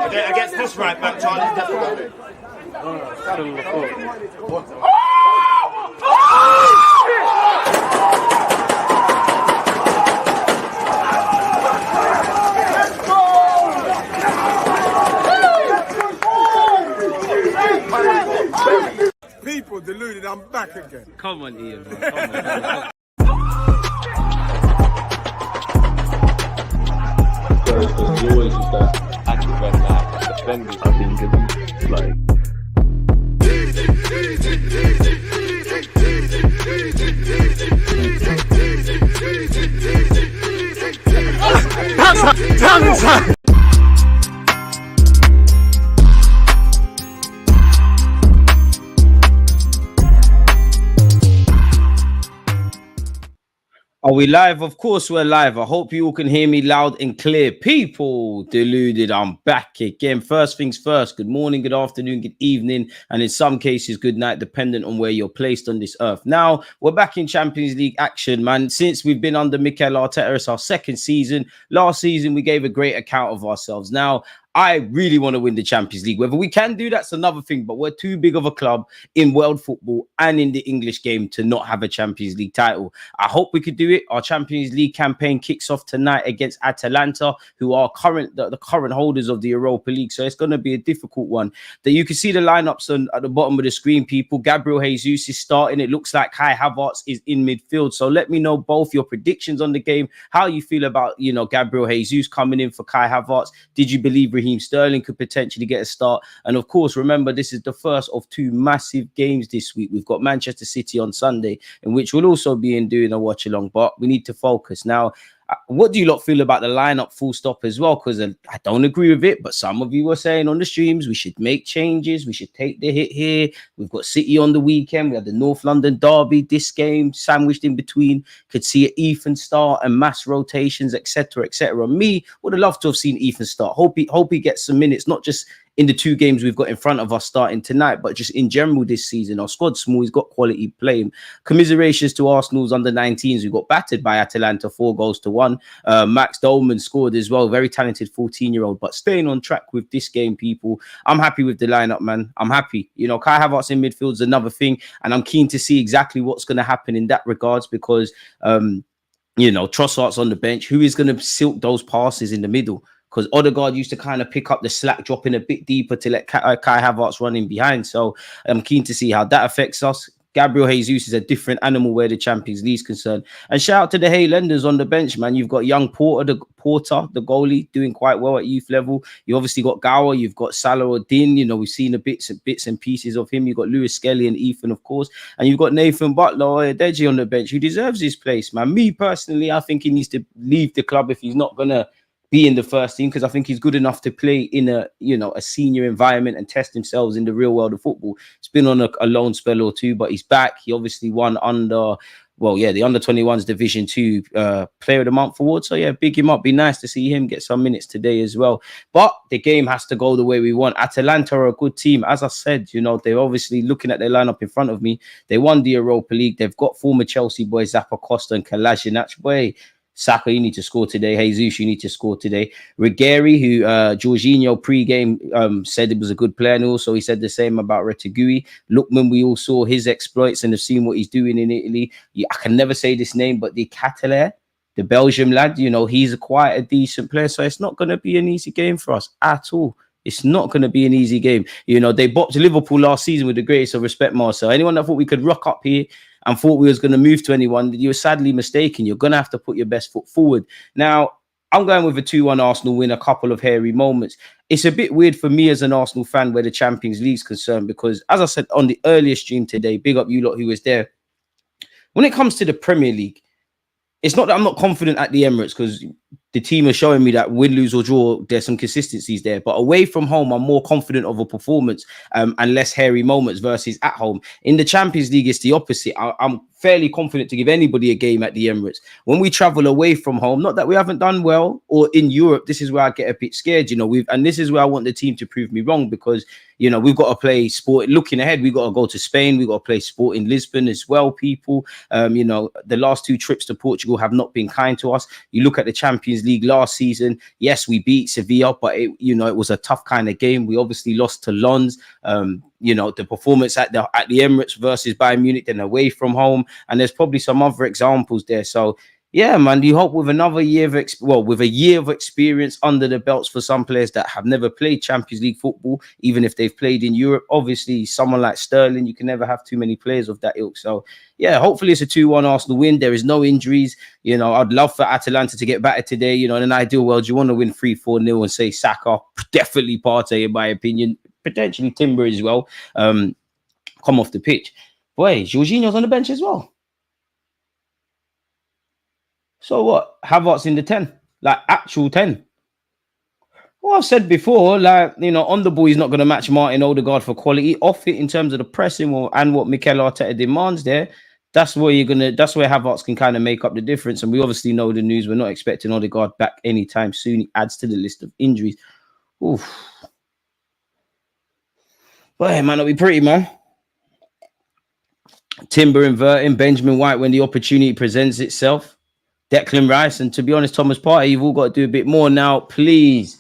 Against this right back, Charlie's definitely. People deluded, I'm back again. Come on, Ian, man. Come on. Because you always use that active and defending. I think it's like. Are we live? Of course we're live. I hope you all can hear me loud and clear. People, deluded, I'm back again. First things first, good morning, good afternoon, good evening, and in some cases, good night, dependent on where you're placed on this earth. Now, we're back in Champions League action, man. Since we've been under Mikel Arteta, it's our second season. Last season, we gave a great account of ourselves. Now, I really want to win the Champions League. Whether we can do that's another thing, but we're too big of a club in world football and in the English game to not have a Champions League title. I hope we could do it. Our Champions League campaign kicks off tonight against Atalanta, who are the current holders of the Europa League. So it's going to be a difficult one. That you can see the lineups at the bottom of the screen, people. Gabriel Jesus is starting. It looks like Kai Havertz is in midfield. So let me know both your predictions on the game, how you feel about, Gabriel Jesus coming in for Kai Havertz. Did you believe Raheem Sterling could potentially get a start? And of course, remember, this is the first of two massive games this week. We've got Manchester City on Sunday, in which we'll also be doing a watch along, but we need to focus. Now, what do you lot feel about the lineup full stop as well? Because I don't agree with it, but some of you were saying on the streams we should make changes, we should take the hit here. We've got City on the weekend, we had the North London derby, this game sandwiched in between. Could see an Ethan start and mass rotations, etc., etc. Me would have loved to have seen Ethan start. Hope he gets some minutes, not just in the two games we've got in front of us starting tonight, but just in general this season. Our squad's small, he's got quality playing. Commiserations to Arsenal's under 19s. We got battered by Atalanta 4-1. Max Dolman scored as well. Very talented 14-year-old, but staying on track with this game, people. I'm happy with the lineup, man. I'm happy. Kai Havertz in midfield is another thing, and I'm keen to see exactly what's going to happen in that regards because, Trossard's on the bench. Who is going to silk those passes in the middle? Because Odegaard used to kind of pick up the slack, dropping a bit deeper to let Kai Havertz run in behind. So I'm keen to see how that affects us. Gabriel Jesus is a different animal where the Champions League is concerned. And shout out to the Haylenders on the bench, man. You've got young Porter, the goalie, doing quite well at youth level. You obviously got Gower, you've got Salah Odin. We've seen the bits and pieces of him. You've got Lewis Skelly and Ethan, of course. And you've got Nathan Butler or Deji on the bench, who deserves his place, man. Me, personally, I think he needs to leave the club if he's not going to be in the first team, because I think he's good enough to play in a senior environment and test himself in the real world of football. He's been on a loan spell or two, but he's back. He obviously won the under 21s Division 2 Player of the Month award. So yeah, big him up. Be nice to see him get some minutes today as well. But the game has to go the way we want. Atalanta are a good team. As I said, they're obviously looking at their lineup in front of me. They won the Europa League. They've got former Chelsea boys Zappa Costa and Kolasinac. Boy, Saka, you need to score today. Jesus, you need to score today. Rigeri, who Jorginho pre-game said it was a good player, and also he said the same about Retegui. Lookman, we all saw his exploits and have seen what he's doing in Italy. I can never say this name, but the Catalan, the Belgium lad, he's quite a decent player. So it's not going to be an easy game for us at all. It's not going to be an easy game. They bopped Liverpool last season with the greatest of respect, Marcel. Anyone that thought we could rock up here and thought we was going to move to anyone, you were sadly mistaken. You're going to have to put your best foot forward. Now, I'm going with a 2-1 Arsenal win, a couple of hairy moments. It's a bit weird for me as an Arsenal fan where the Champions League is concerned, because as I said on the earlier stream today, big up you lot who was there. When it comes to the Premier League, it's not that I'm not confident at the Emirates, because the team are showing me that win, lose or draw, there's some consistencies there. But away from home, I'm more confident of a performance and less hairy moments versus at home. In the Champions League, it's the opposite. I'm fairly confident to give anybody a game at the Emirates. When we travel away from home, not that we haven't done well, or in Europe, this is where I get a bit scared. And this is where I want the team to prove me wrong, because we've got to play Sport. Looking ahead, we've got to go to Spain. We've got to play Sport in Lisbon as well, people. The last 2 trips to Portugal have not been kind to us. You look at the Champions League last season. Yes, we beat Sevilla, but it was a tough kind of game. We obviously lost to Lens. The performance at the Emirates versus Bayern Munich, then away from home, and there's probably some other examples there. So yeah, man, you hope with another year with a year of experience under the belts for some players that have never played Champions League football, even if they've played in Europe. Obviously, someone like Sterling, you can never have too many players of that ilk. So yeah, hopefully it's a 2-1 Arsenal win. There is no injuries. I'd love for Atalanta to get better today. In an ideal world, you want to win 3-4-0 and say Saka, definitely Partey, in my opinion, potentially Timber as well. Come off the pitch. Boy, Jorginho's on the bench as well. So what? Havertz in the 10, like actual 10. Well, I've said before, on the ball, he's not going to match Martin Odegaard for quality. Off it, in terms of the pressing and what Mikel Arteta demands there, that's where Havertz can kind of make up the difference. And we obviously know the news. We're not expecting Odegaard back anytime soon. He adds to the list of injuries. Oof. But hey, man, it'll be pretty, man. Timber inverting, Benjamin White when the opportunity presents itself. Declan Rice, and to be honest, Thomas Partey, you've all got to do a bit more now. Please.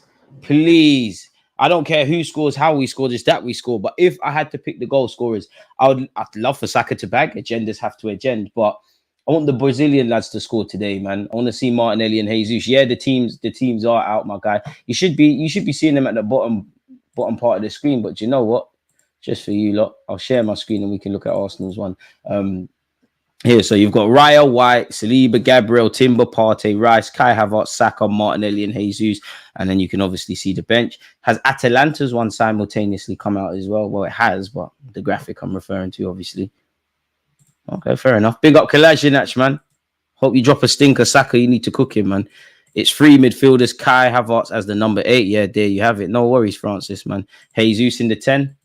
I don't care who scores, how we score, just that we score. But if I had to pick the goal scorers, I'd love for Saka to bag. Agendas have to agenda. But I want the Brazilian lads to score today, man. I want to see Martinelli and Jesus. Yeah, the teams are out, my guy. You should be seeing them at the bottom part of the screen. But you know what? Just for you lot, I'll share my screen and we can look at Arsenal's one. Here, so you've got Raya, White, Saliba, Gabriel, Timber, Partey, Rice, Kai Havertz, Saka, Martinelli, and Jesus. And then you can obviously see the bench. Has Atalanta's one simultaneously come out as well? Well, it has, but the graphic I'm referring to, obviously. Okay, fair enough. Big up Kolasinac, man. Hope you drop a stinker, Saka. You need to cook him, man. It's 3 midfielders, Kai Havertz as the number 8. Yeah, there you have it. No worries, Francis, man. Jesus in the 10.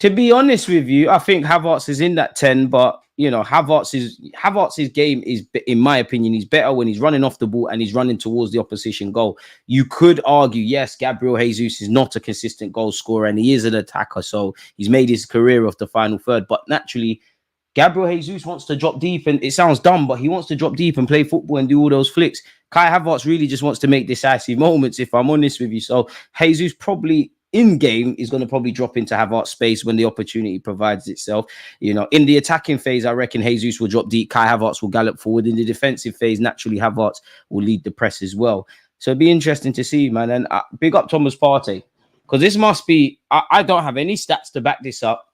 To be honest with you, I think Havertz is in that 10, but Havertz's game is, in my opinion, he's better when he's running off the ball and he's running towards the opposition goal. You could argue, yes, Gabriel Jesus is not a consistent goal scorer and he is an attacker, so he's made his career off the final third. But naturally, Gabriel Jesus wants to drop deep, and it sounds dumb, but he wants to drop deep and play football and do all those flicks. Kai Havertz really just wants to make decisive moments, if I'm honest with you. So Jesus probably in game is going to probably drop into Havertz space when the opportunity provides itself. In the attacking phase, I reckon Jesus will drop deep. Kai Havertz will gallop forward. In the defensive phase, naturally, Havertz will lead the press as well. So it'd be interesting to see, man. And big up Thomas Partey, because this must be, I don't have any stats to back this up.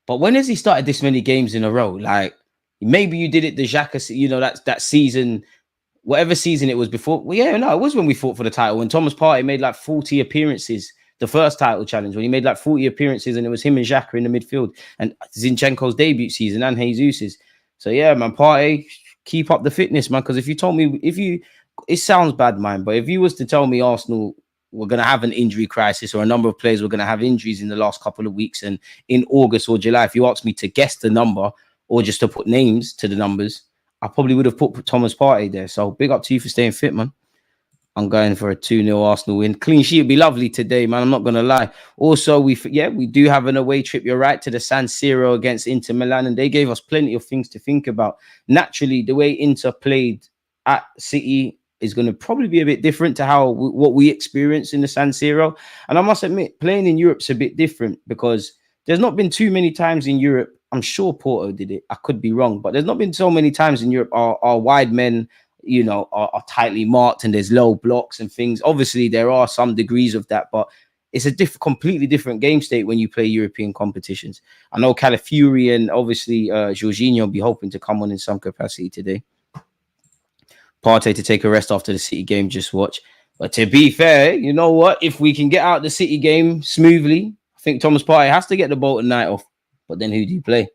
But when has he started this many games in a row? Like, maybe you did it the Xhaka, that season, whatever season it was before. Well, yeah, no, it was when we fought for the title, when Thomas Partey made like 40 appearances, the first title challenge, when he made like 40 appearances, and it was him and Xhaka in the midfield, and Zinchenko's debut season and Jesus's. So yeah, man, Partey, keep up the fitness, man. Because if you told me, it sounds bad, man, but if you was to tell me Arsenal were going to have an injury crisis, or a number of players were going to have injuries in the last couple of weeks, and in August or July, if you asked me to guess the number or just to put names to the numbers, I probably would have put Thomas Partey there. So big up to you for staying fit, man. I'm going for a 2-0 Arsenal win. Clean sheet would be lovely today, man. I'm not going to lie. Also, we do have an away trip, you're right, to the San Siro against Inter Milan, and they gave us plenty of things to think about. Naturally, the way Inter played at City is going to probably be a bit different to what we experience in the San Siro. And I must admit, playing in Europe's a bit different, because there's not been too many times in Europe. I'm sure Porto did it. I could be wrong, but there's not been so many times in Europe our wide men, are tightly marked and there's low blocks and things. Obviously, there are some degrees of that, but it's a completely different game state when you play European competitions. I know Calafiori and obviously Jorginho will be hoping to come on in some capacity today. Partey to take a rest after the City game, just watch. But to be fair, you know what? If we can get out the City game smoothly, I think Thomas Partey has to get the Bolton night off. But then who do you play?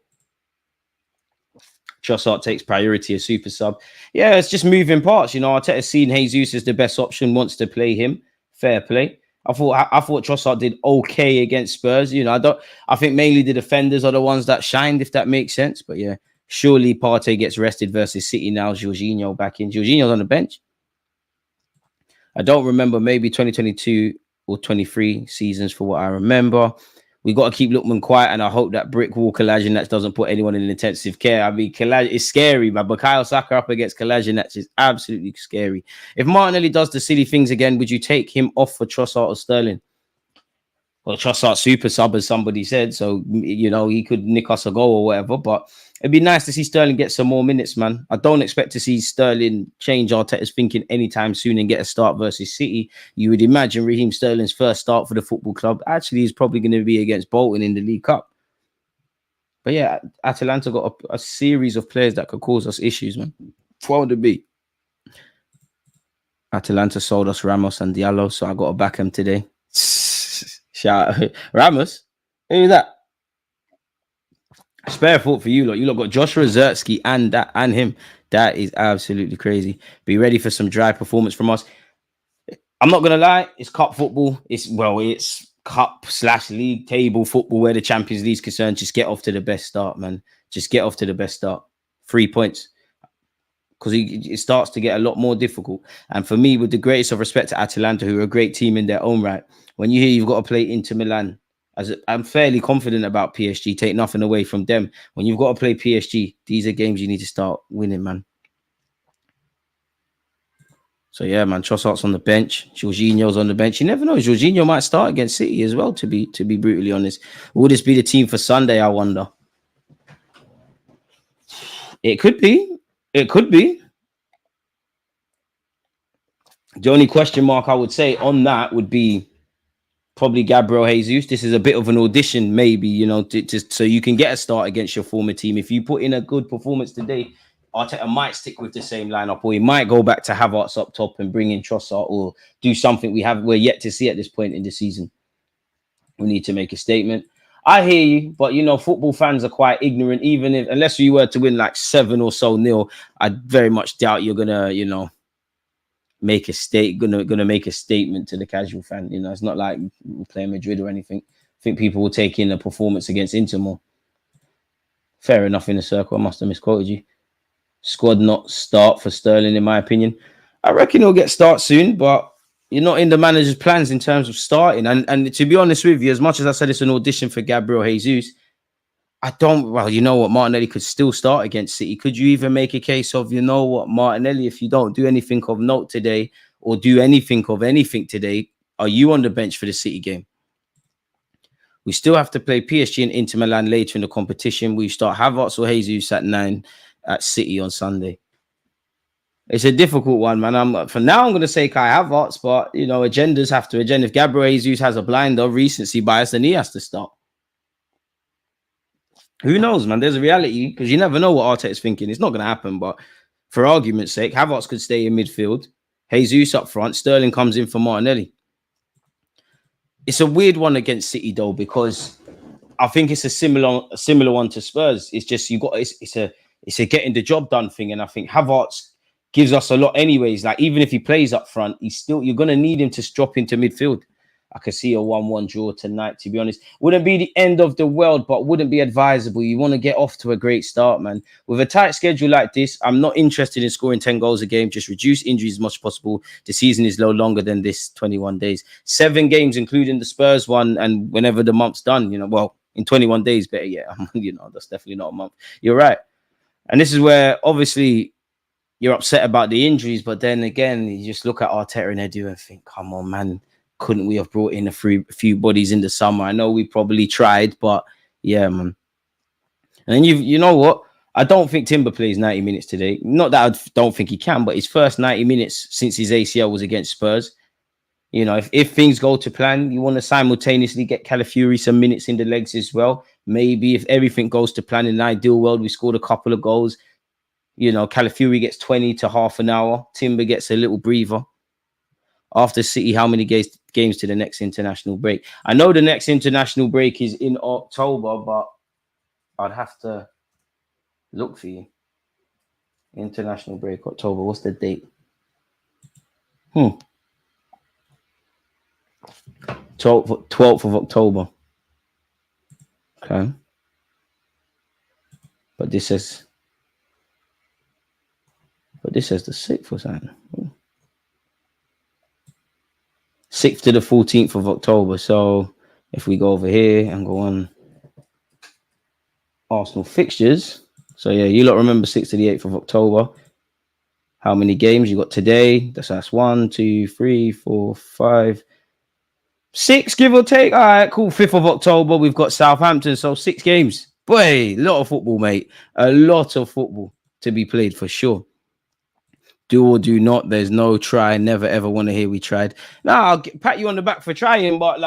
Trossard takes priority as super sub. Yeah, it's just moving parts. Arteta's seen Jesus as the best option, wants to play him. Fair play. I thought Trossard did okay against Spurs. I think mainly the defenders are the ones that shined, if that makes sense. But yeah, Surely Partey gets rested versus City now. Jorginho back in. Jorginho's on the bench. I don't remember, maybe 2022 or 23 seasons for what I remember. We got to keep Lookman quiet, and I hope that brick wall Kolasinac doesn't put anyone in intensive care. I mean, it's scary, but Bukayo Saka up against Kolasinac is absolutely scary. If Martinelli does the silly things again, would you take him off for Trossard or Sterling? Well, Trossard super sub, as somebody said, so he could nick us a goal or whatever. But it'd be nice to see Sterling get some more minutes, man. I don't expect to see Sterling change Arteta's thinking anytime soon and get a start versus City. You would imagine Raheem Sterling's first start for the football club actually is probably going to be against Bolton in the League Cup. But yeah, Atalanta got a series of players that could cause us issues, man. What would it be? Atalanta sold us Ramos and Diallo, so I got to back him today. Shout out. Ramos? Who's that? Spare thought for you lot. You lot got Joshua Zertsky and him. That is absolutely crazy. Be ready for some dry performance from us. I'm not gonna lie, it's cup football. It's cup/league table football where the Champions League's concerned. Just get off to the best start, man. Just get off to the best start. 3 points. Because it starts to get a lot more difficult. And for me, with the greatest of respect to Atalanta, who are a great team in their own right, when you hear you've got to play Inter Milan, I'm fairly confident about PSG, take nothing away from them. When you've got to play PSG, these are games you need to start winning, man. So yeah, man, Trossard's on the bench. Jorginho's on the bench. You never know. Jorginho might start against City as well, to be brutally honest. Will this be the team for Sunday, I wonder? It could be. It could be. The only question mark I would say on that would be probably Gabriel Jesus. This is a bit of an audition, maybe, so you can get a start against your former team. If you put in a good performance today, Arteta might stick with the same lineup, or he might go back to Havertz up top and bring in Trossard, or do something we're yet to see at this point in the season. We need to make a statement. I hear you, but football fans are quite ignorant. Even unless you were to win like 7 or so nil, I very much doubt you're gonna, make a statement to the casual fan. It's not like we're playing Madrid or anything. I think people will take in a performance against Inter more. Fair enough in the circle. I must have misquoted you. Squad not start for Sterling, in my opinion. I reckon he'll get start soon, but you're not in the manager's plans in terms of starting. And to be honest with you, as much as I said it's an audition for Gabriel Jesus, you know what? Martinelli could still start against City. Could you even make a case of, Martinelli, if you don't do anything of note today or do anything of anything today, are you on the bench for the City game? We still have to play PSG and Inter Milan later in the competition. We start Havertz or Jesus at 9 at City on Sunday. It's a difficult one, man. For now, I'm going to say Kai Havertz, but, agendas have to agenda. If Gabriel Jesus has a blinder, recency bias, then he has to start. Who knows, man? There's a reality, because you never know what Arteta's thinking. It's not going to happen, but for argument's sake, Havertz could stay in midfield. Jesus up front. Sterling comes in for Martinelli. It's a weird one against City, though, because I think it's a similar one to Spurs. It's just it's a getting the job done thing, and I think Havertz gives us a lot anyways. Like, even if he plays up front, you're going to need him to drop into midfield. I could see a 1-1 draw tonight, to be honest. Wouldn't be the end of the world, but wouldn't be advisable. You want to get off to a great start, man. With a tight schedule like this, I'm not interested in scoring 10 goals a game. Just reduce injuries as much as possible. The season is no longer than this 21 days. 7 games, including the Spurs one, and whenever the month's done, in 21 days, better yet. That's definitely not a month. You're right. And this is where, obviously, you're upset about the injuries, but then again, you just look at Arteta and Edu and think, come on, man. Couldn't we have brought in a few bodies in the summer? I know we probably tried, but yeah, man. And then you know what? I don't think Timber plays 90 minutes today. Not that I don't think he can, but his first 90 minutes since his ACL was against Spurs. If things go to plan, you want to simultaneously get Calafiori some minutes in the legs as well. Maybe if everything goes to plan in an ideal world, we scored a couple of goals. Calafiori gets 20 to half an hour. Timber gets a little breather. After City, how many games to the next international break? I know the next international break is in October, but I'd have to look for you. International break, October. What's the date? 12th of October. Okay. But this says But this says the 6th or something. 6th to the 14th of October. So if we go over here and go on Arsenal fixtures. So yeah, you lot remember 6th to the 8th of October. How many games you got today? That's 1, 2, 3, 4, 5, 6, give or take. All right, cool. 5th of October, we've got Southampton. So 6 games. Boy, a lot of football, mate. A lot of football to be played for sure. Do or do not. There's no try. Never ever want to hear we tried. Now I'll pat you on the back for trying, but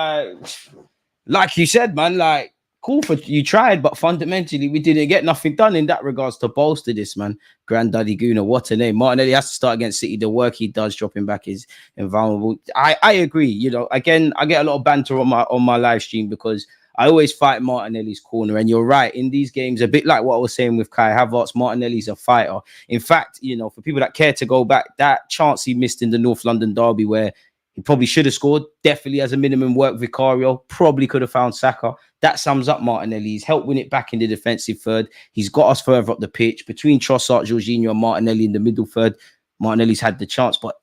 like you said, man, like cool for you tried, but fundamentally we didn't get nothing done in that regards to bolster this, man. Granddaddy Gooner, what a name. Martinelli has to start against City. The work he does dropping back is invaluable. I agree. You know, again, I get a lot of banter on my live stream because I always fight Martinelli's corner, and you're right. In these games, a bit like what I was saying with Kai Havertz, Martinelli's a fighter. In fact, you know, for people that care to go back, that chance he missed in the North London derby where he probably should have scored, definitely as a minimum work Vicario, probably could have found Saka. That sums up Martinelli. He's helped win it back in the defensive third. He's got us further up the pitch. Between Trossard, Jorginho, and Martinelli in the middle third, Martinelli's had the chance. But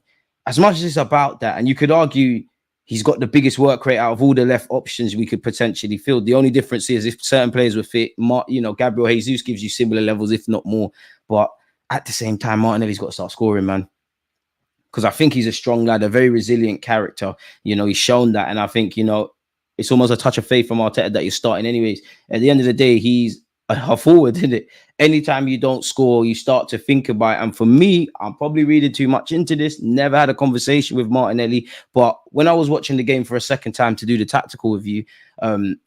as much as it's about that, and you could argue he's got the biggest work rate out of all the left options we could potentially field. The only difference is if certain players were fit, you know, Gabriel Jesus gives you similar levels, if not more. But at the same time, Martinelli's got to start scoring, man. Because I think he's a strong lad, a very resilient character. You know, he's shown that. And I think, you know, it's almost a touch of faith from Arteta that you're starting anyways. At the end of the day, he's a forward, isn't it? Anytime you don't score, you start to think about it. And for me, I'm probably reading too much into this. Never had a conversation with Martinelli. But when I was watching the game for a second time to do the tactical review, and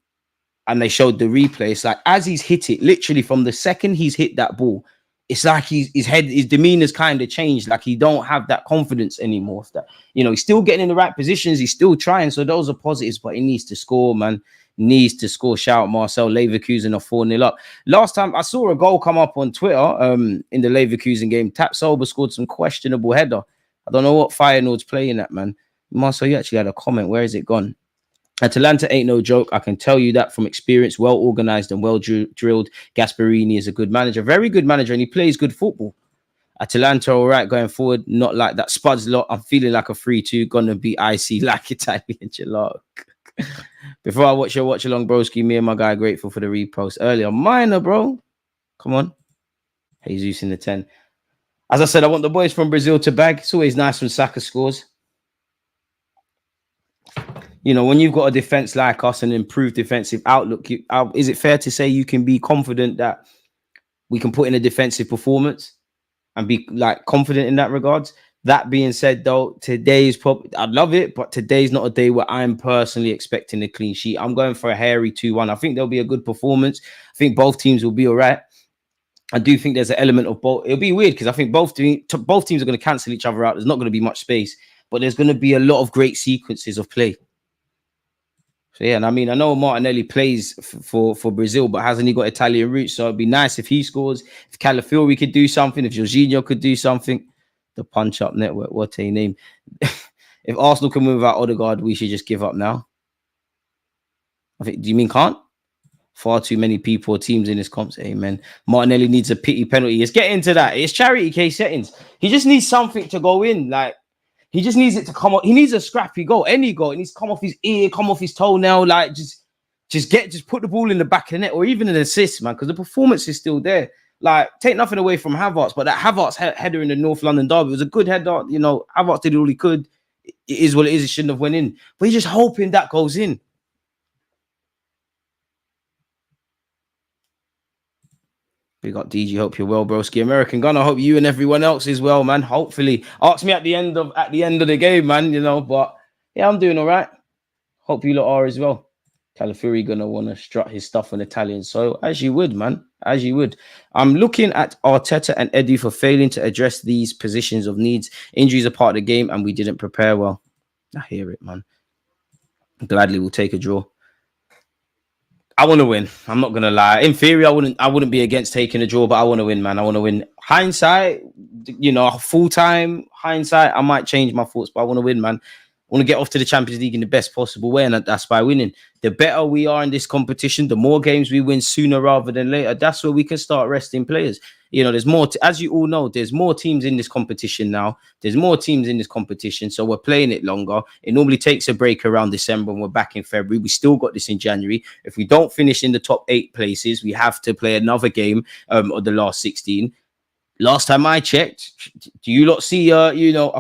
they showed the replay, it's like as he's hit it, literally from the second he's hit that ball, it's like his demeanor's kind of changed. Like he don't have that confidence anymore. That, you know, he's still getting in the right positions. He's still trying. So those are positives, but he needs to score, man. Needs to score. Shout out Marcel. Leverkusen are 4-0 up. Last time I saw a goal come up on Twitter in the Leverkusen game. Tap Sober scored some questionable header. I don't know what Feyenoord's playing at, man. Marcel, you actually had a comment. Where is it gone? Atalanta ain't no joke. I can tell you that from experience. Well organized and well drilled. Gasperini is a good manager. Very good manager, and he plays good football. Atalanta, all right, going forward. Not like that Spuds lot. I'm feeling like a 3-2. Gonna be icy like Italian gelato. Before I watch your watch along, broski, me and my guy grateful for the repost earlier. Minor, bro. Come on. Jesus in the 10. As I said, I want the boys from Brazil to bag. It's always nice when Saka scores. You know, when you've got a defense like us and improved defensive outlook, is it fair to say you can be confident that we can put in a defensive performance and be like confident in that regards? That being said, though, today's probably, I'd love it, but today's not a day where I'm personally expecting a clean sheet. I'm going for a hairy 2-1. I think there'll be a good performance. I think both teams will be all right. I do think there's an element of both. It'll be weird because I think both teams are going to cancel each other out. There's not going to be much space, but there's going to be a lot of great sequences of play. So, yeah, and I mean, I know Martinelli plays for Brazil, but hasn't he got Italian roots? So it'd be nice if he scores, if Calafiori could do something, if Jorginho could do something. The punch-up network, what a name. If Arsenal can move out Odegaard, we should just give up now. I think, do you mean can't? Far too many people or teams in this comp. Amen. Martinelli needs a pity penalty. Let's get into that. It's charity case settings. He just needs something to go in. Like, he just needs it to come up. He needs a scrappy goal. Any goal. It needs to come off his ear, come off his toenail. Like, just put the ball in the back of the net or even an assist, man, because the performance is still there. Like, take nothing away from Havertz, but that Havertz header in the North London derby was a good header. You know, Havertz did all he could. It is what it is. It shouldn't have went in. But he's just hoping that goes in. We got DG. Hope you're well, broski. American Gun. I hope you and everyone else is well, man. Hopefully, ask me at the end of the game, man. You know, but yeah, I'm doing all right. Hope you lot are as well. Calafiori gonna want to strut his stuff on Italian soil, as you would, man, as you would. I'm looking at Arteta and Eddie for failing to address these positions of needs. Injuries are part of the game, and we didn't prepare well. I hear it, man. Gladly, we'll take a draw. I want to win. I'm not gonna lie. In theory, I wouldn't be against taking a draw, but I want to win, man. I want to win. Hindsight, you know, full-time hindsight, I might change my thoughts, but I want to win, man. want to get off to the Champions League in the best possible way, and that's by winning. The better we are in this competition, the more games we win sooner rather than later. That's where we can start resting players. You know, there's more, as you all know, there's more teams in this competition now. There's more teams in this competition, so we're playing it longer. It normally takes a break around December, and we're back in February. We still got this in January. If we don't finish in the top 8 places, we have to play another game of the last 16. Last time I checked, do you not see, a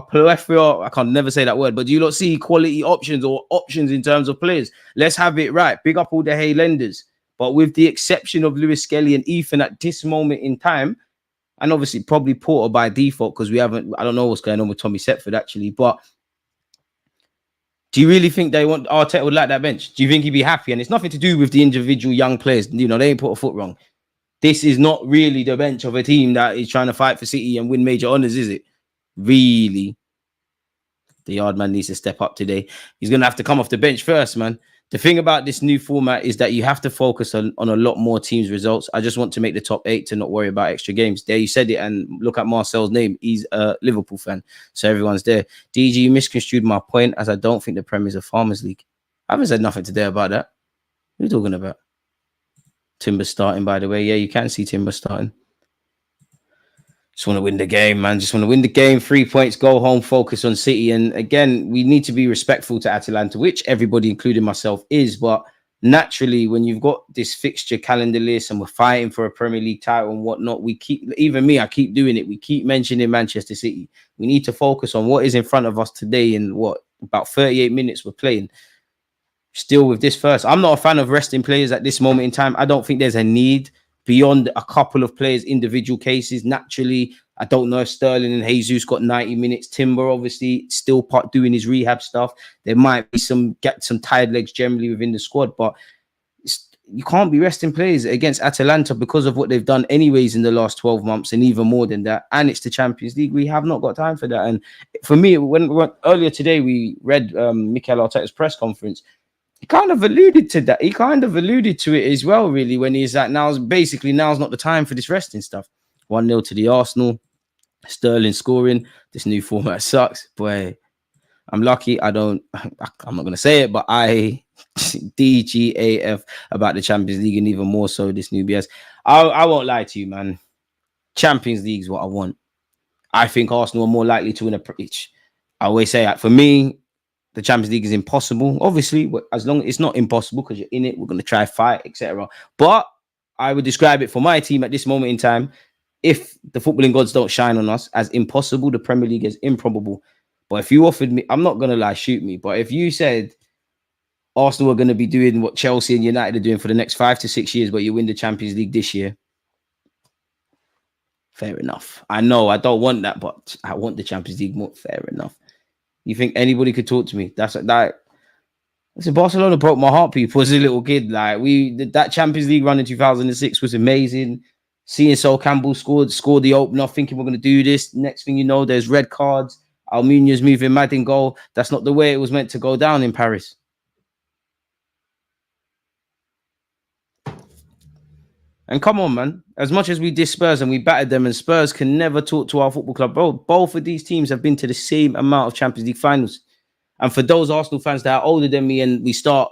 plethora? I can't never say that word, but do you not see quality options or options in terms of players? Let's have it right. Big up all the Highlanders. But with the exception of Lewis Skelly and Ethan at this moment in time, and obviously probably Porter by default because I don't know what's going on with Tommy Setford actually, but do you really think Arteta would like that bench? Do you think he'd be happy? And it's nothing to do with the individual young players. You know, they ain't put a foot wrong. This is not really the bench of a team that is trying to fight for City and win major honours, is it? Really? The yard man needs to step up today. He's going to have to come off the bench first, man. The thing about this new format is that you have to focus on a lot more teams' results. I just want to make the top 8 to not worry about extra games. There, you said it, and look at Marcel's name. He's a Liverpool fan, so everyone's there. DG, you misconstrued my point, as I don't think the Premier is a Farmers League. I haven't said nothing today about that. What are you talking about? Timber starting, by the way. Yeah, you can see Timber starting. Just want to win the game, man. Just want to win the game. 3 points, go home, focus on City. And again, we need to be respectful to Atalanta, which everybody, including myself, is. But naturally, when you've got this fixture calendar list and we're fighting for a Premier League title and whatnot, I keep doing it. We keep mentioning Manchester City. We need to focus on what is in front of us today in about 38 minutes we're playing. Still with this first, I'm not a fan of resting players at this moment in time. I don't think there's a need beyond a couple of players, individual cases. Naturally, I don't know if Sterling and Jesus got 90 minutes. Timber, obviously, still doing his rehab stuff. There might be some tired legs generally within the squad, but you can't be resting players against Atalanta because of what they've done anyways in the last 12 months and even more than that. And it's the Champions League. We have not got time for that. And for me, earlier today, we read Mikel Arteta's press conference. He kind of alluded to that. He kind of alluded to it as well, really, when he's like, now's not the time for this resting stuff. 1-0 to the Arsenal. Sterling scoring. This new format sucks. Boy, I'm lucky. I'm not going to say it, but I DGAF about the Champions League and even more so this new BS. I won't lie to you, man. Champions League is what I want. I think Arsenal are more likely to win I always say that for me, the Champions League is impossible. Obviously, as long as it's not impossible because you're in it, we're going to try fight, etc. But I would describe it for my team at this moment in time, if the footballing gods don't shine on us, as impossible. The Premier League is improbable. But if you offered me, I'm not going to lie, shoot me. But if you said Arsenal are going to be doing what Chelsea and United are doing for the next 5 to 6 years, but you win the Champions League this year, fair enough. I know I don't want that, but I want the Champions League more. Fair enough. You think anybody could talk to me? That's like Barcelona broke my heart, people, as a little kid. Like that Champions League run in 2006 was amazing. Seeing Sol Campbell score the opener, thinking we're going to do this. Next thing you know, there's red cards. Almunia's moving mad in goal. That's not the way it was meant to go down in Paris. And come on, man. As much as we diss Spurs and we battered them, and Spurs can never talk to our football club, bro, both of these teams have been to the same amount of Champions League finals. And for those Arsenal fans that are older than me and we start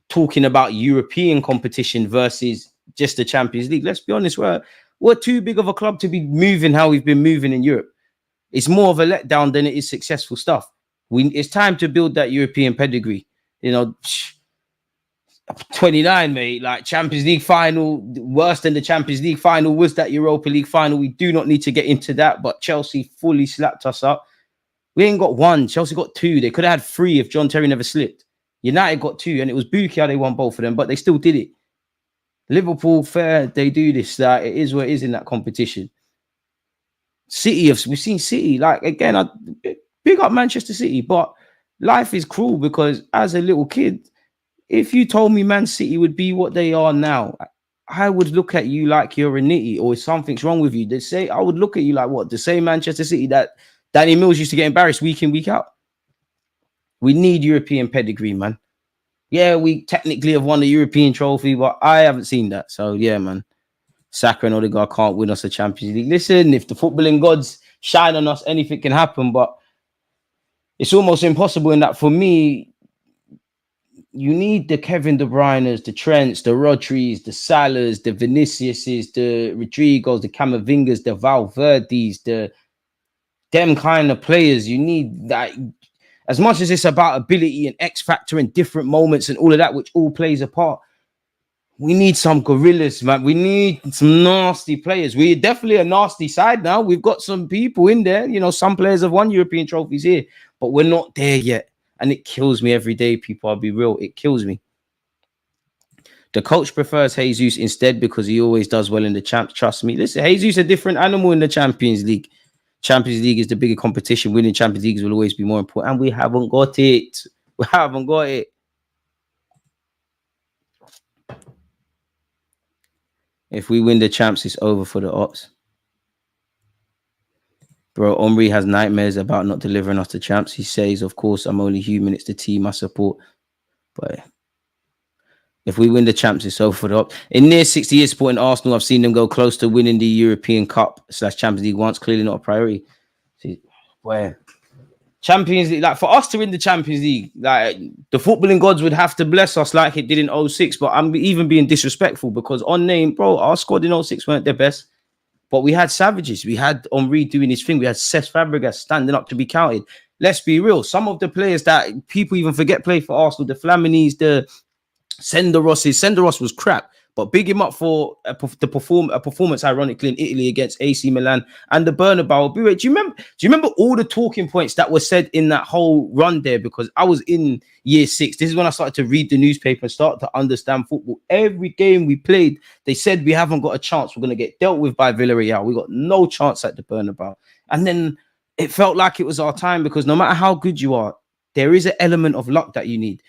talking about European competition versus just the Champions League, let's be honest, we're too big of a club to be moving how we've been moving in Europe. It's more of a letdown than it is successful stuff. It's time to build that European pedigree. You know, 29, mate, like Champions League final, worse than the Champions League final was that Europa League final. We do not need to get into that, but Chelsea fully slapped us up. We ain't got one. Chelsea got two. They could have had three if John Terry never slipped. United got two, and it was Bukia. They won both of them, but they still did it. Liverpool, fair, they do this. It is what it is in that competition. We've seen City. Like, again, I big up Manchester City, but life is cruel because as a little kid, if you told me Man City would be what they are now, I would look at you like you're a nitty or something's wrong with you. I would look at you like what? The same Manchester City that Danny Mills used to get embarrassed week in, week out. We need European pedigree, man. Yeah, we technically have won the European trophy, but I haven't seen that. So, yeah, man. Saka and Odegaard can't win us a Champions League. Listen, if the footballing gods shine on us, anything can happen. But it's almost impossible in that for me, you need the Kevin De Bruyne's, the Trents, the Rodris, the Salahs, the Viniciuses, the Rodrigos, the Camavingas, the Valverdes, them kind of players. You need that. As much as it's about ability and X factor and different moments and all of that, which all plays a part, we need some gorillas, man. We need some nasty players. We're definitely a nasty side now. We've got some people in there. You know, some players have won European trophies here, but we're not there yet. And it kills me every day, people. I'll be real. It kills me. The coach prefers Jesus instead because he always does well in the champs. Trust me. Listen, Jesus is a different animal in the Champions League. Champions League is the bigger competition. Winning Champions Leagues will always be more important. And we haven't got it. We haven't got it. If we win the champs, it's over for the Ops. Bro, Emery has nightmares about not delivering us the champs. He says, of course, I'm only human. It's the team I support. But if we win the champs, it's over for the Ops. In near 60 years supporting Arsenal, I've seen them go close to winning the European Cup / Champions League once. Clearly not a priority. See, where Champions League, like for us to win the Champions League, like the footballing gods would have to bless us like it did in 06. But I'm even being disrespectful because on name, bro, our squad in 06 weren't their best. But we had savages. We had Henry doing his thing. We had Cesc Fabregas standing up to be counted. Let's be real. Some of the players that people even forget play for Arsenal, the Flamini's, the Senderos was crap. But big him up for a performance, ironically, in Italy against AC Milan and the Bernabeu. Do you remember all the talking points that were said in that whole run there? Because I was in year 6. This is when I started to read the newspaper and start to understand football. Every game we played, they said we haven't got a chance. We're going to get dealt with by Villarreal. We got no chance at the Bernabeu. And then it felt like it was our time because no matter how good you are, there is an element of luck that you need.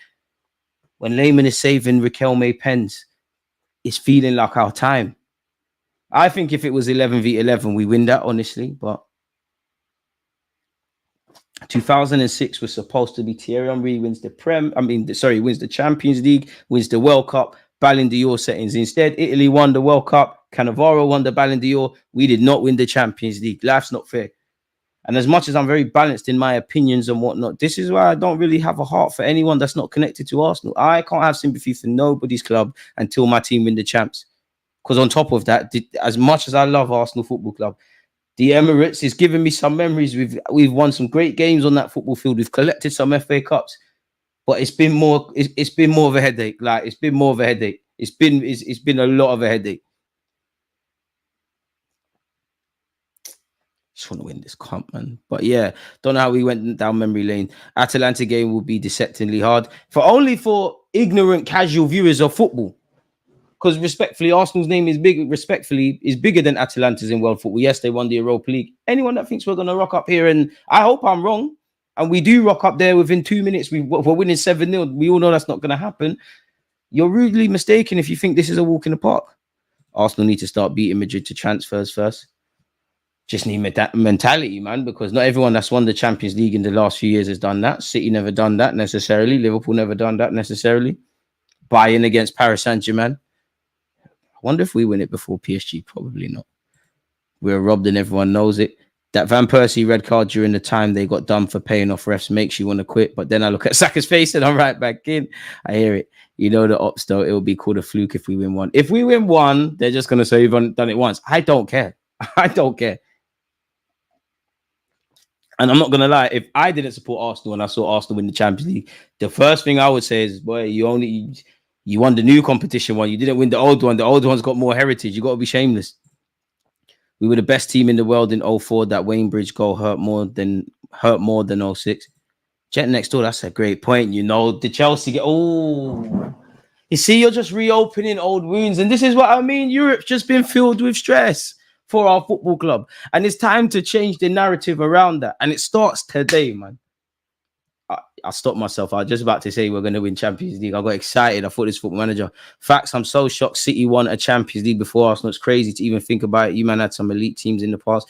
When Lehmann is saving Riquelme pens, it's feeling like our time. I think if it was 11v11, we win that, honestly. But 2006 was supposed to be Thierry Henry wins the wins the Champions League, wins the World Cup, Ballon d'Or settings. Instead, Italy won the World Cup, Cannavaro won the Ballon d'Or. We did not win the Champions League. Life's not fair. And as much as I'm very balanced in my opinions and whatnot, this is why I don't really have a heart for anyone that's not connected to Arsenal. I can't have sympathy for nobody's club until my team win the champs. Because on top of that, as much as I love Arsenal Football Club, the Emirates is giving me some memories. We've won some great games on that football field. We've collected some FA Cups, but it's been more of a headache. Like it's been more of a headache. It's been a lot of a headache. Just want to win this comp, man. But yeah, don't know how we went down memory lane. Atalanta game will be deceptively hard for ignorant casual viewers of football. Because respectfully, Arsenal's name is bigger than Atalanta's in world football. Yes, they won the Europa League. Anyone that thinks we're going to rock up here, and I hope I'm wrong, and we do rock up there within 2 minutes, we're winning 7-0. We all know that's not going to happen. You're rudely mistaken if you think this is a walk in the park. Arsenal need to start beating Madrid to transfers first. Just need that mentality, man, because not everyone that's won the Champions League in the last few years has done that. City never done that necessarily. Liverpool never done that necessarily. Bayern against Paris Saint-Germain. I wonder if we win it before PSG. Probably not. We're robbed and everyone knows it. That Van Persie red card during the time they got done for paying off refs makes you want to quit. But then I look at Saka's face and I'm right back in. I hear it. You know the ops, though. It will be called a fluke if we win one. If we win one, they're just going to say we've done it once. I don't care. I don't care. And I'm not going to lie, if I didn't support Arsenal and I saw Arsenal win the Champions League, the first thing I would say is, boy, you won the new competition one. You didn't win the old one. The old one's got more heritage. You got to be shameless. We were the best team in the world in 04. That Wayne Bridge goal hurt more than 06. Jet next door, that's a great point. You know, the Chelsea you see, you're just reopening old wounds. And this is what I mean. Europe's just been filled with stress for our football club. And it's time to change the narrative around that. And it starts today, man. I stopped myself. I was just about to say we're going to win Champions League. I got excited. I thought this Football Manager. Facts, I'm so shocked City won a Champions League before Arsenal. It's crazy to even think about it. You man had some elite teams in the past.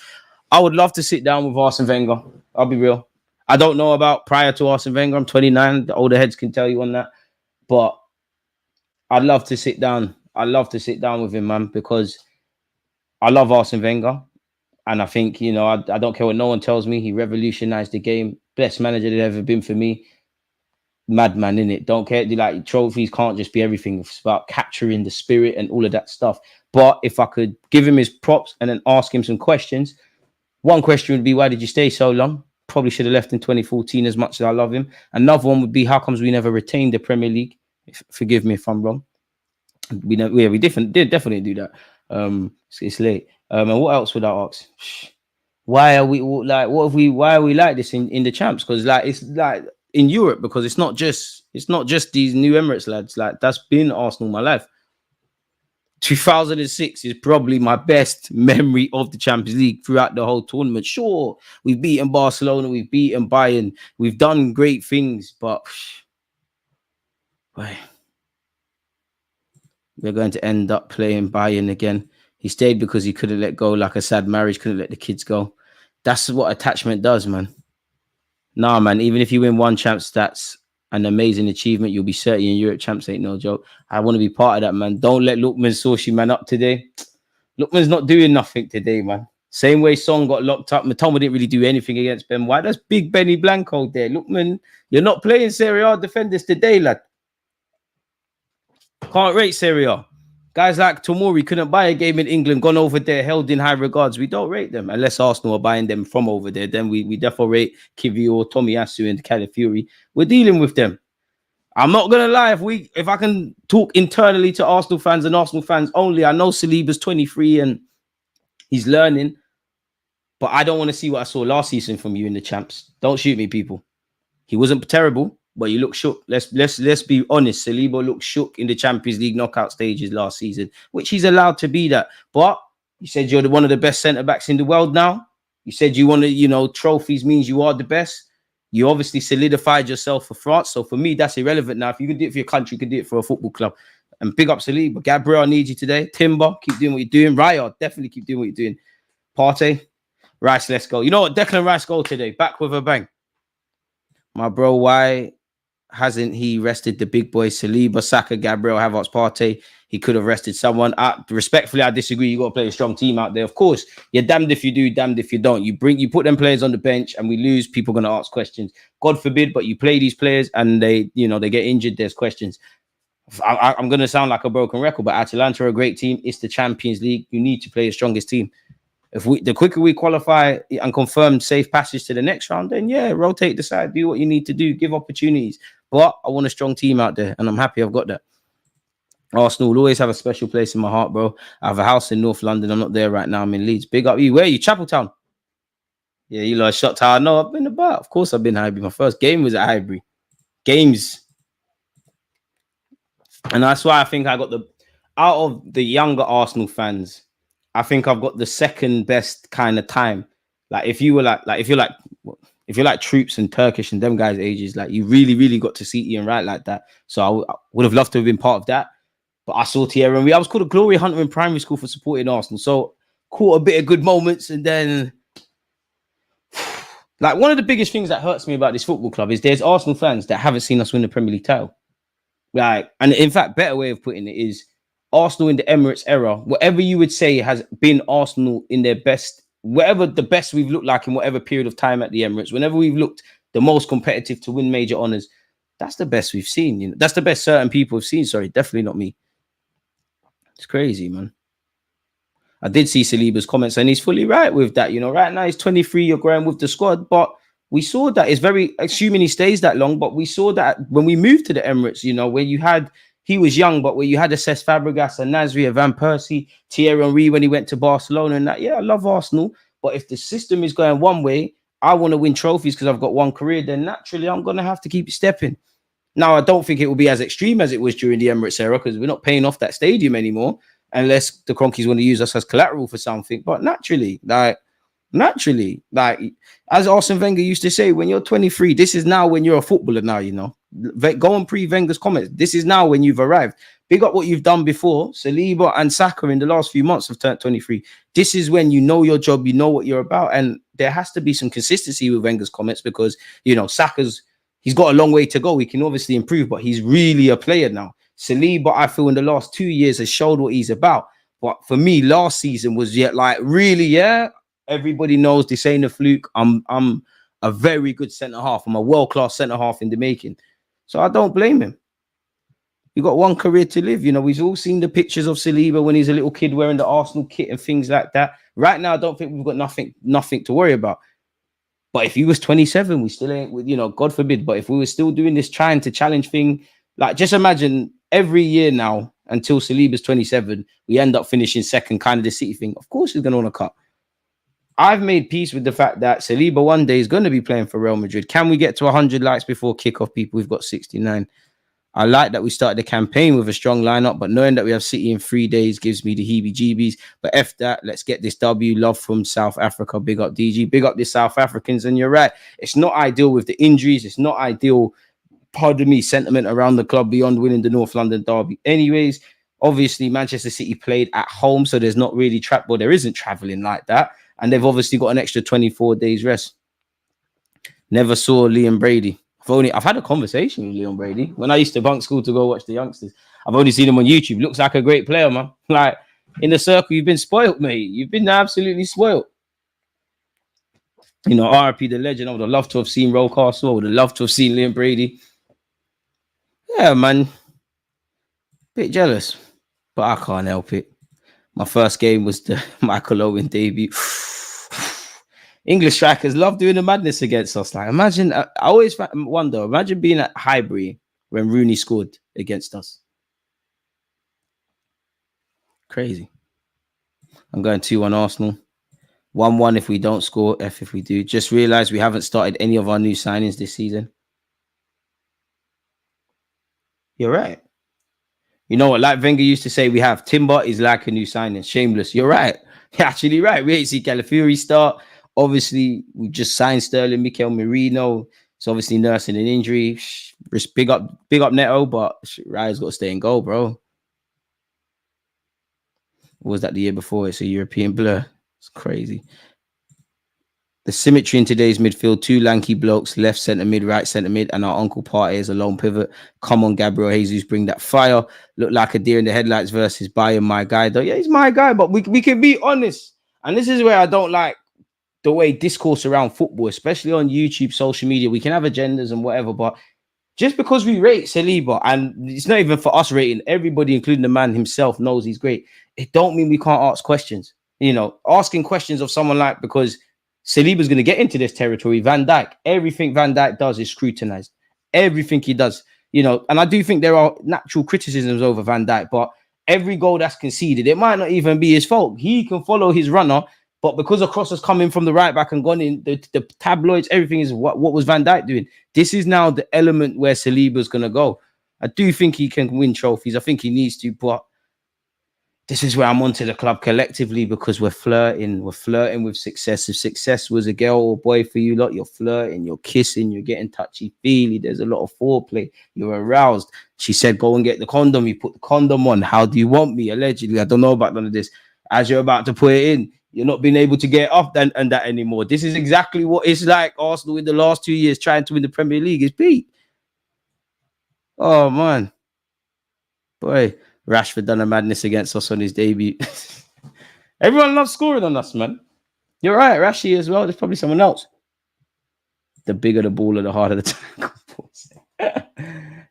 I would love to sit down with Arsene Wenger. I'll be real. I don't know about prior to Arsene Wenger. I'm 29. The older heads can tell you on that. But I'd love to sit down. I'd love to sit down with him, man, because I love Arsene Wenger. And I think, you know, I don't care what no one tells me. He revolutionized the game. Best manager there's ever been for me. Madman, in it. Don't care. Like, trophies can't just be everything. It's about capturing the spirit and all of that stuff. But if I could give him his props and then ask him some questions, one question would be, why did you stay so long? Probably should have left in 2014, as much as I love him. Another one would be, how comes we never retained the Premier League? Forgive me if I'm wrong. We definitely do that. It's late. And what else would I ask? Why are we like? Why are we like this in the champs? Because like, it's like in Europe, because it's not just these new Emirates lads. Like, that's been Arsenal my life. 2006 is probably my best memory of the Champions League throughout the whole tournament. Sure, we've beaten Barcelona, we've beaten Bayern, we've done great things, but we're going to end up playing Bayern again. He stayed because he couldn't let go, like a sad marriage, couldn't let the kids go. That's what attachment does, man. Nah, man, even if you win one champs, that's an amazing achievement. You'll be 30 in Europe champs, ain't no joke. I want to be part of that, man. Don't let Lookman sauce you, man, up today. Lookman's not doing nothing today, man. Same way Son got locked up. Matoma didn't really do anything against Ben White. That's big Benny Blanco there. Lookman, you're not playing Serie A defenders today, lad. Can't rate Serie A. Guys like Tomori couldn't buy a game in England, gone over there, held in high regards. We don't rate them unless Arsenal are buying them from over there. Then we definitely rate Kivio, Tomiyasu, and Calafiori. We're dealing with them. I'm not gonna lie. If I can talk internally to Arsenal fans and Arsenal fans only, I know Saliba's 23 and he's learning, but I don't want to see what I saw last season from you in the champs. Don't shoot me, people. He wasn't terrible, but you look shook. Let's be honest. Saliba looked shook in the Champions League knockout stages last season, which he's allowed to be that. But you said you're one of the best centre backs in the world now. You said you want to, you know, trophies means you are the best. You obviously solidified yourself for France. So for me, that's irrelevant now. If you can do it for your country, you can do it for a football club. And big up Saliba. Gabriel, I need you today. Timber, keep doing what you're doing. Raya, definitely keep doing what you're doing. Partey, Rice, let's go. You know what? Declan Rice goal today. Back with a bang. My bro, why hasn't he rested the big boys? Saliba, Saka, Gabriel, Havertz, Partey. He could have rested someone. Respectfully, I disagree. You got to play a strong team out there. Of course, you're damned if you do, damned if you don't. You put them players on the bench and we lose. People are going to ask questions. God forbid, but you play these players and they get injured. There's questions. I'm going to sound like a broken record, but Atalanta are a great team. It's the Champions League. You need to play the strongest team. The quicker we qualify and confirm safe passage to the next round, then yeah, rotate the side, do what you need to do, give opportunities. But I want a strong team out there, and I'm happy I've got that. Arsenal will always have a special place in my heart, bro. I have a house in North London. I'm not there right now. I'm in Leeds. Big up you. Where are you? Chapeltown. Yeah, you like shot tower. No, I've been about. Of course, I've been Highbury. My first game was at Highbury. Games. And that's why I think I got out of the younger Arsenal fans, I think I've got the second best kind of time. Like if you're like Troops and Turkish and them guys' ages, like you really, really got to see Ian Wright like that. So I would have loved to have been part of that. But I saw Thierry Henry. I was called a glory hunter in primary school for supporting Arsenal. So caught a bit of good moments. And then like one of the biggest things that hurts me about this football club is there's Arsenal fans that haven't seen us win the Premier League title. Like, and in fact, better way of putting it is Arsenal in the Emirates era, whatever you would say has been Arsenal in their best, whatever the best we've looked like in whatever period of time at the Emirates, whenever we've looked the most competitive to win major honours, that's the best we've seen. You know, that's the best certain people have seen. Sorry, definitely not me. It's crazy, man. I did see Saliba's comments and he's fully right with that. You know, right now he's 23, you're growing with the squad, but we saw that it's very, assuming he stays that long, but we saw that when we moved to the Emirates, you know, where you had, he was young, but where you had a Cesc Fabregas, a Nasri, a Van Persie, Thierry Henry when he went to Barcelona and that. Yeah, I love Arsenal, but if the system is going one way, I want to win trophies because I've got one career, then naturally I'm going to have to keep stepping. Now, I don't think it will be as extreme as it was during the Emirates era because we're not paying off that stadium anymore unless the Cronkies want to use us as collateral for something. But naturally, as Arsene Wenger used to say, when you're 23, this is now when you're a footballer now, you know. Go and pre-Wenger's comments. This is now when you've arrived. Big up what you've done before. Saliba and Saka in the last few months have turned 23. This is when you know your job, you know what you're about. And there has to be some consistency with Wenger's comments because, you know, he's got a long way to go. He can obviously improve, but he's really a player now. Saliba, I feel in the last 2 years has showed what he's about. But for me, last season was really. Everybody knows this ain't a fluke. I'm a very good centre half. I'm a world-class centre half in the making. So I don't blame him. You got one career to live. You know, we've all seen the pictures of Saliba when he's a little kid wearing the Arsenal kit and things like that. Right now, I don't think we've got nothing to worry about. But if he was 27, we still ain't, you know, God forbid. But if we were still doing this trying to challenge thing, like just imagine every year now until Saliba's 27, we end up finishing second, kind of the City thing. Of course, he's going to want to cut. I've made peace with the fact that Saliba one day is going to be playing for Real Madrid. Can we get to 100 likes before kickoff, people? We've got 69. I like that we started the campaign with a strong lineup, but knowing that we have City in 3 days gives me the heebie-jeebies. But F that, let's get this W. Love from South Africa. Big up DG. Big up the South Africans. And you're right. It's not ideal with the injuries. It's not ideal, pardon me, sentiment around the club beyond winning the North London derby. Anyways, obviously, Manchester City played at home, so there's not really there isn't traveling like that. And they've obviously got an extra 24 days rest. Never saw Liam Brady. I've had a conversation with Leon Brady when I used to bunk school to go watch the youngsters. I've only seen him on YouTube. Looks like a great player, man. Like in the circle, you've been spoiled, mate. You've been absolutely spoiled. You know, RP the legend. I would have loved to have seen Rocastle. I would have loved to have seen Liam Brady. Yeah, man. Bit jealous, but I can't help it. My first game was the Michael Owen debut. English strikers love doing the madness against us. Like, imagine, I always wonder, imagine being at Highbury when Rooney scored against us. Crazy. I'm going 2-1 Arsenal. 1-1 if we don't score, F if we do. Just realized we haven't started any of our new signings this season. You're right. You know what? Like Wenger used to say, we have Timber is like a new signing. Shameless. You're right. You're actually right. We ain't see Calafiori start. Obviously, we just signed Sterling, Mikel Merino. It's obviously nursing an injury. Big up Neto, but Raya's got to stay in goal, bro. Or was that the year before? It's a European blur. It's crazy. The symmetry in today's midfield, 2 lanky blokes, left centre mid, right centre mid, and our Uncle Partey is a lone pivot. Come on, Gabriel Jesus, bring that fire. Look like a deer in the headlights versus Bayern, my guy. Though, yeah, he's my guy, but we can be honest. And this is where I don't like the way discourse around football, especially on YouTube, social media. We can have agendas and whatever, but just because we rate Saliba, and it's not even for us rating, everybody, including the man himself, knows he's great. It don't mean we can't ask questions. You know, asking questions of someone like, because Saliba's going to get into this territory. Van Dijk, everything Van Dijk does is scrutinized. Everything he does, you know, and I do think there are natural criticisms over Van Dijk, but every goal that's conceded, it might not even be his fault. He can follow his runner, but because a cross has come in from the right back and gone in, the tabloids, everything is what was Van Dijk doing? This is now the element where Saliba's going to go. I do think he can win trophies. I think he needs to, but this is where I'm onto the club collectively, because we're flirting with success. If success was a girl or boy for you lot, you're flirting, you're kissing, you're getting touchy-feely. There's a lot of foreplay. You're aroused. She said, go and get the condom. You put the condom on. How do you want me? Allegedly. I don't know about none of this. As you're about to put it in, you're not being able to get off and that anymore. This is exactly what it's like. Arsenal in the last 2 years trying to win the Premier League is peak. Oh, man. Boy, Rashford done a madness against us on his debut. Everyone loves scoring on us, man. You're right, Rashi as well. There's probably someone else. The bigger the ball, the harder the tackle.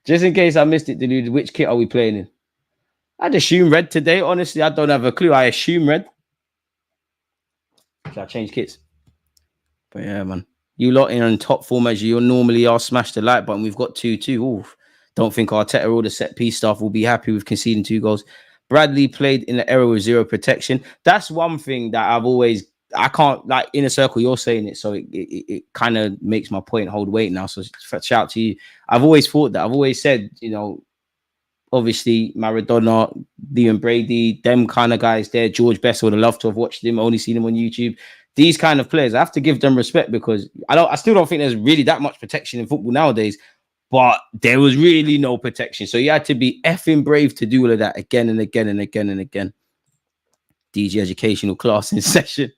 Just in case I missed it, Deluded, which kit are we playing in? I'd assume red today. Honestly, I don't have a clue. I assume red. Should I change kits? But yeah, man. You lot in top form as you normally are. Smash the like button. We've got 2-2. Ooh. Don't think Arteta or the set piece staff will be happy with conceding 2 goals. Bradley played in the era with 0 protection. That's one thing that I can't, like, in a circle, you're saying it, so it kind of makes my point hold weight now. So shout out to you. I've always thought that. I've always said, you know, obviously Maradona, Liam Brady, them kind of guys there. George Best would have loved to have watched him, only seen him on YouTube. These kind of players, I have to give them respect, because I still don't think there's really that much protection in football nowadays, but there was really no protection. So you had to be effing brave to do all of that again and again and again and again. DG educational class in session.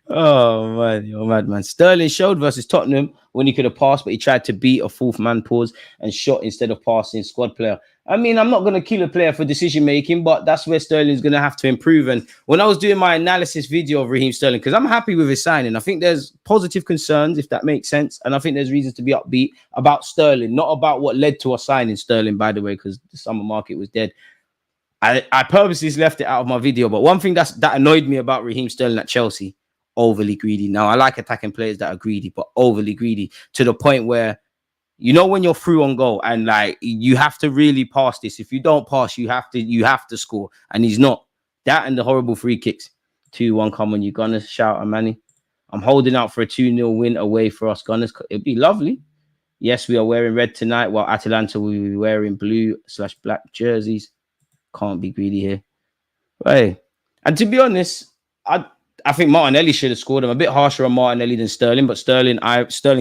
Oh man, you're mad, man. Sterling showed versus Tottenham when he could have passed, but he tried to beat a fourth man pause and shot instead of passing. Squad player. I mean, I'm not going to kill a player for decision making, but that's where Sterling's going to have to improve. And when I was doing my analysis video of Raheem Sterling, because I'm happy with his signing, I think there's positive concerns, if that makes sense. And I think there's reasons to be upbeat about Sterling, not about what led to us signing Sterling, by the way, because the summer market was dead. I purposely left it out of my video. But one thing that annoyed me about Raheem Sterling at Chelsea, overly greedy. Now, I like attacking players that are greedy, but overly greedy to the point where, you know, when you're through on goal and like you have to really pass this. If you don't pass, you have to score. And he's not. That and the horrible free kicks. 2-1 come on, you Gunners. Shout out, Manny. I'm holding out for a 2-0 win away for us Gunners. It'd be lovely. Yes, we are wearing red tonight, while Atalanta will be wearing blue/black jerseys. Can't be greedy here. Hey. And to be honest, I think Martinelli should have scored. I'm a bit harsher on Martinelli than Sterling, but Sterling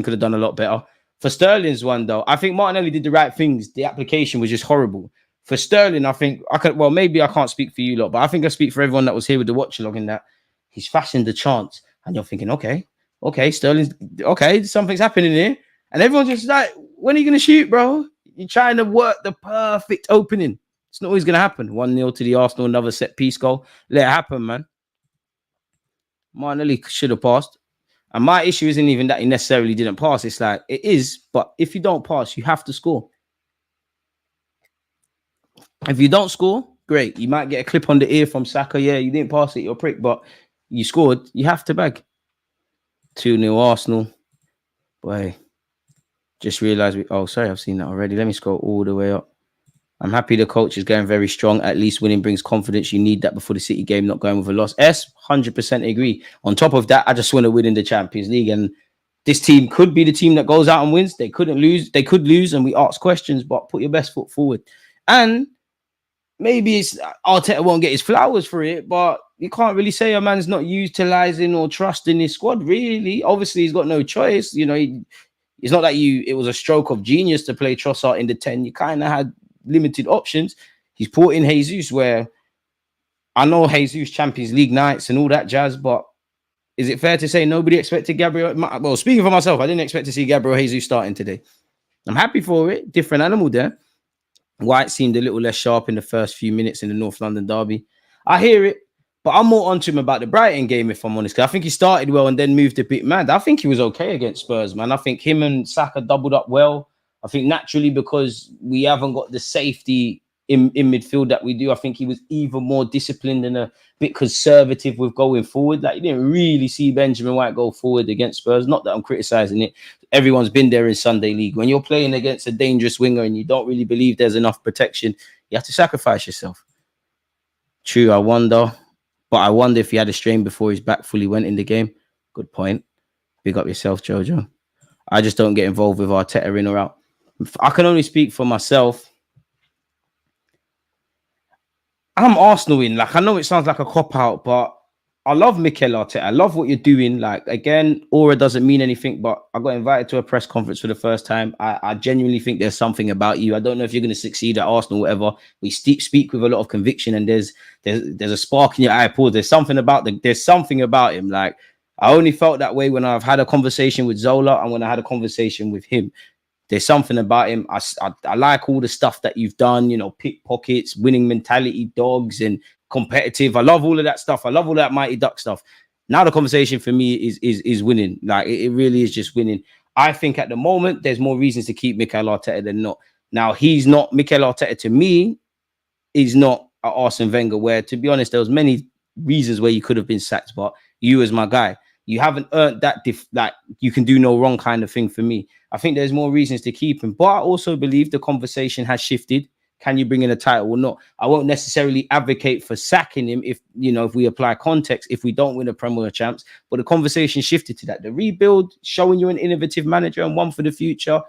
could have done a lot better. For Sterling's one, though, I think Martinelli did the right things. The application was just horrible. For Sterling, I think maybe I can't speak for you lot, but I think I speak for everyone that was here with the watch log in that he's fashioned the chance. And you're thinking, okay, Sterling's okay, something's happening here. And everyone's just like, when are you going to shoot, bro? You're trying to work the perfect opening. It's not always going to happen. 1-0 to the Arsenal, another set piece goal. Let it happen, man. Martinelli should have passed. And my issue isn't even that he necessarily didn't pass. It's like, it is, but if you don't pass, you have to score. If you don't score, great. You might get a clip on the ear from Saka. Yeah, you didn't pass it, you're a prick, but you scored. You have to bag. 2-0 Arsenal. Boy, just realized sorry, I've seen that already. Let me scroll all the way up. I'm happy the coach is going very strong. At least winning brings confidence. You need that before the City game, not going with a loss. 100% agree. On top of that, I just want to win in the Champions League. And this team could be the team that goes out and wins. They couldn't lose. They could lose, and we ask questions, but put your best foot forward. And maybe Arteta won't get his flowers for it, but you can't really say a man's not utilizing or trusting his squad, really. Obviously, he's got no choice. You know, it's not that it was a stroke of genius to play Trossard in the 10. You kind of had limited options. He's brought in Jesus, where I know Jesus Champions League nights and all that jazz, but is it fair to say nobody expected Gabriel? Well, speaking for myself, I didn't expect to see Gabriel Jesus starting today. I'm happy for it. Different animal there. White seemed a little less sharp in the first few minutes in the North London derby. I hear it, but I'm more onto him about the Brighton game, if I'm honest. I think he started well and then moved a bit mad. I think he was okay against Spurs, man. I think him and Saka doubled up well. I think naturally, because we haven't got the safety in midfield that we do, I think he was even more disciplined and a bit conservative with going forward. Like, you didn't really see Benjamin White go forward against Spurs. Not that I'm criticizing it. Everyone's been there in Sunday League. When you're playing against a dangerous winger and you don't really believe there's enough protection, you have to sacrifice yourself. True, I wonder if he had a strain before his back fully went in the game. Good point. Big up yourself, Jojo. I just don't get involved with Arteta in or out. I can only speak for myself. I'm Arsenal in. Like, I know it sounds like a cop-out, but I love Mikel Arteta. I love what you're doing. Like, again, aura doesn't mean anything, but I got invited to a press conference for the first time. I genuinely think there's something about you. I don't know if you're going to succeed at Arsenal, whatever. We speak with a lot of conviction, and there's a spark in your eye, Paul. There's something about him. Like, I only felt that way when I've had a conversation with Zola and when I had a conversation with him. There's something about him. I like all the stuff that you've done, you know, pickpockets, winning mentality, dogs, and competitive. I love all of that stuff. I love all that Mighty Duck stuff. Now the conversation for me is winning. Like, it really is just winning. I think at the moment there's more reasons to keep Mikel Arteta than not. Now, he's not Mikel Arteta to me. He's not Arsene Wenger, where, to be honest, there was many reasons where you could have been sacked, but you as my guy, you haven't earned that you can do no wrong kind of thing for me. I think there's more reasons to keep him, but I also believe the conversation has shifted. Can you bring in a title or not? I won't necessarily advocate for sacking him if we apply context, if we don't win a Premier Champs, but the conversation shifted to that. The rebuild, showing you an innovative manager and one for the future.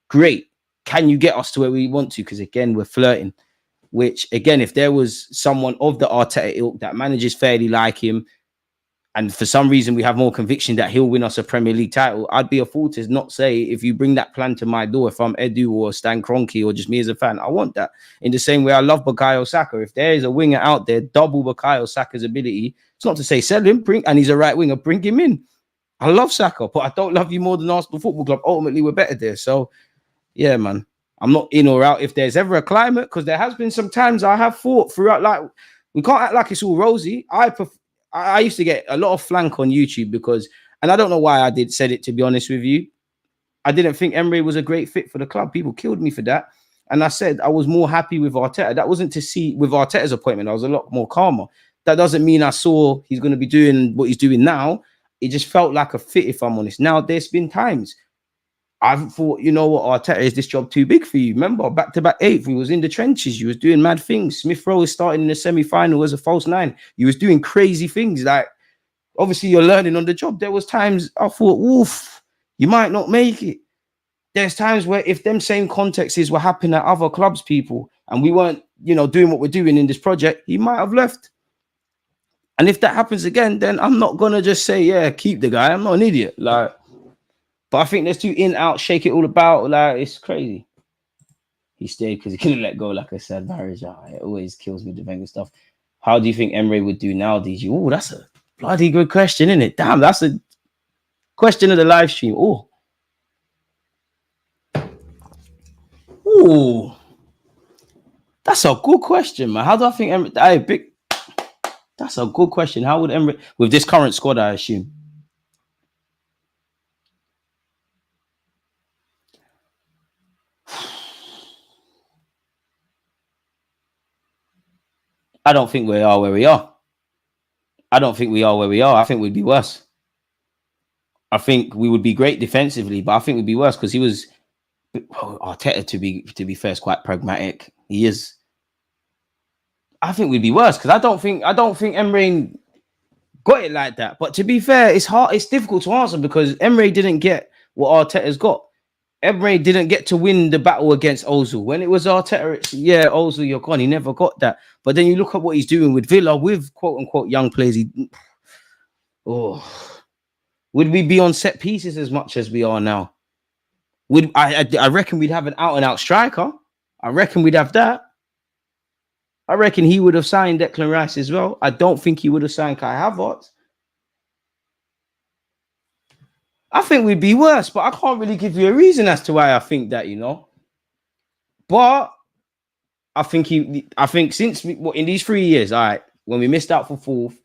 Great. Can you get us to where we want to? Because again, we're flirting, which again, if there was someone of the Arteta ilk that manages fairly like him, and for some reason we have more conviction that he'll win us a Premier League title, I'd be a fool to not say, if you bring that plan to my door, if I'm Edu or Stan Kroenke or just me as a fan, I want that. In the same way I love Bukayo Saka. If there is a winger out there, double Bukayo Saka's ability, It's not to say sell him, and he's a right winger, bring him in. I love Saka, but I don't love you more than Arsenal Football Club. Ultimately, we're better there. So, yeah, man. I'm not in or out if there's ever a climate, because there has been some times I have thought throughout, like, we can't act like it's all rosy. I used to get a lot of flank on YouTube because, and I don't know why I said it, to be honest with you. I didn't think Emery was a great fit for the club. People killed me for that. And I said I was more happy with Arteta. That wasn't to see with Arteta's appointment. I was a lot more calmer. That doesn't mean I saw he's going to be doing what he's doing now. It just felt like a fit, if I'm honest. Now, there's been times I've thought, you know what, Arteta, is this job too big for you? Remember, back-to-back 8th, we was in the trenches. You was doing mad things. Smith Rowe is starting in the semi-final as a false 9. You was doing crazy things. Like, obviously, you're learning on the job. There was times I thought, woof, you might not make it. There's times where if them same contexts were happening at other clubs, people, and we weren't, doing what we're doing in this project, he might have left. And if that happens again, then I'm not going to just say, yeah, keep the guy. I'm not an idiot. Like, but I think there's too in, out, shake it all about. Like, it's crazy. He stayed because he couldn't let go, like I said. Marriage, it always kills me, the Wenger stuff. How do you think Emery would do now, DG? Oh, that's a bloody good question, isn't it? Damn, that's a question of the live stream. Oh, that's a good question, man. How do I think Emery? That's a good question. How would Emery, with this current squad, I assume? I don't think we are where we are. I don't think we are where we are. I think we'd be worse. I think we would be great defensively, but I think we'd be worse because he was Arteta, to be fair, is quite pragmatic. He is. I think we'd be worse because I don't think Emery got it like that. But to be fair, it's hard. It's difficult to answer because Emery didn't get what Arteta's got. Emery didn't get to win the battle against Ozil. When it was Arteta, it's, yeah, Ozil, you're gone. He never got that. But then you look at what he's doing with Villa, with quote-unquote young players. Would we be on set pieces as much as we are now? I reckon we'd have an out-and-out striker. I reckon we'd have that. I reckon he would have signed Declan Rice as well. I don't think he would have signed Kai Havertz. I think we'd be worse, but I can't really give you a reason as to why I think that, But I think since in these 3 years, all right, when we missed out for 4th,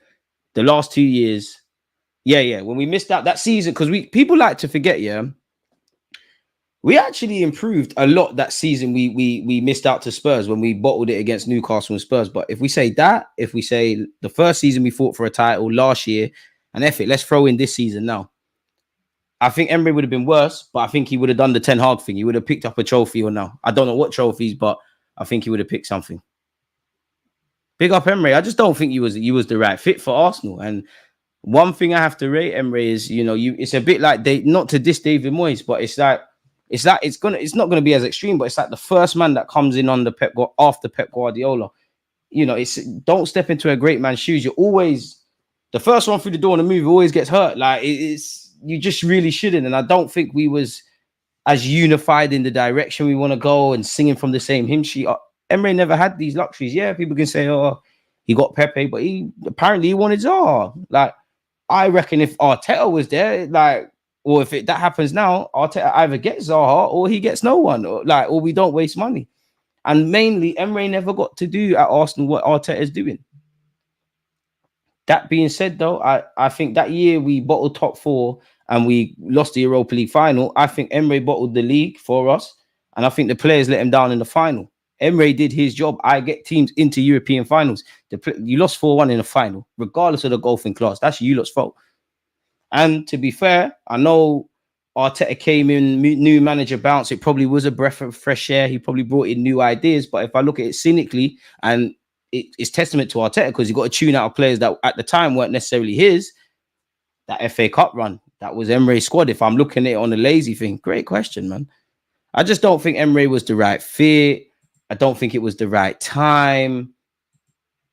the last 2 years, when we missed out that season, because people like to forget, we actually improved a lot that season. We missed out to Spurs when we bottled it against Newcastle and Spurs. But if we say the first season we fought for a title last year, and let's throw in this season now. I think Emery would have been worse, but I think he would have done the Ten Hag thing. He would have picked up a trophy or now. I don't know what trophies, but I think he would have picked something. Big up Emery. I just don't think he was the right fit for Arsenal. And one thing I have to rate Emery is, it's a bit like not to diss David Moyes, but it's not gonna be as extreme, but it's like the first man that comes in on the after Pep Guardiola. It's don't step into a great man's shoes. You're always the first one through the door in the movie always gets hurt. Like you just really shouldn't. And I don't think we was as unified in the direction we want to go and singing from the same hymn sheet. Emery never had these luxuries. Yeah, people can say, oh, he got Pepe, but he wanted Zaha. Like, I reckon if Arteta was there, or if that happens now, Arteta either gets Zaha or he gets no one, or we don't waste money. And mainly, Emery never got to do at Arsenal what Arteta is doing. That being said, though, I think that year we bottled top 4 and we lost the Europa League final. I think Emery bottled the league for us, and I think the players let him down in the final. Emery did his job. I get teams into European finals. You lost 4-1 in the final, regardless of the golfing class. That's you lot's fault. And to be fair, I know Arteta came in, new manager bounce. It probably was a breath of fresh air. He probably brought in new ideas. But if I look at it cynically, and it's testament to Arteta because he got a tune out of players that at the time weren't necessarily his. That FA Cup run, that was Emery's squad. If I'm looking at it on a lazy thing, great question, man. I just don't think Emery was the right fit. I don't think it was the right time.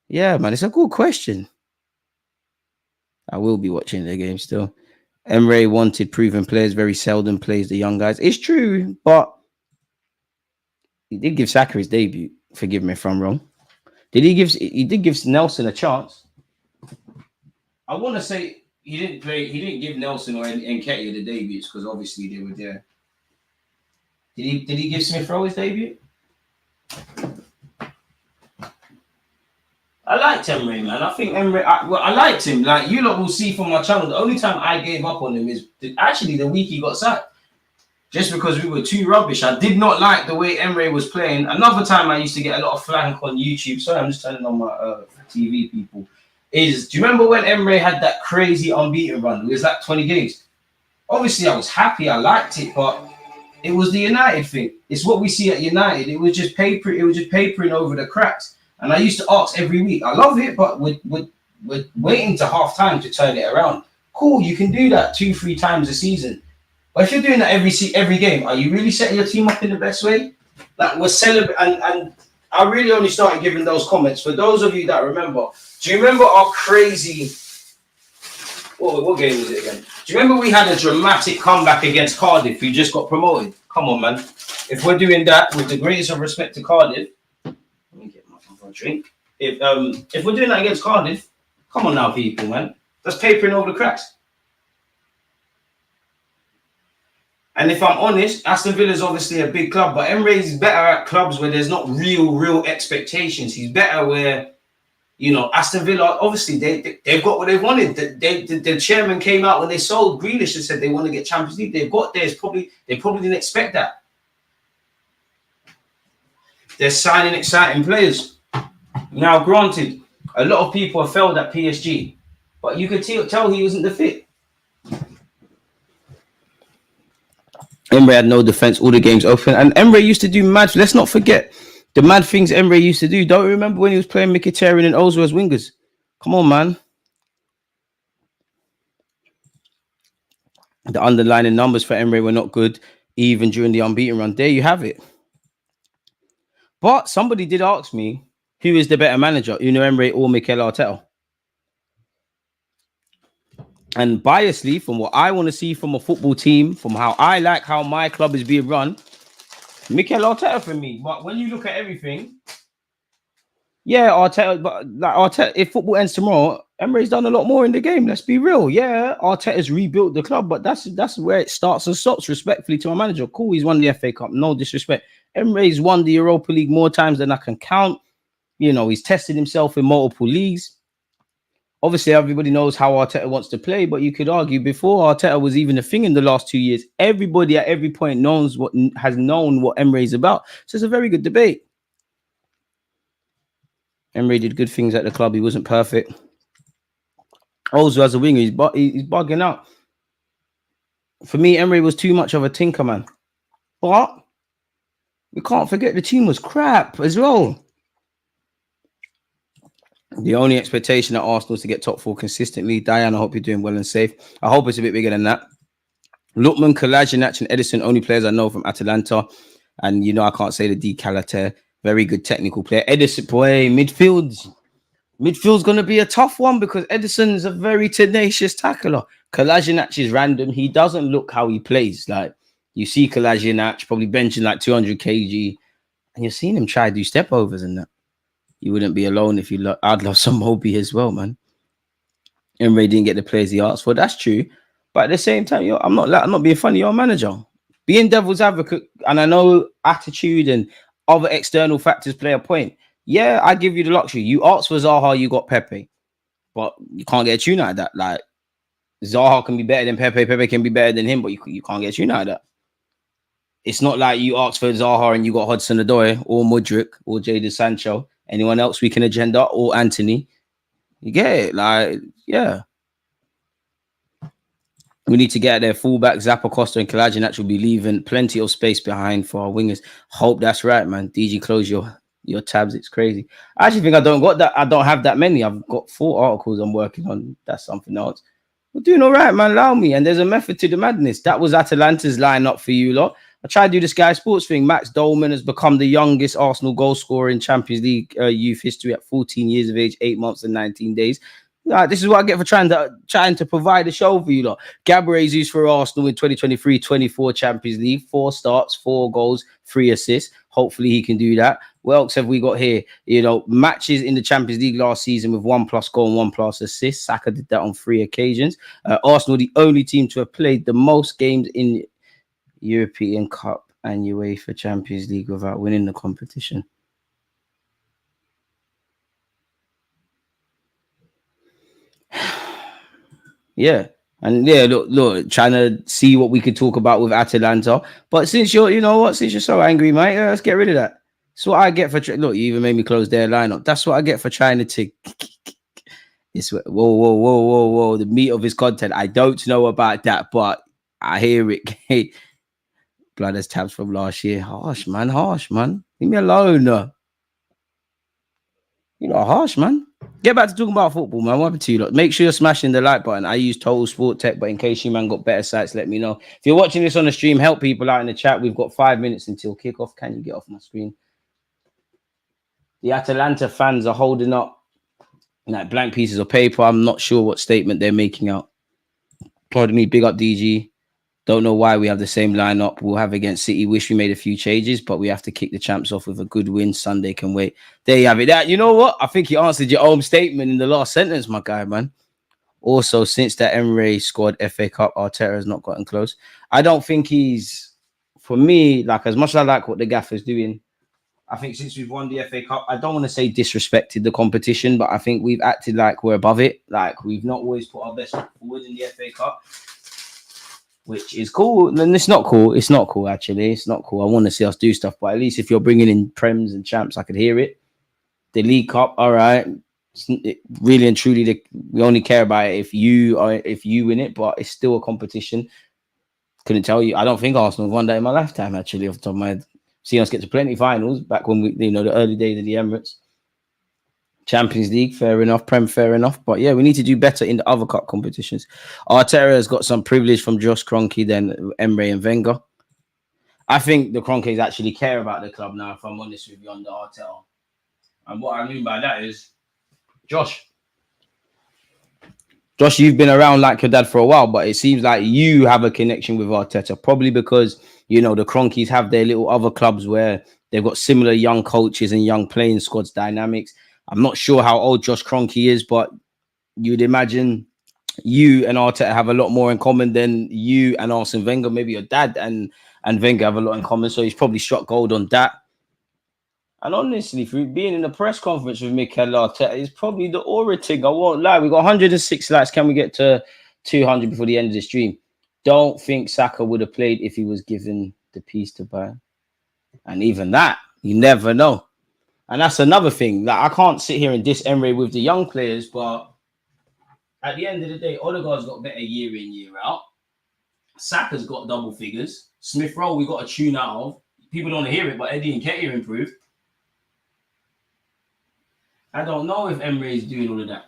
Yeah, man, it's a good question. I will be watching the game still. Emery wanted proven players, very seldom plays the young guys. It's true, but he did give Saka his debut. Forgive me if I'm wrong. He did give Nelson a chance. I want to say he didn't play. He didn't give Nelson or Nketiah the debuts because obviously they were there. Did he give Smith Rowe his debut? I liked Emery, man. I think Emery. I liked him. Like you lot will see from my channel. The only time I gave up on him is actually the week he got sacked. Just because we were too rubbish. I did not like the way Emery was playing. Another time I used to get a lot of flank on YouTube. Sorry, I'm just turning on my TV, people. Do you remember when Emery had that crazy unbeaten run? It was like 20 games. Obviously, I was happy. I liked it, but it was the United thing. It's what we see at United. It was just papering over the cracks. And I used to ask every week. I love it, but we're waiting to half time to turn it around. Cool, you can do that 2-3 times a season. But if you're doing that every game, are you really setting your team up in the best way? Like we're celebrating, and I really only started giving those comments for those of you that remember. Do you remember our crazy? What game was it again? Do you remember we had a dramatic comeback against Cardiff? Who just got promoted? Come on, man. If we're doing that with the greatest of respect to Cardiff, let me get my drink. If we're doing that against Cardiff, come on now, people, man. That's papering over the cracks. And if I'm honest, Aston Villa is obviously a big club, but Emery's better at clubs where there's not real expectations. He's better where, Aston Villa, obviously, they've got what they wanted. The chairman came out when they sold Grealish and said they want to get Champions League. They've got there. They probably didn't expect that. They're signing exciting players. Now, granted, a lot of people have failed at PSG, but you could tell he wasn't the fit. Emery had no defense, all the games open. And Emery used to do mad. Let's not forget the mad things Emery used to do. Don't you remember when he was playing Mkhitaryan and Ozil as wingers? Come on, man. The underlying numbers for Emery were not good, even during the unbeaten run. There you have it. But somebody did ask me, who is the better manager, Unai Emery or Mikel Arteta? And biasly, from what I want to see from a football team, from how I like how my club is being run, Mikel Arteta for me. But when you look at everything, yeah, Arteta. But like Arteta, if football ends tomorrow, Emery's done a lot more in the game. Let's be real. Yeah, Arteta's rebuilt the club, but that's where it starts and stops. Respectfully to my manager, cool. He's won the FA Cup. No disrespect. Emery's won the Europa League more times than I can count. He's tested himself in multiple leagues. Obviously, everybody knows how Arteta wants to play, but you could argue before Arteta was even a thing in the last 2 years, everybody at every point has known what Emery is about. So it's a very good debate. Emery did good things at the club. He wasn't perfect. Also, as a winger, he's bugging out. For me, Emery was too much of a tinker, man. But we can't forget the team was crap as well. The only expectation at Arsenal is to get top 4 consistently. Diane, I hope you're doing well and safe. I hope it's a bit bigger than that. Lookman, Kolasinac, and Edison, only players I know from Atalanta. And, I can't say the D. Calater. Very good technical player. Edison, boy, midfield's going to be a tough one because Edison's a very tenacious tackler. Kolasinac is random. He doesn't look how he plays. Like, you see Kolasinac probably benching like 200 kg. And you're seeing him try to do step overs and that. You wouldn't be alone if you I'd love some Moby as well, man. Emery didn't get the players he asked for. That's true. But at the same time, I'm not being funny. You're a manager. Being devil's advocate, and I know attitude and other external factors play a point. Yeah, I give you the luxury. You asked for Zaha, you got Pepe. But you can't get a tune out of that. Like, Zaha can be better than Pepe. Pepe can be better than him, but you can't get a tune out of that. It's not like you asked for Zaha and you got Hudson-Odoi or Mudryk or Jadon Sancho. Anyone else we can agenda or Anthony? You get it? Like, yeah. We need to get their fullback, Zappa, Costa, and Kolasinac will be leaving plenty of space behind for our wingers. Hope that's right, man. DG, close your tabs. It's crazy. I actually think I don't have that many. I've got 4 articles I'm working on. That's something else. We're doing all right, man. Allow me. And there's a method to the madness. That was Atalanta's lineup for you lot. I tried to do the Sky Sports thing. Max Dolman has become the youngest Arsenal goal scorer in Champions League youth history at 14 years of age, 8 months and 19 days. This is what I get for trying to provide a show for you lot. Gabriel Jesus for Arsenal in 2023-24 Champions League. 4 starts, 4 goals, 3 assists. Hopefully he can do that. What else have we got here? Matches in the Champions League last season with 1+ goal and 1+ assist. Saka did that on 3 occasions. Arsenal, the only team to have played the most games in European Cup and UEFA Champions League without winning the competition. Yeah. And yeah, look, trying to see what we could talk about with Atalanta. But since you're so angry, mate, let's get rid of that. That's what I get for look. You even made me close their lineup. That's what I get for trying to. It's whoa. The meat of his content. I don't know about that, but I hear it. Blood as tabs from last year. Harsh, man. Leave me alone. Harsh, man. Get back to talking about football, man. What happened to you? Look, make sure you're smashing the like button. I use Total Sport Tech, but in case you, man, got better sites, let me know. If you're watching this on the stream, help people out in the chat. We've got 5 minutes until kickoff. Can you get off my screen? The Atalanta fans are holding up like blank pieces of paper. I'm not sure what statement they're making out. Pardon me, big up DG. Don't know why we have the same lineup we'll have against City. Wish we made a few changes, but we have to kick the champs off with a good win. Sunday can wait. There you have it. That, you know what? I think you answered your own statement in the last sentence, my guy, man. Also, since that Emery squad FA Cup, Arteta has not gotten close. I don't think for me, like as much as I like what the gaffer's doing, I think since we've won the FA Cup, I don't want to say disrespected the competition, but I think we've acted like we're above it. Like we've not always put our best foot forward in the FA Cup. Which is cool. And it's not cool. It's not cool, actually. It's not cool. I want to see us do stuff. But at least if you're bringing in Prems and Champs, I could hear it. The League Cup, all right. Really and truly, we only care about it if you win it. But it's still a competition. Couldn't tell you. I don't think Arsenal have won that in my lifetime, actually, off the top of my head. Seen us get to plenty finals back when the early days of the Emirates. Champions League, fair enough. Prem, fair enough. But yeah, we need to do better in the other cup competitions. Arteta has got some privilege from Josh Kroenke than Emery and Wenger. I think the Kroenkes actually care about the club now, if I'm honest with you, under Arteta. And what I mean by that is, Josh, you've been around like your dad for a while, but it seems like you have a connection with Arteta, probably because, the Kroenkes have their little other clubs where they've got similar young coaches and young playing squads dynamics. I'm not sure how old Josh Kroenke is, but you'd imagine you and Arteta have a lot more in common than you and Arsene Wenger. Maybe your dad and Wenger have a lot in common, so he's probably struck gold on that. And honestly, for being in a press conference with Mikel Arteta is probably the aura thing. I won't lie. We got 106 likes. Can we get to 200 before the end of the stream? Don't think Saka would have played if he was given the piece to buy. And even that, you never know. And that's another thing. Like, I can't sit here and diss Emery with the young players, but at the end of the day, Odegaard's got better year in, year out. Saka's got double figures. Smith Rowe, we got a tune out of. People don't hear it, but Eddie and Nketiah improved. I don't know if Emery is doing all of that.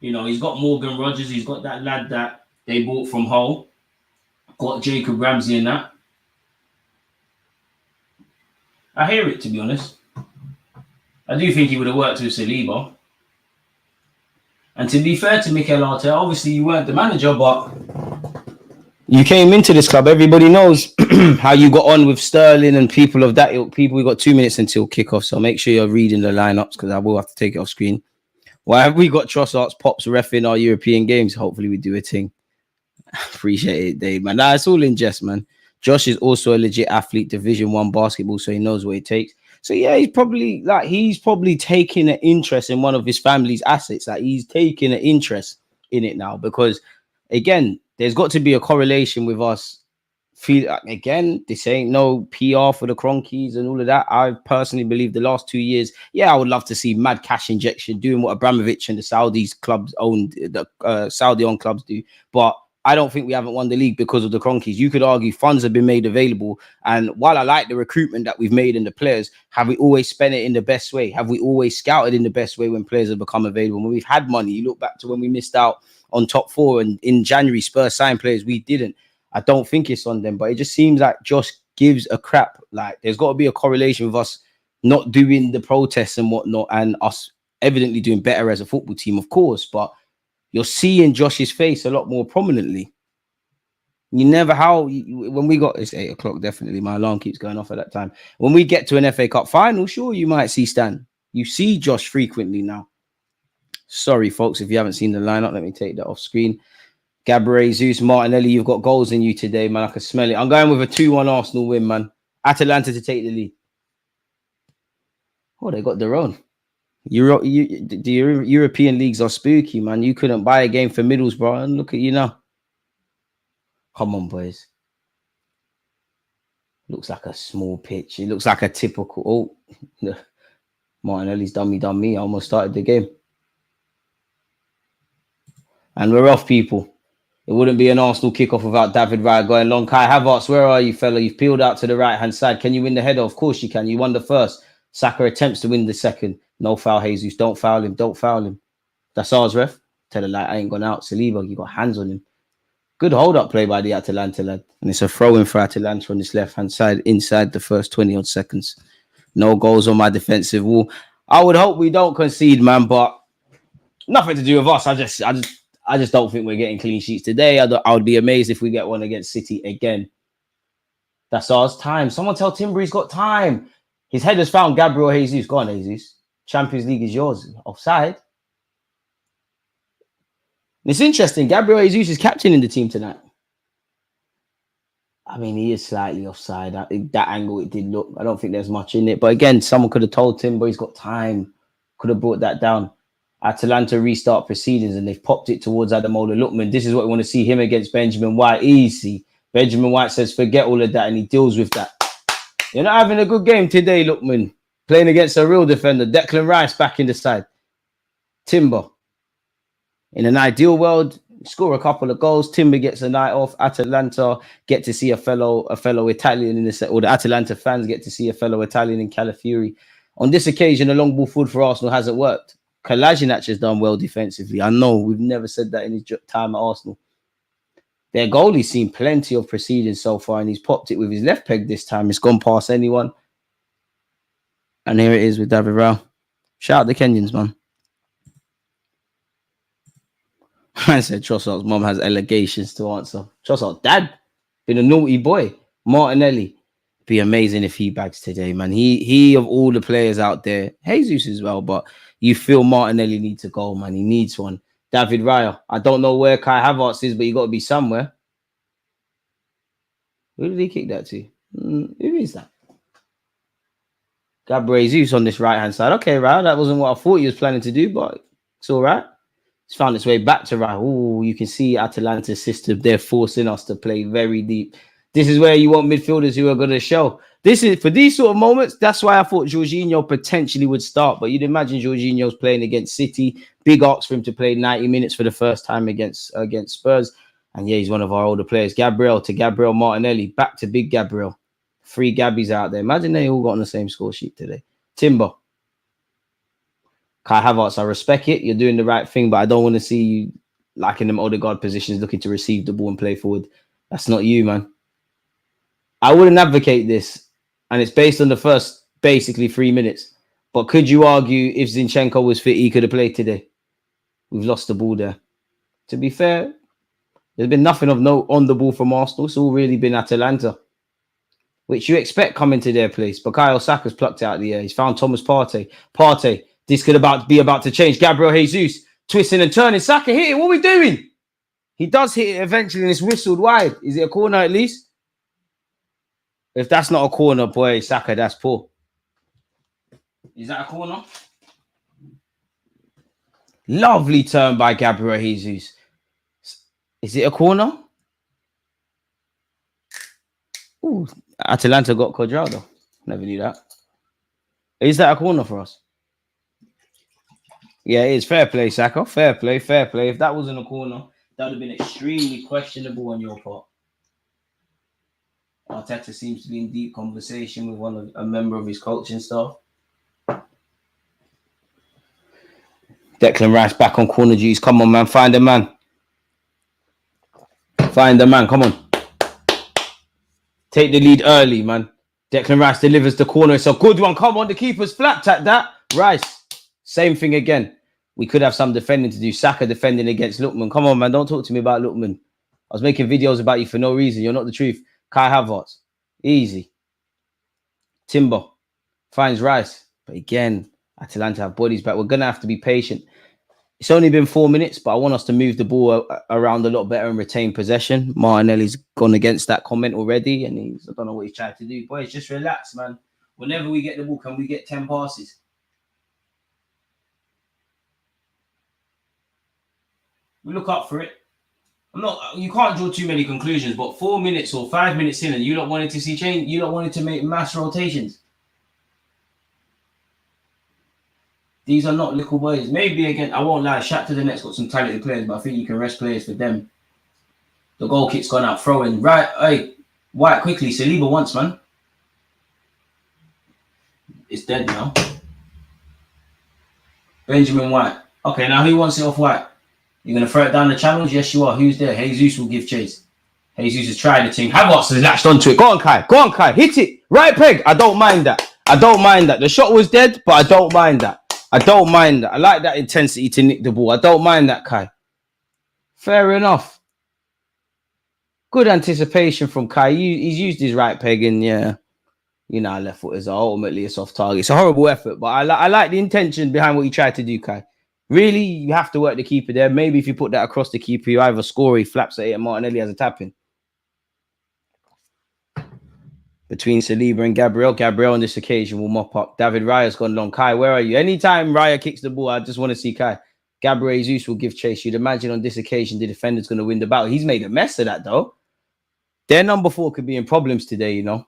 He's got Morgan Rogers. He's got that lad that they bought from Hull. Got Jacob Ramsey in that. I hear it, to be honest. I do think he would have worked with Saliba. And to be fair to Mikel Arteta, obviously you weren't the manager, but you came into this club. Everybody knows how you got on with Sterling and people of that ilk. People, we got 2 minutes until kickoff, so make sure you're reading the lineups because I will have to take it off screen. Why have we got Trossard's Pops reffing our European games? Hopefully we do a thing. Appreciate it, Dave, man. Nah, it's all in jest, man. Josh is also a legit athlete, Division 1 basketball, so he knows what it takes. So yeah, he's probably taking an interest in one of his family's assets. Like he's taking an interest in it now because, again, there's got to be a correlation with us. Again, this ain't no PR for the Kroenkes and all of that. I personally believe the last 2 years, I would love to see mad cash injection doing what Abramovich and the Saudis clubs owned, the Saudi-owned clubs do. But I don't think we haven't won the league because of the Kroenkes. You could argue funds have been made available. And while I like the recruitment that we've made in the players, have we always spent it in the best way? Have we always scouted in the best way when players have become available? When we've had money, you look back to when we missed out on top 4 and in January, Spurs signed players, we didn't. I don't think it's on them, but it just seems like Josh gives a crap. Like there's got to be a correlation with us not doing the protests and whatnot and us evidently doing better as a football team, of course, but you're seeing Josh's face a lot more prominently. You never when we got it's 8 o'clock. Definitely, my alarm keeps going off at that time. When we get to an FA Cup final, sure, you might see Stan. You see Josh frequently now. Sorry, folks, if you haven't seen the lineup, let me take that off screen. Gabriel Jesus, Martinelli, you've got goals in you today, man. I can smell it. I'm going with a 2-1 Arsenal win, man. Atalanta to take the lead. Oh, they got their own. The European leagues are spooky, man. You couldn't buy a game for Middlesbrough, and look at you now. Come on, boys. Looks like a small pitch. It looks like a typical... Oh, Martinelli's done me. I almost started the game. And we're off, people. It wouldn't be an Arsenal kickoff without David Raya going long. Kai Havertz, where are you, fella? You've peeled out to the right-hand side. Can you win the header? Of course you can. You won the first. Saka attempts to win the second. No foul, Jesus. Don't foul him. That's ours, ref. Tell the light I ain't gone out. Saliba, you got hands on him. Good hold-up play by the Atalanta lad. And it's a throw-in for Atalanta on this left-hand side inside the first 20-odd seconds. No goals on my defensive wall. I would hope we don't concede, man, but nothing to do with us. I just don't think we're getting clean sheets today. I would be amazed if we get one against City again. That's ours. Time. Someone tell Timber he's got time. His head has found Gabriel Jesus. Go on, Jesus. Champions League is yours. Offside. It's interesting. Gabriel Jesus is captain in the team tonight. I mean, he is slightly offside. That angle, it did look. I don't think there's much in it. But again, someone could have told Timber he's got time. Could have brought that down. Atalanta restart proceedings and they've popped it towards Ademola Lookman. This is what we want to see him against Benjamin White. Easy. Benjamin White says, forget all of that, and he deals with that. You're not having a good game today, Lookman. Playing against a real defender. Declan Rice back in the side. Timber. In an ideal world, score a couple of goals. Timber gets a night off. Atalanta get to see a fellow Italian in the set, or the Atalanta fans get to see a fellow Italian in Calafiori. On this occasion, a long ball forward for Arsenal hasn't worked. Kolasinac has done well defensively. I know we've never said that in his time at Arsenal. Their goalie's seen plenty of proceedings so far, and he's popped it with his left peg this time. It's gone past anyone. And here it is with David Rao. Shout out the Kenyans, man. I said Trossard's mom has allegations to answer. Trossard, dad, been a naughty boy. Martinelli, be amazing if he bags today, man. He of all the players out there, Jesus as well, but you feel Martinelli needs a goal, man. He needs one. David Raya, I don't know where Kai Havertz is, but you got to be somewhere. Who did he kick that to? Who is that? Gabriel Jesus on this right-hand side. Okay, Raya, that wasn't what I thought he was planning to do, but it's all right. It's found its way back to Raya. Oh, you can see Atalanta's system. They're forcing us to play very deep. This is where you want midfielders who are going to show. This is for these sort of moments. That's why I thought Jorginho potentially would start. But you'd imagine Jorginho's playing against City. Big ask for him to play 90 minutes for the first time against Spurs. And yeah, he's one of our older players. Gabriel to Gabriel Martinelli. Back to big Gabriel. 3 Gabbies out there. Imagine they all got on the same score sheet today. Timber. Kai Havertz, I respect it. You're doing the right thing, but I don't want to see you like in them Odegaard positions looking to receive the ball and play forward. That's not you, man. I wouldn't advocate this. And it's based on the first, basically, 3 minutes. But could you argue if Zinchenko was fit, he could have played today? We've lost the ball there. To be fair, there's been nothing of note on the ball from Arsenal. It's all really been Atalanta, which you expect coming to their place. Bukayo Saka's plucked out of the air. He's found Thomas Partey. Partey, this could be about to change. Gabriel Jesus, twisting and turning. Saka hit it. What are we doing? He does hit it eventually and it's whistled wide. Is it a corner at least? If that's not a corner, boy, Saka, that's poor. Is that a corner? Lovely turn by Gabriel Jesus. Is it a corner? Ooh, Atalanta got Cuadrado. Never knew that. Is that a corner for us? Yeah, it is. Fair play, Saka. Fair play, fair play. If that wasn't a corner, that would have been extremely questionable on your part. Arteta seems to be in deep conversation with a member of his coaching staff. Declan Rice back on corner duties. Come on, man. Find a man. Find the man. Come on. Take the lead early, man. Declan Rice delivers the corner. It's a good one. Come on. The keeper's flat at that. Rice. Same thing again. We could have some defending to do. Saka defending against Lookman. Come on, man. Don't talk to me about Lookman. I was making videos about you for no reason. You're not the truth. Kai Havertz. Easy. Timber. Finds Rice. But again, Atalanta have bodies back. We're going to have to be patient. It's only been 4 minutes, but I want us to move the ball around a lot better and retain possession. Martinelli's gone against that comment already, and I don't know what he's trying to do. Boys, just relax, man. Whenever we get the ball, can we get 10 passes? We look up for it. You can't draw too many conclusions, but 4 minutes or 5 minutes in, and you don't wanted to see change. You don't wanted to make mass rotations. These are not little boys. Maybe again, I won't lie. Shakhtar Donetsk got some talented players, but I think you can rest players for them. The goal kick's gone out, throwing right. Hey, White quickly. Saliba once, man. It's dead now. Benjamin White. Okay, now who wants it off White? You're going to throw it down the channels? Yes, you are. Who's there? Jesus will give chase. Jesus has tried the thing. Havertz has latched onto it. Go on, Kai. Go on, Kai. Hit it. Right peg. I don't mind that. I don't mind that. The shot was dead, but I don't mind that. I don't mind that. I like that intensity to nick the ball. I don't mind that, Kai. Fair enough. Good anticipation from Kai. He's used his right peg, and yeah, you know, left footers are ultimately a soft target. It's a horrible effort, but I like the intention behind what you tried to do, Kai. Really, you have to work the keeper there. Maybe if you put that across the keeper, you either score or he flaps at it and Martinelli has a tap-in. Between Saliba and Gabriel. Gabriel on this occasion will mop up. David Raya's gone long. Kai, where are you? Anytime Raya kicks the ball, I just want to see Kai. Gabriel Jesus will give chase. You'd imagine on this occasion the defender's going to win the battle. He's made a mess of that, though. Their number 4 could be in problems today, you know.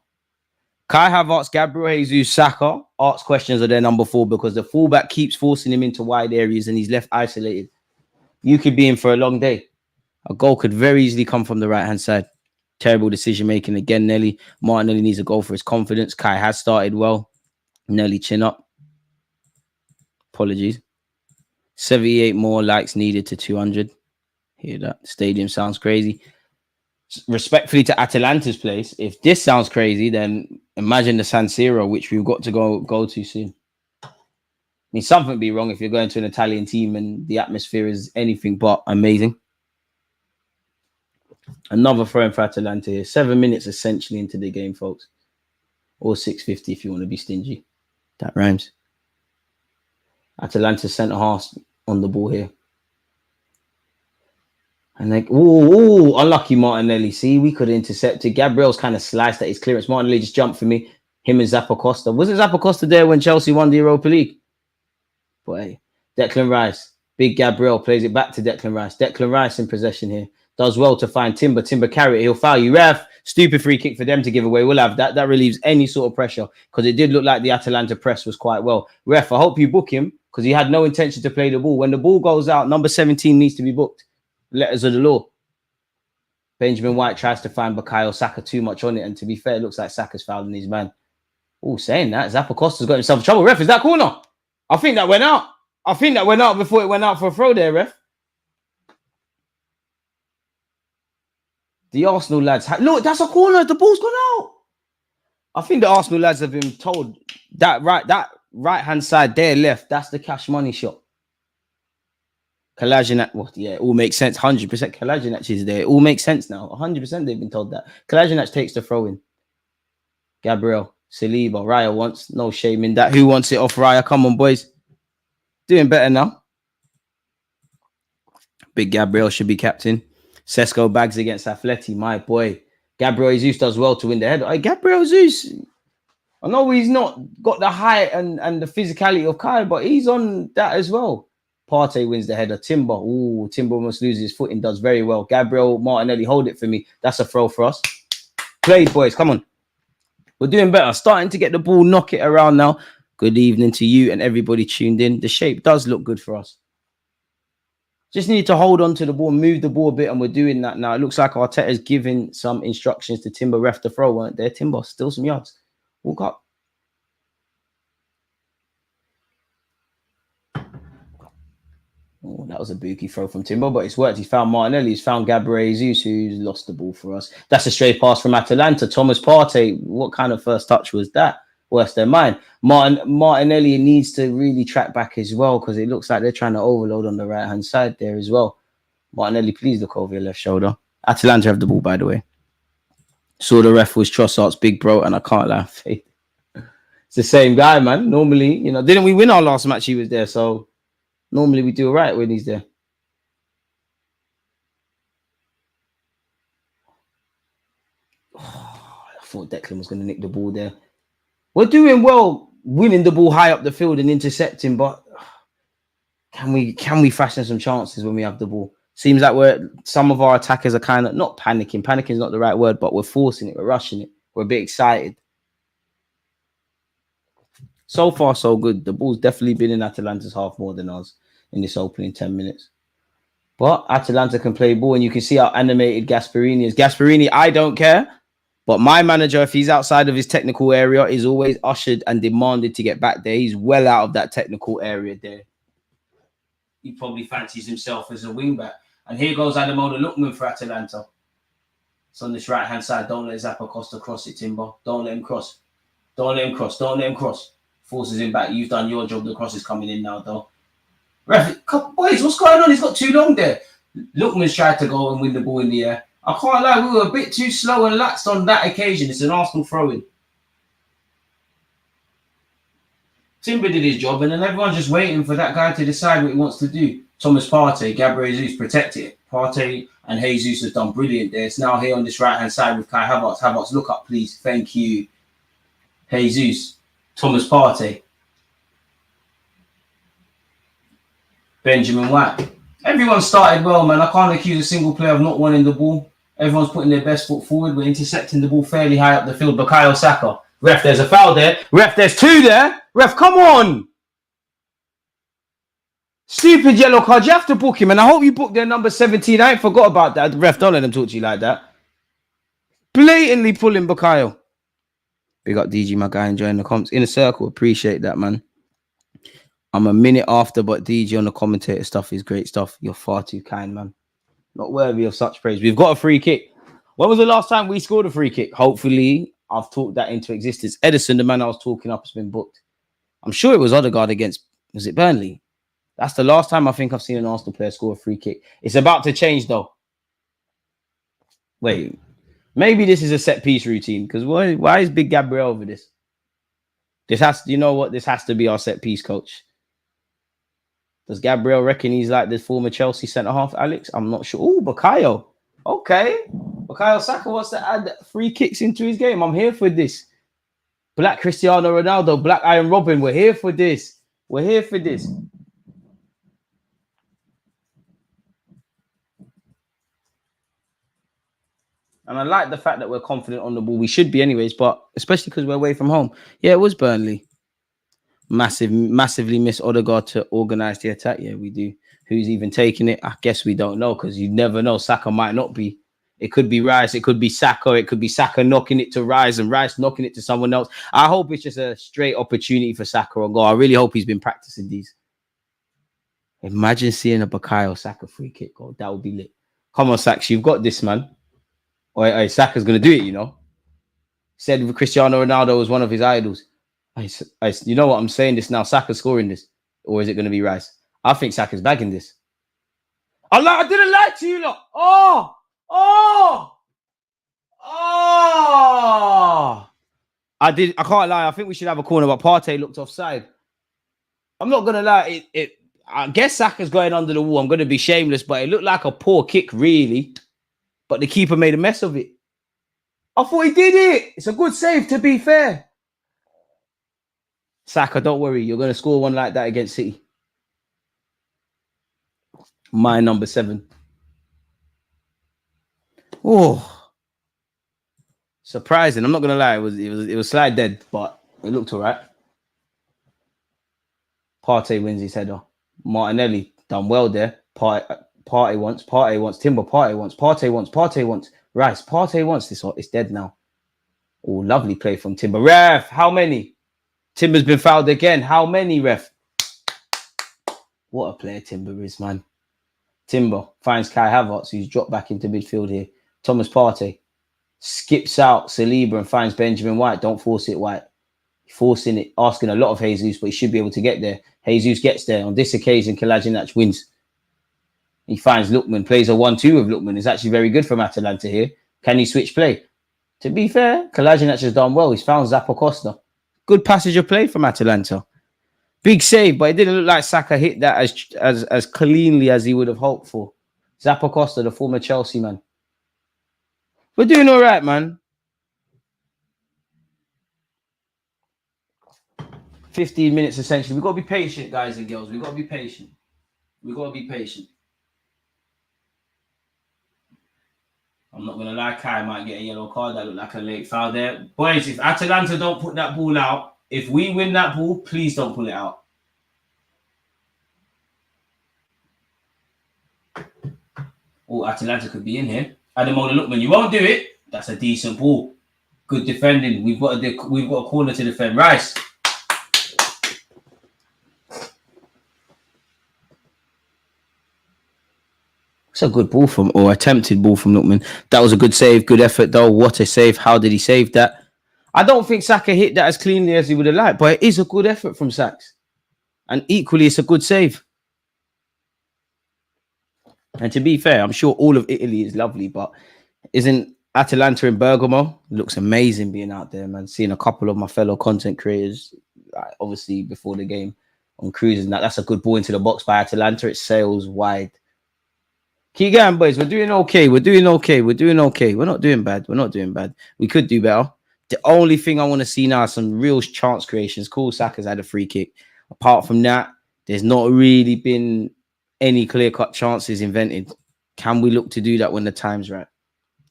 Kai Havertz, Gabriel Jesus, Saka asks questions of their number 4 because the fullback keeps forcing him into wide areas and he's left isolated. You could be in for a long day. A goal could very easily come from the right-hand side. Terrible decision-making again, Nelly. Martinelli needs a goal for his confidence. Kai has started well. Nelly, chin up. Apologies. 78 more likes needed to 200. Hear that? Stadium sounds crazy. Respectfully to Atalanta's place, if this sounds crazy, then imagine the San Siro, which we've got to go to soon. I mean, something would be wrong if you're going to an Italian team and the atmosphere is anything but amazing. Another throw-in for Atalanta here. 7 minutes essentially into the game, folks. Or 6:50 if you want to be stingy. That rhymes. Atalanta centre-half on the ball here. And like, ooh, unlucky Martinelli. See, we could intercept it. Gabriel's kind of sliced at his clearance. Martinelli just jumped for me. Him and Zappacosta. Wasn't Zappacosta there when Chelsea won the Europa League? But hey, Declan Rice. Big Gabriel plays it back to Declan Rice. Declan Rice in possession here. Does well to find Timber. Timber carry it. He'll foul you. Ref, stupid free kick for them to give away. We'll have that. That relieves any sort of pressure because it did look like the Atalanta press was quite well. Ref, I hope you book him because he had no intention to play the ball. When the ball goes out, number 17 needs to be booked. Letters of the law. Benjamin White tries to find Bukayo Saka too much on it. And to be fair, it looks like Saka's fouling his man. Oh, saying that, Zappacosta's got himself in trouble. Ref, is that corner? I think that went out. I think that went out before it went out for a throw there, ref. The Arsenal lads... Look, that's a corner. The ball's gone out. I think the Arsenal lads have been told that right-hand side there left, that's the cash money shot. Kolasinac, well, yeah, it all makes sense. 100% Kolasinac is there. It all makes sense now. 100% they've been told that. Kolasinac takes the throw in. Gabriel, Saliba, Raya wants, no shame in that. Who wants it off Raya? Come on, boys. Doing better now. Big Gabriel should be captain. Sesko bags against Atleti, my boy. Gabriel Jesus does well to win the header. Hey, Gabriel Jesus, I know he's not got the height and the physicality of Kai, but he's on that as well. Partey wins the header. Timber. Ooh, Timber almost loses his footing. Does very well. Gabriel Martinelli, hold it for me. That's a throw for us. Played, boys. Come on. We're doing better. Starting to get the ball, knock it around now. Good evening to you and everybody tuned in. The shape does look good for us. Just need to hold on to the ball, move the ball a bit, and we're doing that now. It looks like Arteta's giving some instructions to Timber. Ref the throw, weren't there? Timber, still some yards. Walk up. Oh, that was a bookie throw from Timber, but it's worked. He's found Martinelli. He's found Gabriel Jesus, who's lost the ball for us. That's a straight pass from Atalanta. Thomas Partey, what kind of first touch was that? Worse than mine. Martinelli needs to really track back as well because it looks like they're trying to overload on the right-hand side there as well. Martinelli, please look over your left shoulder. Atalanta have the ball, by the way. Saw the ref was Trossard's big bro, and I can't laugh. It's the same guy, man. Normally, you know, didn't we win our last match? He was there, so normally we do all right when he's there. Oh, I thought Declan was going to nick the ball there. We're doing well, winning the ball high up the field and intercepting, but can we fashion some chances when we have the ball? Seems like some of our attackers are kind of not panicking. Panicking is not the right word, but we're forcing it. We're rushing it. We're a bit excited. So far, so good. The ball's definitely been in Atalanta's half more than ours in this opening 10 minutes. But Atalanta can play ball, and you can see how animated Gasperini is. Gasperini, I don't care. But my manager, if he's outside of his technical area, is always ushered and demanded to get back there. He's well out of that technical area there. He probably fancies himself as a wing-back. And here goes Ademola Lookman for Atalanta. It's on this right-hand side. Don't let Zappa Costa cross it, Timber. Don't let him cross. Don't let him cross. Don't let him cross. Forces him back. You've done your job. The cross is coming in now, though. Ref, boys, what's going on? He's got too long there. Lookman's tried to go and win the ball in the air. I can't lie. We were a bit too slow and laxed on that occasion. It's an Arsenal throw-in. Timber did his job, and then everyone's just waiting for that guy to decide what he wants to do. Thomas Partey, Gabriel Jesus, protect it. Partey and Jesus have done brilliant there. It's now here on this right-hand side with Kai Havertz. Havertz, look up, please. Thank you. Jesus. Thomas Partey. Benjamin White. Everyone started well, man. I can't accuse a single player of not wanting the ball. Everyone's putting their best foot forward. We're intercepting the ball fairly high up the field. Bukayo Saka. Ref, there's a foul there. Ref, there's two there. Ref, come on. Stupid yellow card. You have to book him. And I hope you booked their number 17. I ain't forgot about that. Ref, don't let them talk to you like that. Blatantly pulling Bukayo. Big up DG, my guy, enjoying the comments. In a circle. Appreciate that, man. I'm a minute after, but DG on the commentator stuff is great stuff. You're far too kind, man. Not worthy of such praise. We've got a free kick. When was the last time we scored a free kick? Hopefully, I've talked that into existence. Edison, the man I was talking up, has been booked. I'm sure it was Odegaard against, was it Burnley? That's the last time I think I've seen an Arsenal player score a free kick. It's about to change, though. Wait, maybe this is a set piece routine, because why is Big Gabriel over this? You know what? This has to be our set piece coach. Does Gabriel reckon he's like the former Chelsea centre-half, Alex? I'm not sure. Oh, Bukayo. Okay. Bukayo Saka wants to add free kicks into his game. I'm here for this. Black Cristiano Ronaldo, Black Iron Robin. We're here for this. We're here for this. And I like the fact that we're confident on the ball. We should be anyways, but especially because we're away from home. Yeah, it was Burnley. Massively miss Odegaard to organise the attack. Yeah, we do. Who's even taking it? I guess we don't know, because you never know. Saka might not be. It could be Rice. It could be Saka. It could be Saka knocking it to Rice and Rice knocking it to someone else. I hope it's just a straight opportunity for Saka or goal. I really hope he's been practicing these. Imagine seeing a Bukayo Saka free kick goal. That would be lit. Come on, Saks. You've got this, man. Or Saka's going to do it, you know. Said Cristiano Ronaldo was one of his idols. You know what I'm saying this now? Saka's scoring this. Or is it going to be Rice? I think Saka's bagging this. I didn't lie to you, lot. I can't lie. I think we should have a corner, but Partey looked offside. I'm not going to lie. I guess Saka's going under the wall. I'm going to be shameless, but it looked like a poor kick, really. But the keeper made a mess of it. I thought he did it. It's a good save, to be fair. Saka, don't worry. You're going to score one like that against City. My number 7. Oh. Surprising. I'm not going to lie. It was slide dead, but it looked all right. Partey wins his header. Martinelli done well there. Partey wants. Timber, Partey wants. Rice, Partey wants this one. It's dead now. Oh, lovely play from Timber. Ref, how many? Timber's been fouled again. How many, ref? What a player Timber is, man. Timber finds Kai Havertz, who's dropped back into midfield here. Thomas Partey skips out Saliba and finds Benjamin White. Don't force it, White. Forcing it, asking a lot of Jesus, but he should be able to get there. Jesus gets there. On this occasion, Kolasinac wins. He finds Lookman, plays a 1-2 with Lookman. It's actually very good from Atalanta here. Can he switch play? To be fair, Kolasinac has done well. He's found Zappacosta. Good passage of play from Atalanta. Big save, but it didn't look like Saka hit that as cleanly as he would have hoped for. Zappacosta, the former Chelsea man. We're doing all right, man. 15 minutes essentially. We've got to be patient, guys and girls. We've got to be patient. We've got to be patient. I'm not going to lie, Kai might get a yellow card. That looked like a late foul there. Boys, if Atalanta don't put that ball out, if we win that ball, please don't pull it out. Oh, Atalanta could be in here. Ademola Lookman, you won't do it. That's a decent ball. Good defending. We've got a corner to defend. Rice. It's a good ball from, or attempted ball from Lookman. That was a good save, good effort though. What a save. How did he save that? I don't think Saka hit that as cleanly as he would have liked, but it is a good effort from Saks. And equally, it's a good save. And to be fair, I'm sure all of Italy is lovely, but isn't Atalanta in Bergamo? Looks amazing being out there, man. Seeing a couple of my fellow content creators, obviously before the game on cruises. That's a good ball into the box by Atalanta. It sails wide. Keep going, boys. We're doing okay. We're doing okay. We're doing okay. We're not doing bad. We're not doing bad. We could do better. The only thing I want to see now is some real chance creations. Cool, Saka's had a free kick. Apart from that, there's not really been any clear-cut chances invented. Can we look to do that when the time's right?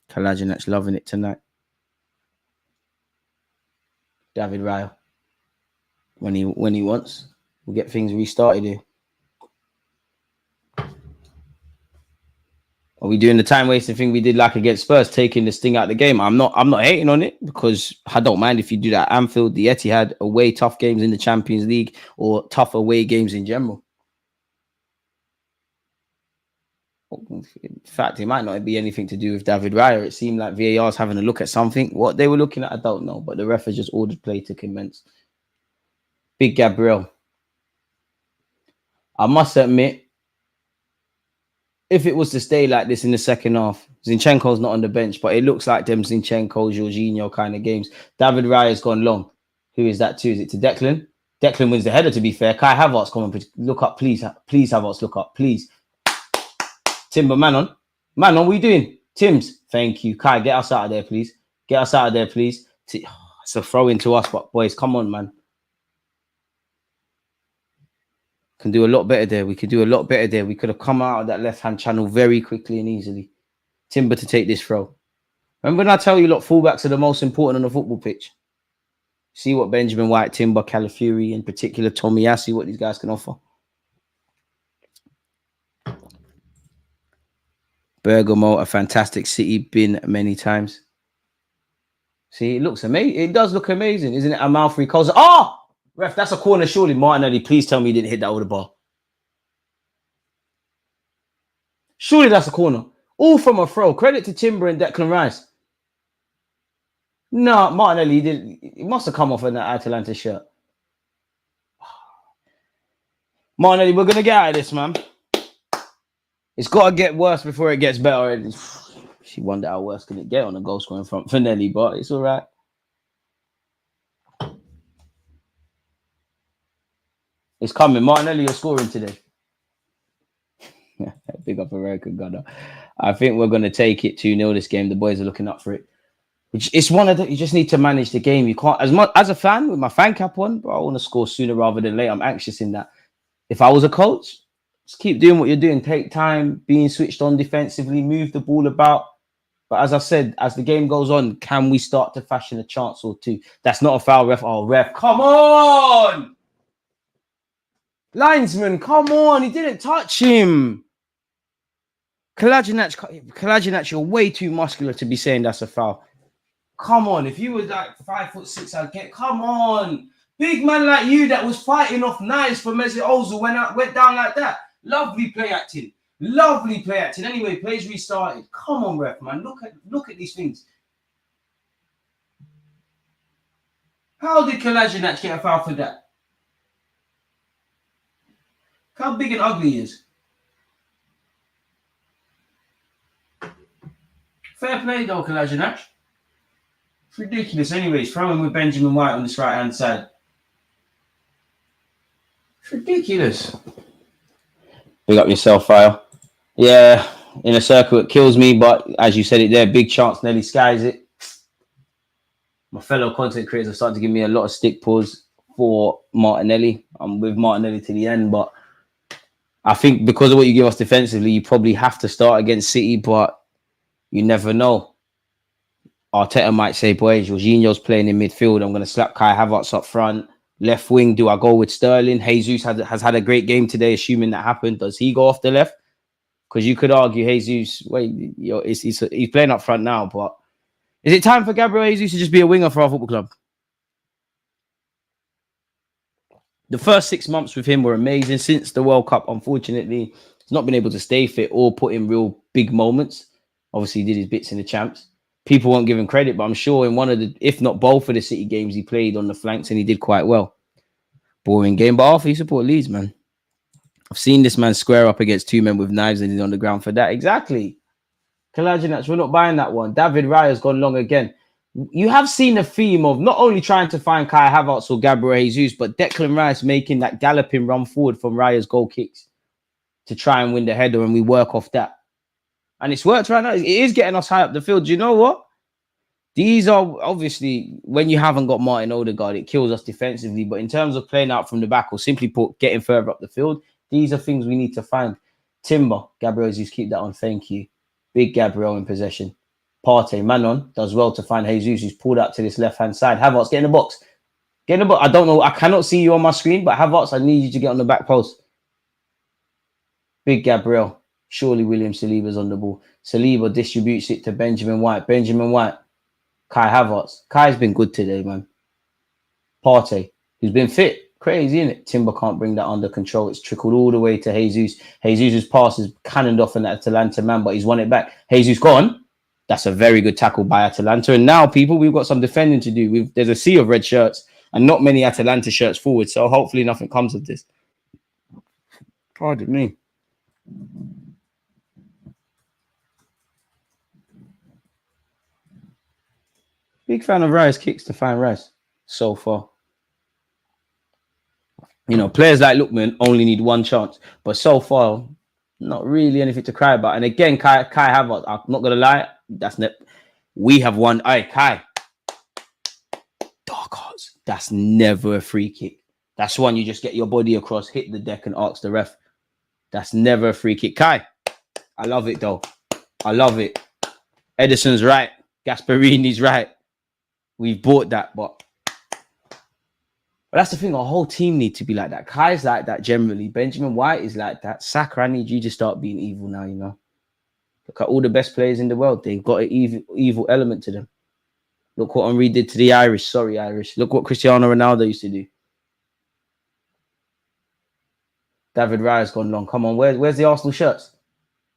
Kolasinac loving it tonight. David Raya. When he wants. We'll get things restarted here. Are we doing the time wasting thing we did like against Spurs, taking this thing out of the game? I'm not hating on it because I don't mind if you do that at Anfield, the Etihad, away tough games in the Champions League or tough away games in general. In fact, it might not be anything to do with David Raya. It seemed like VAR's having a look at something. What they were looking at, I don't know, but the ref has just ordered play to commence. Big Gabriel. I must admit, if it was to stay like this in the second half, Zinchenko's not on the bench, but it looks like them Zinchenko, Jorginho kind of games. David Raya's gone long. Who is that to? Is it to Declan? Declan wins the header, to be fair. Kai Havertz, come on, look up, please. Please, Havertz, look up, please. Timber, man on, what are you doing? Tims, thank you. Kai, get us out of there, please. Get us out of there, please. It's a throw into us, but boys, come on, man. Can do a lot better there. We could do a lot better there. We could have come out of that left-hand channel very quickly and easily. Timber to take this throw. Remember when I tell you, look, fullbacks are the most important on the football pitch. See what Benjamin White, Timber, Calafiori, in particular, Tomiyasu, what these guys can offer. Bergamo, a fantastic city, been many times. See, it looks amazing. It does look amazing, isn't it? Amalfi calls. Oh! Ref, that's a corner, surely. Martinelli, please tell me you didn't hit that with the ball. Surely that's a corner. All from a throw. Credit to Timber and Declan Rice. No, Martinelli didn't. He must have come off in that Atalanta shirt. Martinelli, we're going to get out of this, man. It's got to get worse before it gets better. She wondered how worse can it get on a goal scoring front for Nelly, but it's all right. It's coming. Martinelli, you're scoring today. Big up American Gunner. I think we're going to take it 2-0 this game. The boys are looking up for it. It's one of the, you just need to manage the game. You can't, as a fan, with my fan cap on, but I want to score sooner rather than later. I'm anxious in that. If I was a coach, just keep doing what you're doing. Take time, being switched on defensively, move the ball about. But as I said, as the game goes on, can we start to fashion a chance or two? That's not a foul, ref. Oh, ref, come on! Linesman, come on. He didn't touch him. Kolasinac, you're way too muscular to be saying that's a foul. Come on. If you were like 5'6", I'd get, come on. Big man like you that was fighting off knives for Mesut Ozil went down like that. Lovely play acting. Lovely play acting. Anyway, plays restarted. Come on, ref, man. Look at these things. How did Kolasinac get a foul for that? Look how big and ugly he is. Fair play though, Kalajinac. It's ridiculous. Anyways, throwing with Benjamin White on this right-hand side. It's ridiculous. Big up yourself, Fire. Yeah, in a circle it kills me, but as you said it there, big chance Nelly skies it. My fellow content creators are starting to give me a lot of stick pulls for Martinelli. I'm with Martinelli to the end, but I think because of what you give us defensively, you probably have to start against City, but you never know. Arteta might say, boy, Jorginho's playing in midfield. I'm going to slap Kai Havertz up front. Left wing, do I go with Sterling? Jesus has had a great game today, assuming that happened. Does he go off the left? Because you could argue Jesus, he's playing up front now, but is it time for Gabriel Jesus to just be a winger for our football club? The first 6 months with him were amazing. Since the World Cup, unfortunately, he's not been able to stay fit or put in real big moments. Obviously, he did his bits in the champs. People won't give him credit, but I'm sure in one of the, if not both of the City games, he played on the flanks and he did quite well. Boring game, but half you support Leeds, man. I've seen this man square up against two men with knives and he's on the ground for that. Exactly. Kalajinac, we're not buying that one. David Raya's gone long again. You have seen a theme of not only trying to find Kai Havertz or Gabriel Jesus, but Declan Rice making that galloping run forward from Raya's goal kicks to try and win the header, and we work off that. And it's worked right now. It is getting us high up the field. Do you know what? These are obviously, when you haven't got Martin Odegaard, it kills us defensively. But in terms of playing out from the back or simply put, getting further up the field, these are things we need to find. Timber, Gabriel Jesus, keep that on. Thank you. Big Gabriel in possession. Partey, Manon does well to find Jesus, who's pulled out to this left-hand side. Havertz, get in the box. Get in the box. I don't know. I cannot see you on my screen, but Havertz, I need you to get on the back post. Big Gabriel. Surely William Saliba's on the ball. Saliba distributes it to Benjamin White. Benjamin White. Kai Havertz. Kai's been good today, man. Partey, who's been fit. Crazy, isn't it? Timber can't bring that under control. It's trickled all the way to Jesus. Jesus' pass is cannoned off an Atalanta man, but he's won it back. Jesus gone. That's a very good tackle by Atalanta. And now, people, we've got some defending to do. There's a sea of red shirts and not many Atalanta shirts forward. So hopefully nothing comes of this. Pardon me. Big fan of Rice kicks to find Rice so far. You know, players like Lookman only need one chance. But so far, not really anything to cry about. And again, Kai Havertz, I'm not going to lie, we have won. Aye, Kai. Dark Hearts. That's never a free kick. That's one you just get your body across, hit the deck and ask the ref. That's never a free kick. Kai, I love it though. I love it. Edison's right. Gasparini's right. We've bought that, but that's the thing. Our whole team need to be like that. Kai's like that generally. Benjamin White is like that. Saka, I need you to start being evil now, you know. Look at all the best players in the world. They've got an evil element to them. Look what Henry did to the Irish. Sorry, Irish. Look what Cristiano Ronaldo used to do. David Raya's gone long. Come on, where's the Arsenal shirts?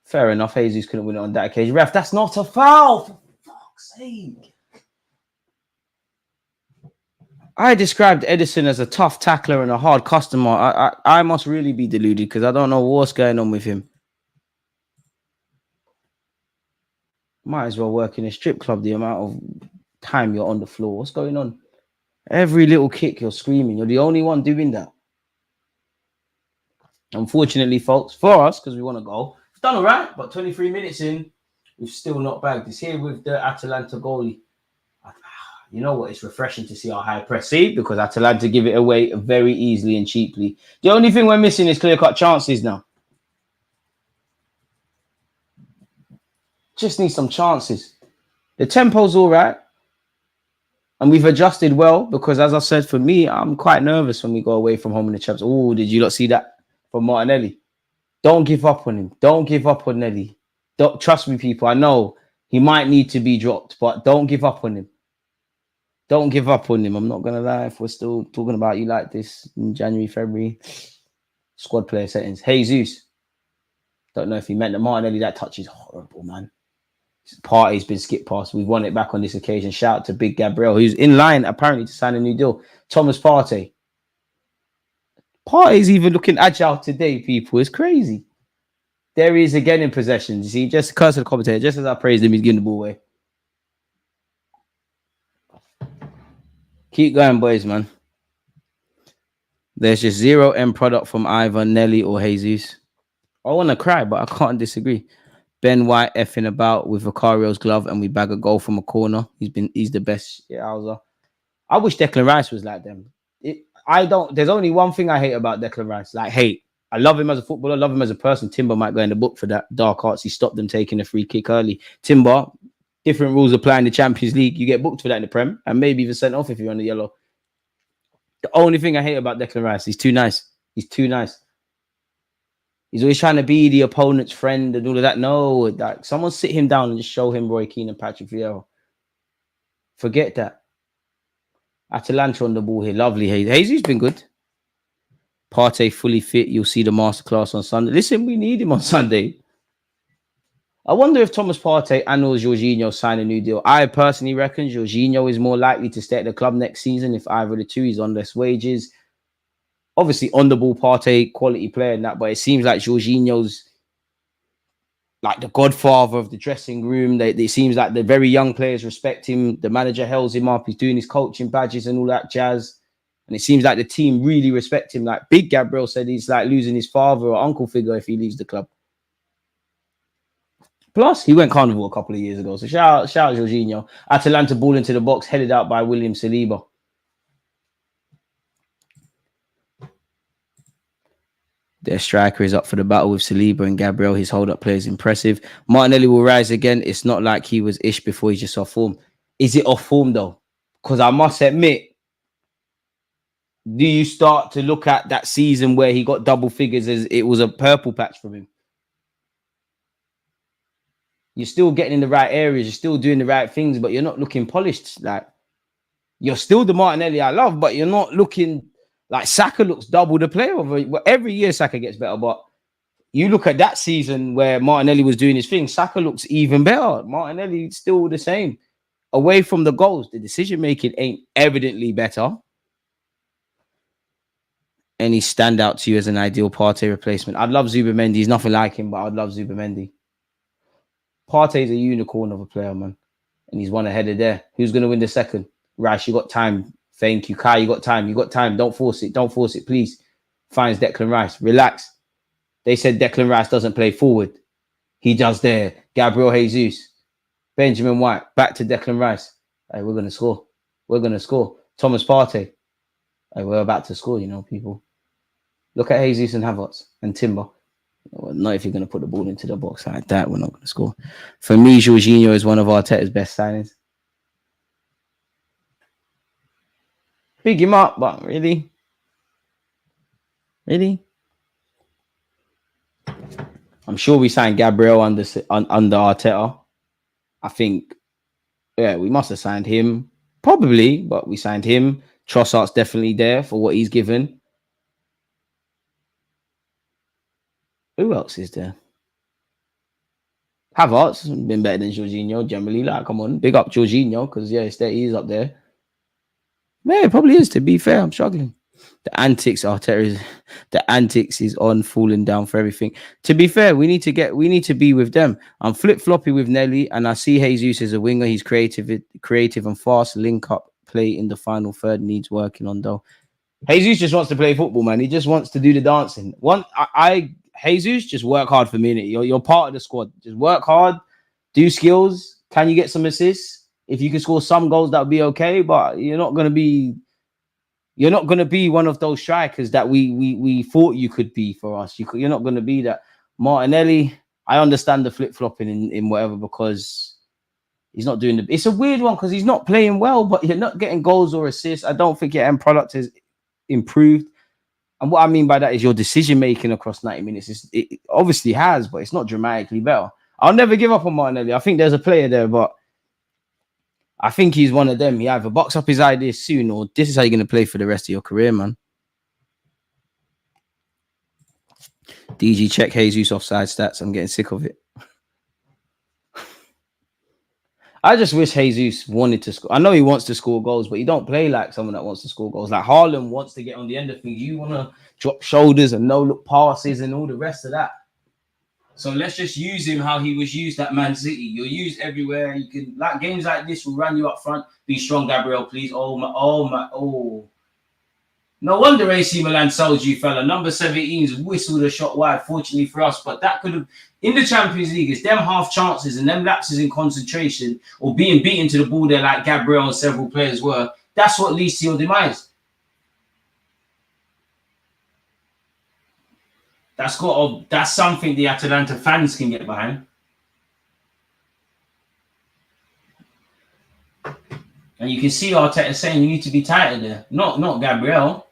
Fair enough. Jesus couldn't win it on that occasion. Ref, that's not a foul. For fuck's sake. I described Edison as a tough tackler and a hard customer. I must really be deluded because I don't know what's going on with him. Might as well work in a strip club, the amount of time you're on the floor. What's going on? Every little kick, you're screaming. You're the only one doing that. Unfortunately, folks, for us, because we want to go, it's done all right, but 23 minutes in, we've still not bagged. It's here with the Atalanta goalie. You know what? It's refreshing to see our high press. See, because Atalanta give it away very easily and cheaply. The only thing we're missing is clear-cut chances now. Just need some chances. The tempo's all right. And we've adjusted well because, as I said, for me, I'm quite nervous when we go away from home in the champs. Oh, did you not see that from Martinelli? Don't give up on him. Don't give up on Nelly. Don't trust me, people. I know he might need to be dropped, but don't give up on him. Don't give up on him. I'm not going to lie. If we're still talking about you like this in January, February, squad player settings. Jesus. Don't know if he meant that. Martinelli, that touch is horrible, man. Partey's been skipped past. We've won it back on this occasion. Shout out to Big Gabriel, who's in line apparently to sign a new deal. Thomas. Partey's even looking agile today, people. It's crazy. There he is again in possession. You see, just curse of the commentator. Just as I praised him, he's giving the ball away. Keep going, boys, man. There's just zero end product from either Nelly or Jesus. I want to cry, but I can't disagree. Ben White effing about with Vicario's glove, and we bag a goal from a corner. He's the best. Yeah, I wish Declan Rice was like them. There's only one thing I hate about Declan Rice. Like, hate. I love him as a footballer. I love him as a person. Timber might go in the book for that. Dark arts. He stopped them taking a free kick early. Timber, different rules apply in the Champions League. You get booked for that in the Prem, and maybe even sent off if you're on the yellow. The only thing I hate about Declan Rice, he's too nice. He's too nice. He's always trying to be the opponent's friend and all of that. No, like, someone sit him down and just show him Roy Keane and Patrick Vieira. Forget that. Atalanta on the ball here. Lovely. Jesus been good. Partey fully fit. You'll see the masterclass on Sunday. Listen, we need him on Sunday. I wonder if Thomas Partey and or Jorginho sign a new deal. I personally reckon Jorginho is more likely to stay at the club next season if either of the two is on less wages. Obviously, on the ball, Partey, quality player and that, but it seems like Jorginho's like the godfather of the dressing room. It seems like the very young players respect him. The manager holds him up. He's doing his coaching badges and all that jazz. And it seems like the team really respect him. Like Big Gabriel said, he's like losing his father or uncle figure if he leaves the club. Plus, he went carnival a couple of years ago. So shout out Jorginho. Atalanta ball into the box, headed out by William Saliba. Their striker is up for the battle with Saliba and Gabriel. His hold-up play is impressive. Martinelli will rise again. It's not like he was ish before he's just off form. Is it off form, though? Because I must admit, do you start to look at that season where he got double figures as it was a purple patch from him? You're still getting in the right areas. You're still doing the right things, but you're not looking polished. Like, you're still the Martinelli I love, but you're not looking like Saka looks double the player. Well, every year Saka gets better, but you look at that season where Martinelli was doing his thing, Saka looks even better. Martinelli still the same. Away from the goals, the decision-making ain't evidently better. Any standout to you as an ideal Partey replacement? I'd love Zubimendi. He's nothing like him, but I'd love Zubimendi. Partey's a unicorn of a player, man. And he's one ahead of there. Who's going to win the second? Rice, you got time. Thank you. Kai, you got time. You got time. Don't force it. Don't force it, please. Finds Declan Rice. Relax. They said Declan Rice doesn't play forward. He does there. Gabriel Jesus. Benjamin White. Back to Declan Rice. Hey, we're going to score. We're going to score. Thomas Partey. Hey, we're about to score, you know, people. Look at Jesus and Havertz and Timber. Well, not if you're going to put the ball into the box like that. We're not going to score. For me, Jorginho is one of Arteta's best signings. Big him up, but really? Really? I'm sure we signed Gabriel under Arteta. I think, yeah, we must have signed him. Probably, but we signed him. Trossard's definitely there for what he's given. Who else is there? Havertz been better than Jorginho generally. Like, come on, big up Jorginho because yeah, he is up there. Yeah, it probably is. To be fair, I'm struggling. The antics is on, falling down for everything. To be fair, we need to be with them. I'm flip floppy with Nelly, and I see Jesus as a winger. He's creative and fast. Link up play in the final third needs working on though. Jesus just wants to play football, man. He just wants to do the dancing. Jesus, just work hard for me. You're part of the squad. Just work hard, do skills. Can you get some assists? If you can score some goals, that would be okay. But you're not gonna be one of those strikers that we thought you could be for us. You're not gonna be that. Martinelli, I understand the flip flopping in whatever because he's not doing it's a weird one because he's not playing well, but you're not getting goals or assists. I don't think your end product has improved. And what I mean by that is your decision making across 90 minutes. It obviously has, but it's not dramatically better. I'll never give up on Martinelli. I think there's a player there, but I think he's one of them. He either box up his ideas soon or this is how you're going to play for the rest of your career, man. DG, check Jesus offside stats. I'm getting sick of it. I just wish Jesus wanted to score. I know he wants to score goals, but you don't play like someone that wants to score goals. Like Haaland wants to get on the end of things. You want to drop shoulders and no-look passes and all the rest of that. So let's just use him how he was used at Man City. You're used everywhere. You can like games like this will run you up front. Be strong, Gabriel, please. Oh. No wonder AC Milan sold you, fella. Number 17's whistled a shot wide, fortunately for us. But that could have, in the Champions League, it's them half chances and them lapses in concentration or being beaten to the ball there like Gabriel and several players were. That's what leads to your demise. That's something the Atalanta fans can get behind. And you can see Arteta saying you need to be tighter there. Not Gabriel.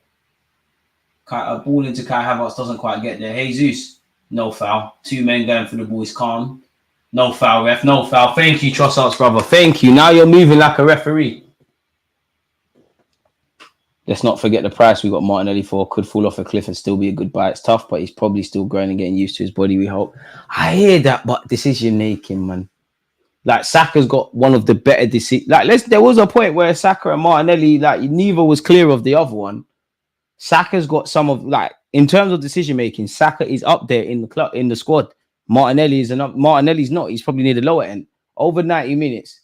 A ball into Kai Havertz doesn't quite get there. Jesus, no foul. 2 men going for the ball is calm. No foul, ref. No foul. Thank you, Trossard's brother. Thank you. Now you're moving like a referee. Let's not forget the price we got Martinelli for. Could fall off a cliff and still be a good buy. It's tough, but he's probably still growing and getting used to his body, we hope. I hear that, but decision making, man. Like, Saka's got one of the better decisions. Like, there was a point where Saka and Martinelli, like, neither was clear of the other one. Saka's got some of, like, in terms of decision making, Saka is up there in the club, in the squad. Martinelli's not. He's probably near the lower end. Over 90 minutes.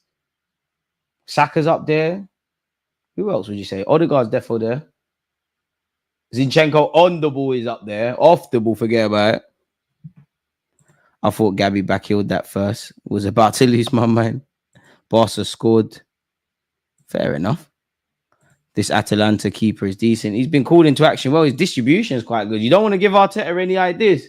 Saka's up there. Who else would you say? Odegaard's defo there. Zinchenko on the ball is up there. Off the ball, forget about it. I thought Gabby backheeled that first. Was about to lose my mind. Barca scored. Fair enough. This Atalanta keeper is decent. He's been called into action. Well, his distribution is quite good. You don't want to give Arteta any ideas.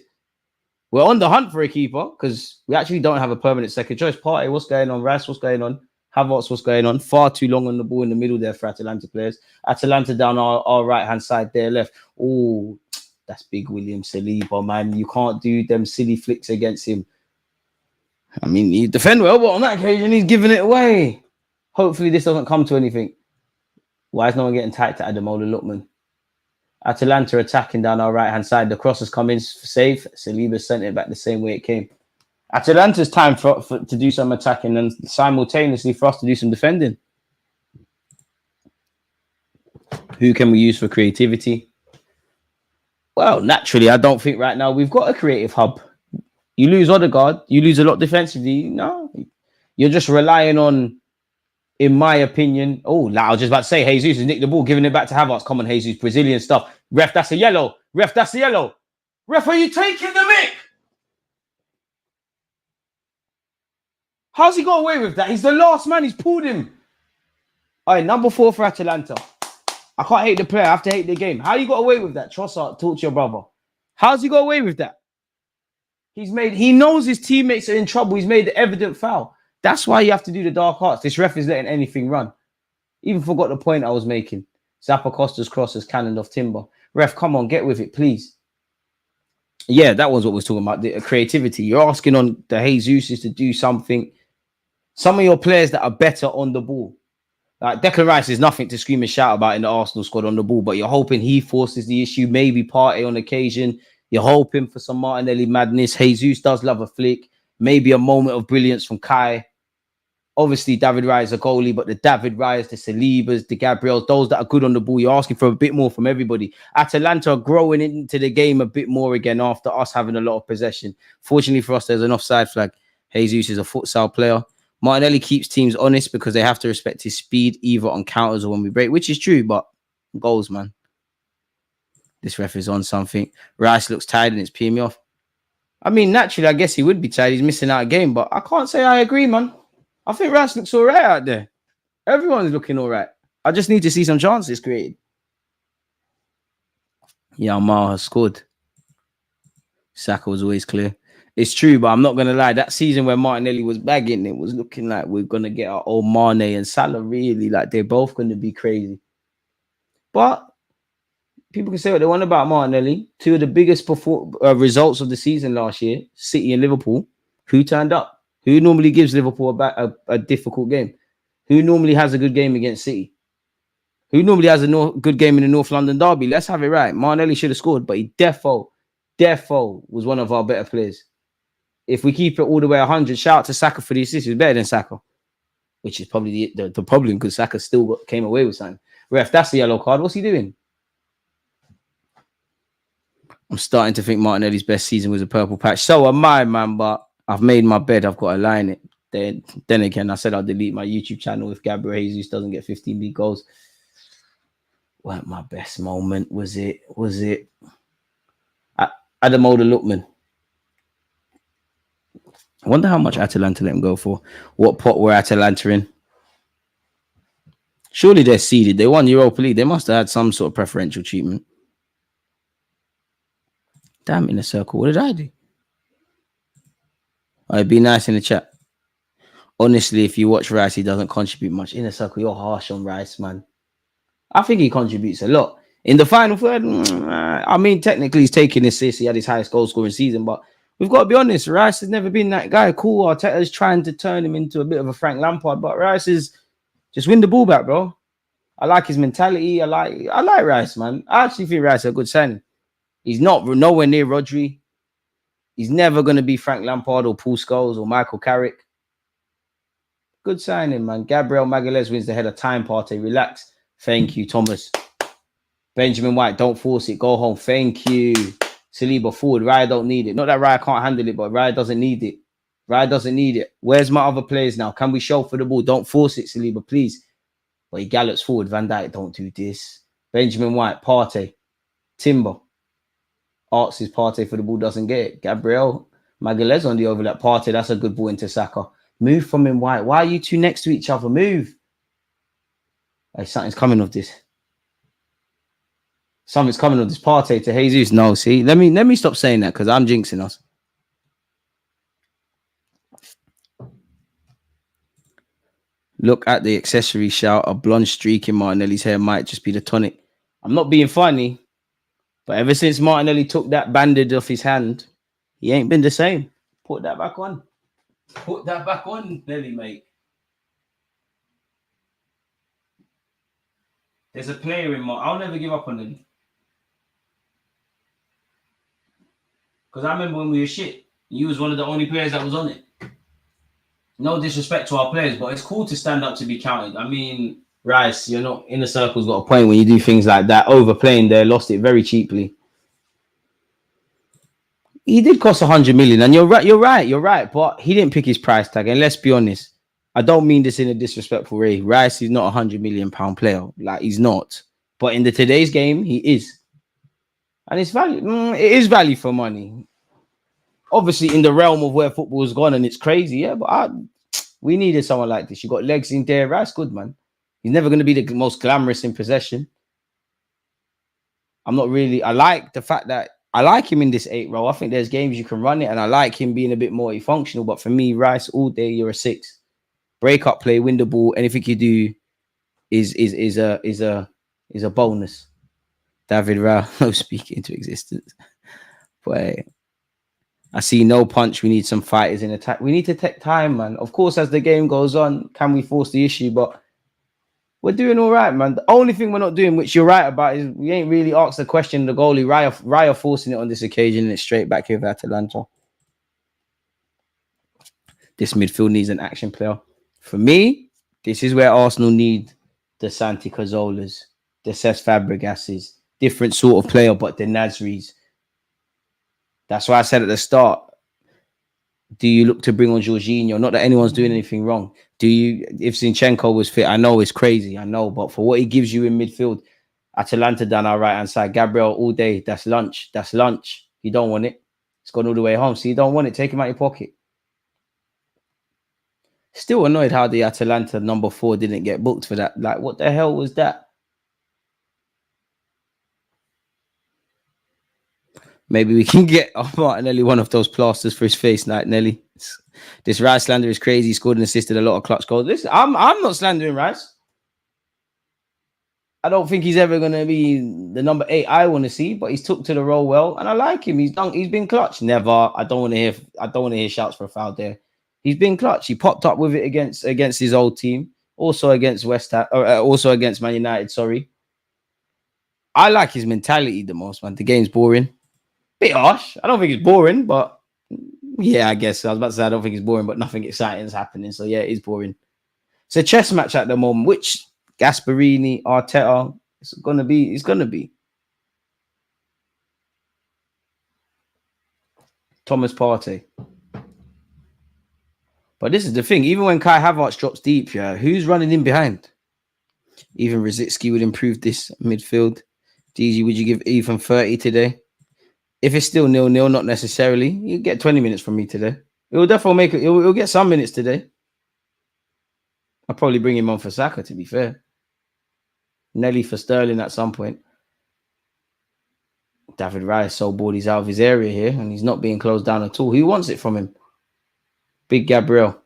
We're on the hunt for a keeper because we actually don't have a permanent second choice. Partey, what's going on? Rice, what's going on? Havertz, what's going on? Far too long on the ball in the middle there for Atalanta players. Atalanta down our right-hand side there, left. Oh, that's big William Saliba, man. You can't do them silly flicks against him. I mean, he defend well, but on that occasion, he's giving it away. Hopefully, this doesn't come to anything. Why is no one getting tight to Ademola Lookman? Atalanta attacking down our right-hand side. The cross has come in safe. Saliba sent it back the same way it came. Atalanta's time to do some attacking and simultaneously for us to do some defending. Who can we use for creativity? Well, naturally, I don't think right now we've got a creative hub. You lose Odegaard, you lose a lot defensively. No, you're just relying on, in my opinion, I was just about to say, Jesus has nicked the ball, giving it back to Havertz. Come on, Jesus, Brazilian stuff. Ref, that's a yellow. Ref, that's a yellow. Ref, are you taking the mick? How's he got away with that? He's the last man. He's pulled him. All right, number 4 for Atalanta. I can't hate the player. I have to hate the game. How you got away with that? Trossard, talk to your brother. How's he got away with that? He knows his teammates are in trouble. He's made the evident foul. That's why you have to do the dark arts. This ref is letting anything run. Even forgot the point I was making. Zappa Costa's cross is cannoned off Timber. Ref, come on, get with it, please. Yeah, that was what we was talking about. The creativity. You're asking on the Jesus to do something. Some of your players that are better on the ball. Like Declan Rice is nothing to scream and shout about in the Arsenal squad on the ball, but you're hoping he forces the issue. Maybe Partey on occasion. You're hoping for some Martinelli madness. Jesus does love a flick. Maybe a moment of brilliance from Kai. Obviously, David Raya is a goalie, but the David Rayas, the Salibas, the Gabriels, those that are good on the ball, you're asking for a bit more from everybody. Atalanta are growing into the game a bit more again after us having a lot of possession. Fortunately for us, there's an offside flag. Jesus is a futsal player. Martinelli keeps teams honest because they have to respect his speed, either on counters or when we break, which is true, but goals, man. This ref is on something. Rice looks tired and it's peeing me off. I mean, naturally, I guess he would be tired. He's missing out a game, but I can't say I agree, man. I think Rice looks all right out there. Everyone's looking all right. I just need to see some chances created. Yeah, Amar has scored. Saka was always clear. It's true, but I'm not going to lie. That season where Martinelli was bagging, it was looking like we're going to get our old Mane and Salah, really. Like, they're both going to be crazy. But people can say what they want about Martinelli. 2 of the biggest results of the season last year, City and Liverpool. Who turned up? Who normally gives Liverpool a difficult game? Who normally has a good game against City? Who normally has a good game in the North London derby? Let's have it right. Martinelli should have scored, but he defo was one of our better players. If we keep it all the way 100, shout out to Saka for the assist. He was better than Saka, which is probably the problem because Saka still came away with something. Ref, that's the yellow card. What's he doing? I'm starting to think Martinelli's best season was a purple patch. So am I, man, but I've made my bed. I've got to lie in it. Then again, I said I'll delete my YouTube channel if Gabriel Jesus doesn't get 15 league goals. Weren't my best moment, was it? Ademola Lookman. I wonder how much Atalanta let him go for. What pot were Atalanta in? Surely they're seeded. They won Europa League. They must have had some sort of preferential treatment. Damn, in a circle. What did I do? It'd be nice in the chat. Honestly, if you watch Rice, he doesn't contribute much. In a circle, you're harsh on Rice, man. I think he contributes a lot. In the final third, I mean, technically he's taking assists. He had his highest goal scoring season, but we've got to be honest. Rice has never been that guy. Cool, Arteta's trying to turn him into a bit of a Frank Lampard, but Rice is just win the ball back, bro. I like his mentality. I like Rice, man. I actually think Rice is a good signing. He's nowhere near Rodri. He's never going to be Frank Lampard or Paul Scholes or Michael Carrick. Good signing, man. Gabriel Magalhaes wins the header. Time party. Relax. Thank you, Thomas. Benjamin White, don't force it. Go home. Thank you. Saliba forward. Raya don't need it. Not that Raya can't handle it, but Raya doesn't need it. Raya doesn't need it. Where's my other players now? Can we show for the ball? Don't force it, Saliba, please. But he gallops forward. Van Dijk, don't do this. Benjamin White, Partey. Timber. Arts is Partey for the ball, doesn't get it. Gabriel Magalhaes on the overlap. Partey, that's a good ball into Saka. Move from him, White. Why are you two next to each other? Move. Hey, something's coming of this. Something's coming of this. Partey to Jesus. No, see, let me stop saying that because I'm jinxing us. Look at the accessory shout. A blonde streak in Martinelli's hair might just be the tonic. I'm not being funny, but ever since Martinelli took that bandage off his hand, he ain't been the same. Put that back on. Put that back on, Nelly, mate. There's a player in I'll never give up on Nelly. Because I remember when we were shit, you was one of the only players that was on it. No disrespect to our players, but it's cool to stand up to be counted. I mean, Rice, you're not in the circle's got a point when you do things like that. Overplaying there, lost it very cheaply. He did cost 100 million, and you're right. But he didn't pick his price tag. And let's be honest, I don't mean this in a disrespectful way. Rice is not £100 million player. Like, he's not. But in today's game, he is. And it's value. It is value for money. Obviously, in the realm of where football has gone, and it's crazy, yeah. But we needed someone like this. You got legs in there. Rice, good, man. He's never going to be the most glamorous in possession. I like the fact that I like him in this 8 role. I think there's games you can run it, and I like him being a bit more functional. But for me, Rice all day, you're a 6. Break up play, win the ball. Anything you do is a bonus. David Rao, no speaking into existence. But I see no punch. We need some fighters in attack. We need to take time, man. Of course, as the game goes on, can we force the issue? But we're doing all right, man. The only thing we're not doing, which you're right about, is we ain't really asked the question of the goalie. Raya forcing it on this occasion, and it's straight back here with Atalanta. This midfield needs an action player. For me, this is where Arsenal need the Santi Cazorlas, the Cesc Fabregases, different sort of player, but the Nasris. That's why I said at the start, do you look to bring on Jorginho? Not that anyone's doing anything wrong. If Zinchenko was fit, I know it's crazy, I know, but for what he gives you in midfield, Atalanta down our right-hand side, Gabriel all day, that's lunch. You don't want it. It's gone all the way home, so you don't want it. Take him out your pocket. Still annoyed how the Atalanta number 4 didn't get booked for that. Like, what the hell was that? Maybe we can get Martinelli one of those plasters for his face, like Nelly. This Rice slander is crazy. He scored and assisted a lot of clutch goals. Listen, I'm not slandering Rice. I don't think he's ever going to be the number 8 I want to see, but he's took to the role well, and I like him. He's been clutch. Never. I don't want to hear shouts for a foul there. He's been clutch. He popped up with it against his old team, also against West Ham, also against Man United. Sorry. I like his mentality the most, man. The game's boring. Bit harsh. I don't think it's boring, but yeah, I guess I was about to say I don't think it's boring, but nothing exciting is happening. So yeah, it is boring. It's a chess match at the moment. Which Gasperini, Arteta, it's gonna be. Thomas Partey. But this is the thing. Even when Kai Havertz drops deep, yeah, who's running in behind? Even Rosicky would improve this midfield. DG, would you give Ethan 30 today? If it's still 0-0, not necessarily. You get 20 minutes from me today. It will definitely make it. He'll get some minutes today. I'll probably bring him on for Saka, to be fair. Nelly for Sterling at some point. David Raya is so bored he's out of his area here and he's not being closed down at all. Who wants it from him? Big Gabriel.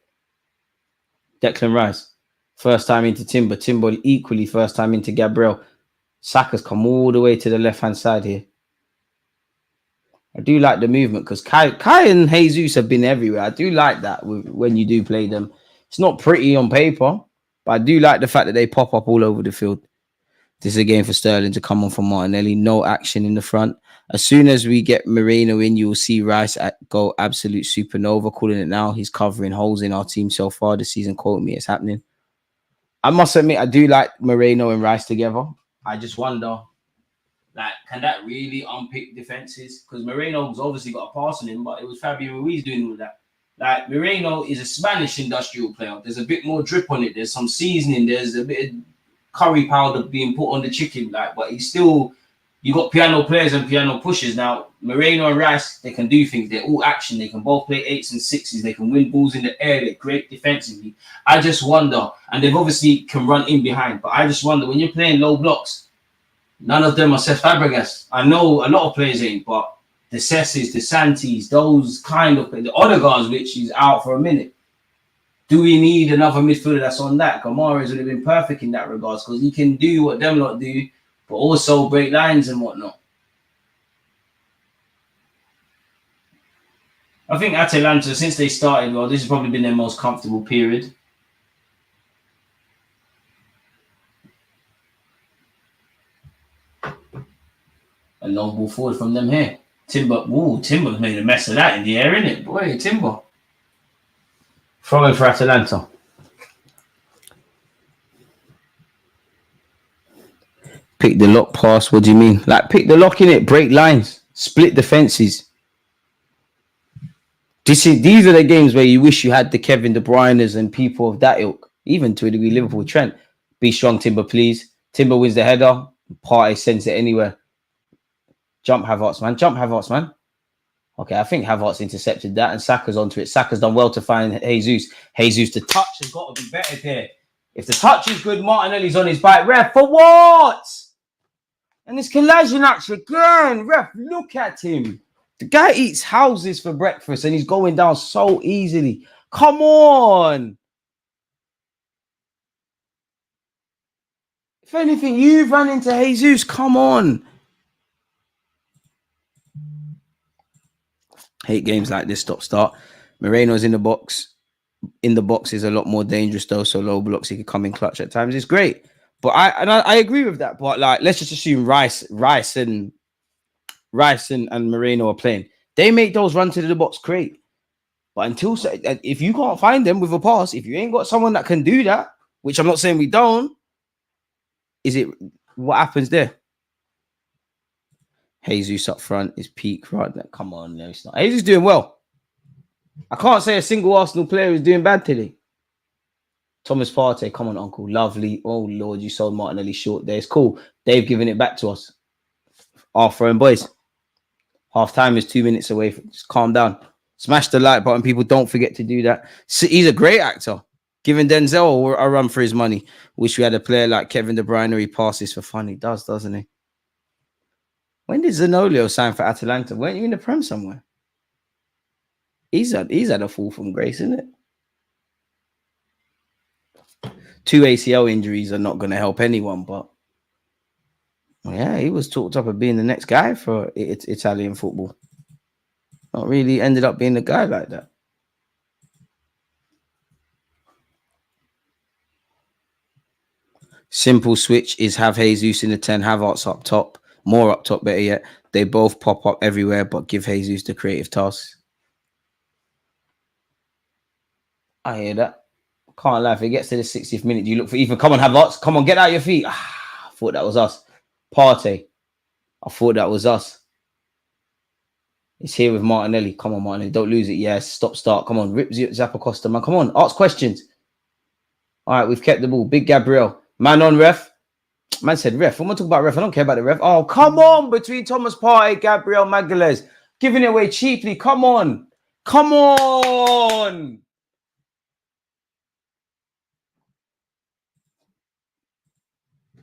Declan Rice. First time into Timber. Timber equally first time into Gabriel. Saka's come all the way to the left-hand side here. I do like the movement because Kai and Jesus have been everywhere. I do like that when you do play them. It's not pretty on paper, but I do like the fact that they pop up all over the field. This is a game for Sterling to come on for Martinelli. No action in the front. As soon as we get Moreno in, you will see Rice go absolute supernova. Calling it now. He's covering holes in our team so far this season. Quote me, it's happening. I must admit, I do like Moreno and Rice together. I just wonder, like, can that really unpick defenses? Because Moreno's obviously got a pass on him, but it was Fabio Ruiz doing all that. Like, Moreno is a Spanish industrial player. There's a bit more drip on it. There's some seasoning. There's a bit of curry powder being put on the chicken. Like, but he's still, you got piano players and piano pushers. Now, Moreno and Rice, they can do things. They're all action. They can both play 8s and 6s. They can win balls in the air. They're great defensively. I just wonder, and they've obviously can run in behind, but I just wonder, when you're playing low blocks, none of them are Cesc Fabregas. I know a lot of players ain't, but the Cesses, the Santis, those kind of players, the Odegaard's, which is out for a minute. Do we need another midfielder that's on that? Kamara would have been perfect in that regards because he can do what them lot do, but also break lines and whatnot. I think Atalanta, since they started, well, this has probably been their most comfortable period. A long ball forward from them here. Timber's made a mess of that in the air, innit? Boy, Timber. Throwing for Atalanta. Pick the lock pass. What do you mean? Like, pick the lock in it, break lines, split defenses. These are the games where you wish you had the Kevin De Bruyne's and people of that ilk. Even to a degree, Liverpool. Trent, be strong, Timber, please. Timber wins the header. Partey sends it anywhere. Jump Havertz, man. Jump Havertz, man. Okay, I think Havertz intercepted that and Saka's onto it. Saka's done well to find Jesus. Jesus, the touch has got to be better here. If the touch is good, Martinelli's on his bike. Ref, for what? And it's Kolasinac again. Ref, look at him. The guy eats houses for breakfast and he's going down so easily. Come on. If anything, you've run into Jesus. Come on. Hate games like this, stop-start. Moreno's in the box. In the box is a lot more dangerous, though. So low blocks, he can come in clutch at times. It's great. But I agree with that. But, like, let's just assume Rice and Moreno are playing. They make those run to the box great. But if you can't find them with a pass, if you ain't got someone that can do that, which I'm not saying we don't, what happens there? Jesus up front is peak, right? Come on, no, it's not. Jesus is doing well. I can't say a single Arsenal player is doing bad today. Thomas Partey, come on, uncle. Lovely. Oh, Lord, you sold Martinelli short there. It's cool. They've given it back to us. Our throwing boys. Half time is 2 minutes away. Just calm down. Smash the like button. People, don't forget to do that. He's a great actor. Giving Denzel a run for his money. Wish we had a player like Kevin De Bruyne. He passes for fun. He does, doesn't he? When did Zanolio sign for Atalanta? Weren't you in the Prem somewhere? He's had a fall from grace, isn't it? 2 ACL injuries are not going to help anyone, but yeah, he was talked up of being the next guy for Italian football. Not really ended up being the guy like that. Simple switch is have Jesus in the 10, Havertz up top. More up top, better yet. They both pop up everywhere, but give Jesus the creative tasks. I hear that. Can't lie. If it gets to the 60th minute, you look for Ethan. Come on, Havertz. Come on, get out your feet. I thought that was us. Partey. I thought that was us. It's here with Martinelli. Come on, Martinelli. Don't lose it. Yes. Stop, start. Come on. Rip Zappacosta, man. Come on. Ask questions. All right. We've kept the ball. Big Gabriel. Man on ref. Man said ref. I'm going to talk about ref. I don't care about the ref. Oh, come on. Between Thomas Partey, Gabriel Magalhaes. Giving it away cheaply. Come on. Come on.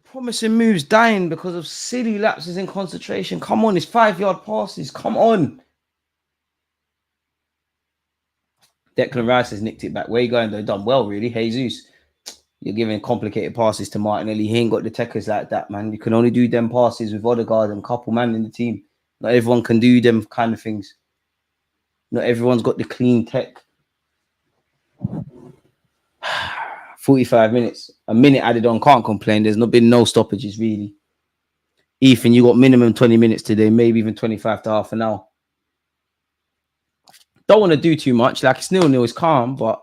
Promising moves dying because of silly lapses in concentration. Come on. It's 5-yard passes. Come on. Declan Rice has nicked it back. Where you going, though? Done well, really. Jesus. You're giving complicated passes to Martinelli. He ain't got the techers like that, man. You can only do them passes with Odegaard and a couple man in the team. Not everyone can do them kind of things. Not everyone's got the clean tech. 45 minutes. A minute added on. Can't complain. There's not been no stoppages, really. Ethan, you got minimum 20 minutes today. Maybe even 25 to half an hour. Don't want to do too much. Like, it's 0-0. It's calm, but...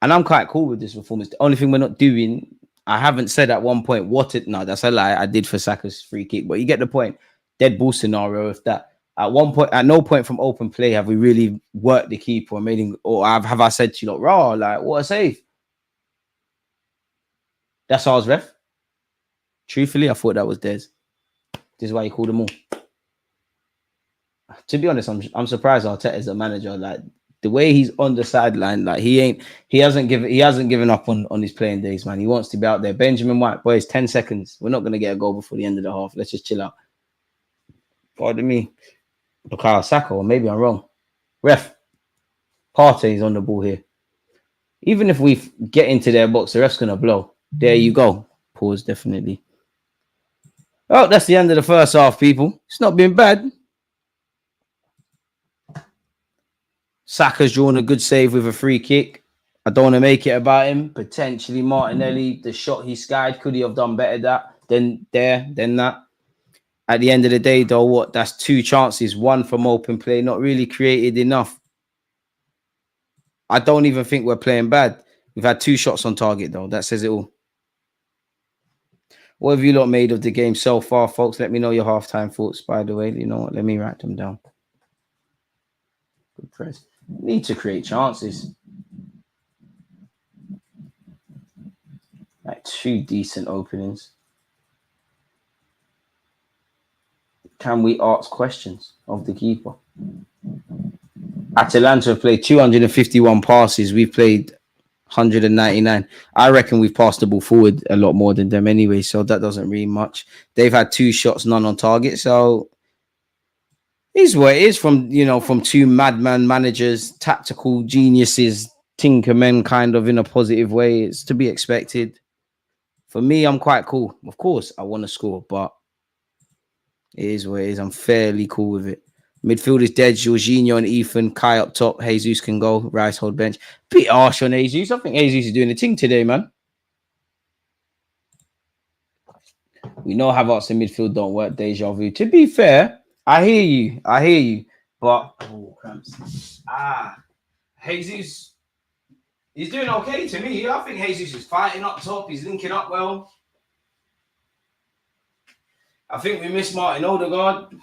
And I'm quite cool with this performance. The only thing we're not doing, I haven't said at one point no, that's a lie. I did for Saka's free kick, but you get the point. Dead ball scenario. If that at one point, at no point from open play have we really worked the keeper or made him, or have I said to you, like, raw, like, what a save. That's ours, ref. Truthfully, I thought that was Des. This is why you called them all. To be honest, I'm surprised Arteta's a manager. Like, the way he's on the sideline, like he hasn't given up on his playing days, man. He wants to be out there. Benjamin White, boys, 10 seconds. We're not gonna get a goal before the end of the half. Let's just chill out. Pardon me. Bukayo Saka, or maybe I'm wrong. Ref, Partey's on the ball here. Even if we get into their box, the ref's gonna blow. There you go. Pause, definitely. Oh, that's the end of the first half, people. It's not been bad. Saka's drawn a good save with a free kick. I don't want to make it about him. Potentially Martinelli, the shot he skied, could he have done better than that? At the end of the day, though, what? That's 2 chances. 1 from open play, not really created enough. I don't even think we're playing bad. We've had 2 shots on target, though. That says it all. What have you lot made of the game so far, folks? Let me know your halftime thoughts, by the way. You know what? Let me write them down. Good press. Need to create chances. Like 2 decent openings. Can we ask questions of the keeper? Atalanta have played 251 passes. We've played 199. I reckon we've passed the ball forward a lot more than them anyway, so that doesn't really much. They've had 2 shots, none on target, so is what it is from 2 madman managers, tactical geniuses, tinkermen, kind of in a positive way. It's to be expected. For me, I'm quite cool. Of course, I want to score, but it is what it is. I'm fairly cool with it. Midfield is dead. Jorginho and Ethan. Kai up top. Jesus can go. Rice hold bench. Bit harsh on Jesus. I think Jesus is doing a thing today, man. We know Havertz in midfield don't work. Deja vu. To be fair, I hear you. But cramps. Jesus, he's doing okay to me. I think Jesus is fighting up top. He's linking up well. I think we miss Martin Odegaard.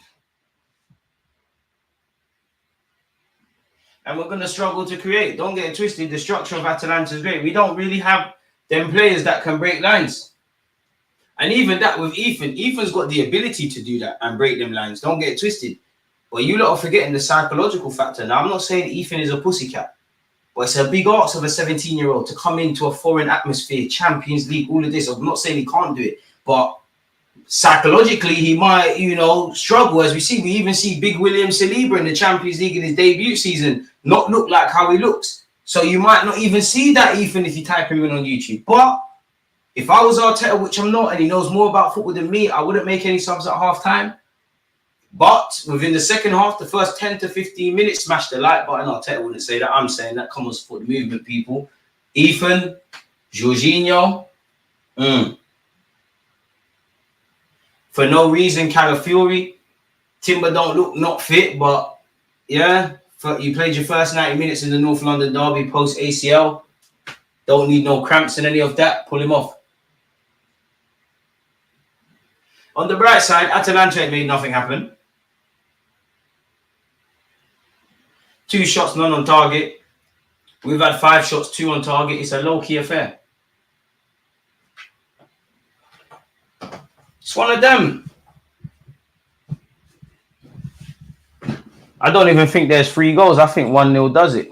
And we're going to struggle to create. Don't get it twisted. The structure of Atalanta is great. We don't really have them players that can break lines. And even that with Ethan. Ethan's got the ability to do that and break them lines. Don't get it twisted. But you lot are forgetting the psychological factor. Now, I'm not saying Ethan is a pussycat. But it's a big ask of a 17-year-old to come into a foreign atmosphere, Champions League, all of this. I'm not saying he can't do it. But psychologically, he might, struggle. As we see, we even see big William Saliba in the Champions League in his debut season not look like how he looks. So you might not even see that Ethan if you type him in on YouTube. But if I was Arteta, which I'm not, and he knows more about football than me, I wouldn't make any subs at half-time. But within the second half, the first 10 to 15 minutes, smash the like button. Arteta wouldn't say that. I'm saying that. Come on, support the movement, people. Ethan, Jorginho. For no reason, Calafiori. Timber don't look not fit, but yeah, you played your first 90 minutes in the North London derby post ACL. Don't need no cramps and any of that. Pull him off. On the bright side, Atalanta ain't made nothing happen. 2 shots, none on target. We've had 5 shots, 2 on target. It's a low-key affair. It's one of them. I don't even think there's 3 goals. I think 1-0 does it,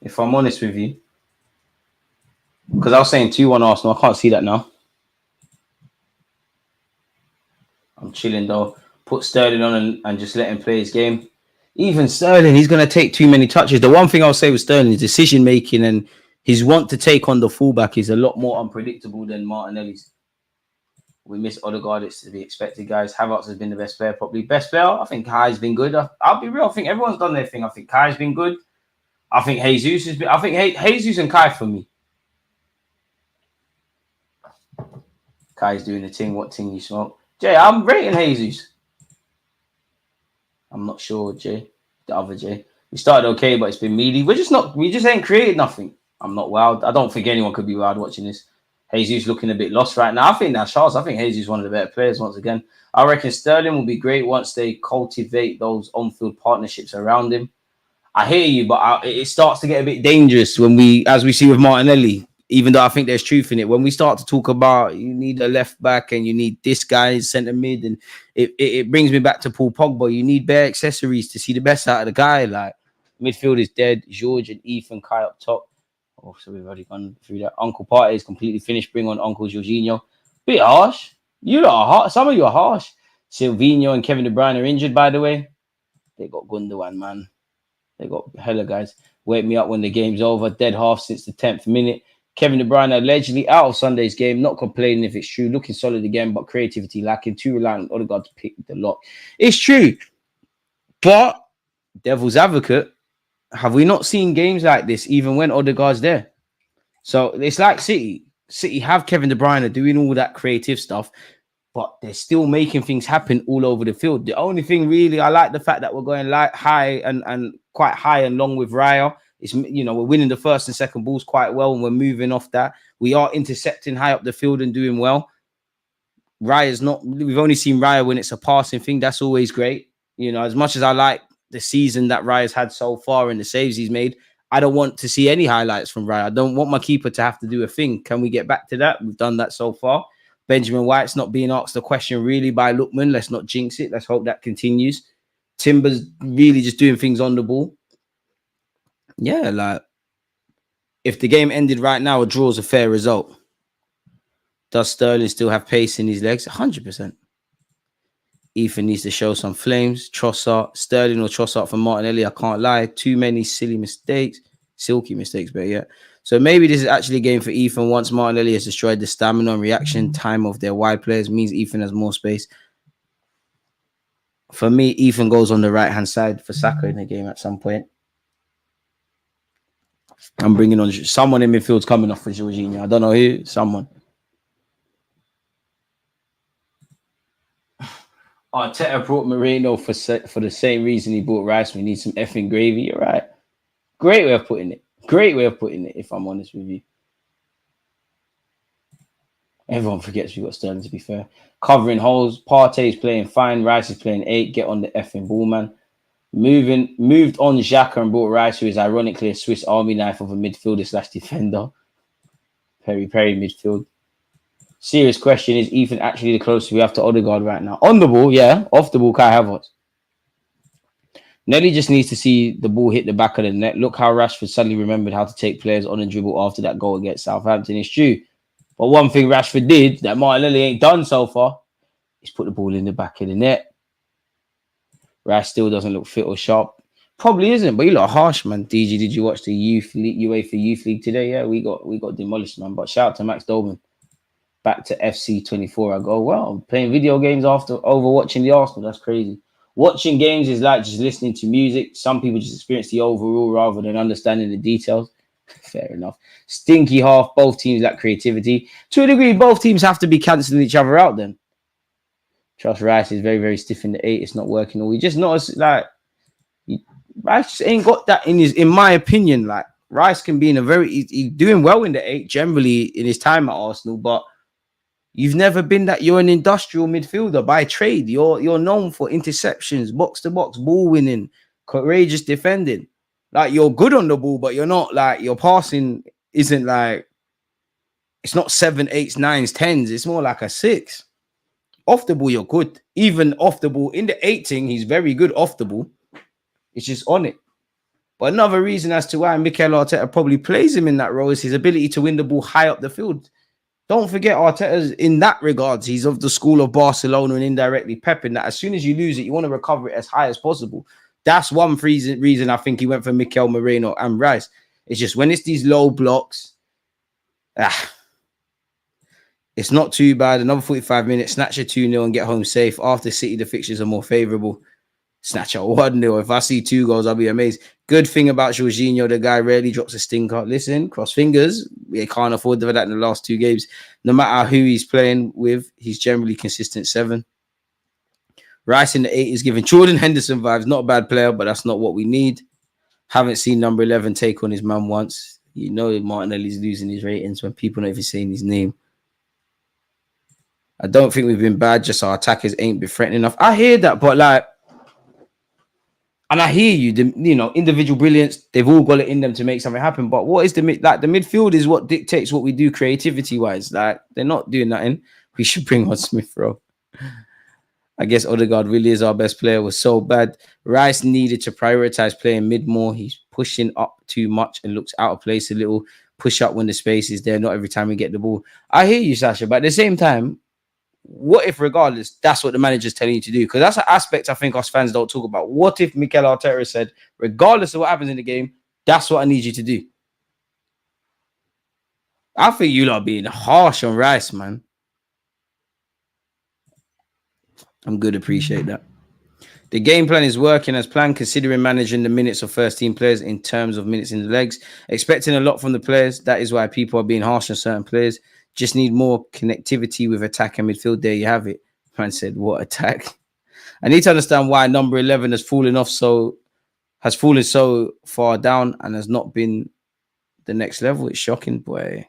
if I'm honest with you. Because I was saying 2-1 Arsenal. I can't see that now. I'm chilling, though. Put Sterling on and just let him play his game. Even Sterling, he's going to take too many touches. The one thing I'll say with Sterling is decision-making and his want to take on the fullback is a lot more unpredictable than Martinelli's. We miss Odegaard. It's to be expected, guys. Havertz has been the best player, probably. Best player, I think Kai's been good. I'll be real. I think everyone's done their thing. I think Kai's been good. I think Jesus has been... I think Jesus and Kai for me. Kai's doing the thing. What thing you smoke? Jay, I'm rating Jesus. I'm not sure, Jay. The other Jay. We started okay, but it's been meaty. We just ain't created nothing. I'm not wild. I don't think anyone could be wild watching this. Jesus looking a bit lost right now. I think that's Charles. I think Jesus is one of the better players once again. I reckon Sterling will be great once they cultivate those on-field partnerships around him. I hear you, but it starts to get a bit dangerous as we see with Martinelli, even though I think there's truth in it. When we start to talk about you need a left back and you need this guy centre mid, and it brings me back to Paul Pogba. You need bare accessories to see the best out of the guy. Like midfield is dead. George and Ethan Kai up top. Oh, so we've already gone through that. Uncle Party is completely finished. Bring on Uncle Jorginho. Bit harsh. You lot are harsh. Some of you are harsh. Silvinho and Kevin De Bruyne are injured, by the way. They got Gundogan, man. They got hella guys. Wake me up when the game's over. Dead half since the 10th minute. Kevin De Bruyne allegedly out of Sunday's game. Not complaining if it's true. Looking solid again, but creativity lacking. Too reliant on Odegaard to pick the lock. It's true. But, devil's advocate, have we not seen games like this even when Odegaard's there? So it's like City. City have Kevin De Bruyne doing all that creative stuff, but they're still making things happen all over the field. The only thing really, I like the fact that we're going high and quite high and long with Raya. It's, we're winning the first and second balls quite well, and we're moving off that. We are intercepting high up the field and doing well. Raya's not. We've only seen Raya when it's a passing thing. That's always great. As much as I like the season that Raya's had so far and the saves he's made, I don't want to see any highlights from Raya. I don't want my keeper to have to do a thing. Can we get back to that? We've done that so far. Benjamin White's not being asked a question really by Lookman. Let's not jinx it. Let's hope that continues. Timber's really just doing things on the ball. Yeah, like if the game ended right now, a draw is a fair result. Does Sterling still have pace in his legs? 100%. Ethan needs to show some flames. Trossard, Sterling or Trossard for Martinelli. I can't lie. Too many silky mistakes, but yeah. So maybe this is actually a game for Ethan. Once Martinelli has destroyed the stamina and reaction time of their wide players, means Ethan has more space. For me, Ethan goes on the right-hand side for Saka in the game at some point. I'm bringing on someone in midfield's coming off for Jorginho. I don't know who. Someone. Arteta brought Moreno for the same reason he brought Rice. We need some effing gravy. You're right. Great way of putting it. Great way of putting it, if I'm honest with you. Everyone forgets we got Sterling, to be fair. Covering holes. Partey's playing fine. Rice is playing 8. Get on the effing ball, man. Moved on Xhaka and brought Rice, who is ironically a Swiss Army knife of a midfielder / defender. Perry midfield. Serious question, is Ethan actually the closest we have to Odegaard right now? On the ball, yeah. Off the ball, Kai Havertz. Nelly just needs to see the ball hit the back of the net. Look how Rashford suddenly remembered how to take players on a dribble after that goal against Southampton. It's true. But one thing Rashford did that Martinelli ain't done so far is put the ball in the back of the net. Rash still doesn't look fit or sharp. Probably isn't, but you look harsh, man. DG, did you watch the UEFA Youth League today? Yeah, we got demolished, man. But shout out to Max Dolman. Back to FC 24. I go, well, playing video games over watching the Arsenal. That's crazy. Watching games is like just listening to music. Some people just experience the overall rather than understanding the details. Fair enough. Stinky half. Both teams lack creativity. To a degree, both teams have to be cancelling each other out then. Trust Rice is very, very stiff in the 8. It's not working. Or we just notice like Rice just ain't got that in my opinion. Like Rice can be in a he's doing well in the 8 generally in his time at Arsenal, but you've never been that. You're an industrial midfielder by trade. You're known for interceptions, box to box, ball winning, courageous defending. Like, you're good on the ball, but you're not like, your passing isn't like, it's not 7, 8s, 9s, 10s. It's more like a 6. Off the ball, you're good. Even off the ball, in the 18, he's very good off the ball. It's just on it. But another reason as to why Mikel Arteta probably plays him in that role is his ability to win the ball high up the field. Don't forget, Arteta's in that regards, he's of the school of Barcelona and indirectly Pep, in that as soon as you lose it, you want to recover it as high as possible. That's one reason I think he went for Mikel Moreno and Rice. It's just when it's these low blocks, it's not too bad. Another 45 minutes, snatch a 2-0 and get home safe. After City, the fixtures are more favourable. Snatch a 1-0. If I see 2 goals, I'll be amazed. Good thing about Jorginho, the guy rarely drops a stinker. Listen, cross fingers. We can't afford that in the last 2 games. No matter who he's playing with, he's generally consistent 7. Rice in the 8 is giving Jordan Henderson vibes. Not a bad player, but that's not what we need. Haven't seen number 11 take on his man once. You know Martinelli's losing his ratings when people not even saying his name. I don't think we've been bad, just our attackers ain't been threatening enough. I hear that, but like, and I hear you, individual brilliance, they've all got it in them to make something happen. But what is the midfield is what dictates what we do creativity-wise. Like, they're not doing nothing. We should bring on Smith Rowe. I guess Odegaard really is our best player. Was so bad. Rice needed to prioritize playing mid more. He's pushing up too much and looks out of place a little. Push up when the space is there, not every time we get the ball. I hear you, Sasha, but at the same time, what if, regardless, that's what the manager's telling you to do? Because that's an aspect I think us fans don't talk about. What if Mikel Arteta said, regardless of what happens in the game, that's what I need you to do? I think you lot are being harsh on Rice, man. I'm good, appreciate that. The game plan is working as planned, considering managing the minutes of first-team players in terms of minutes in the legs. Expecting a lot from the players. That is why people are being harsh on certain players. Just need more connectivity with attack and midfield. There you have it. Man said, what attack? I need to understand why number 11 has fallen so far down and has not been the next level. It's shocking, boy.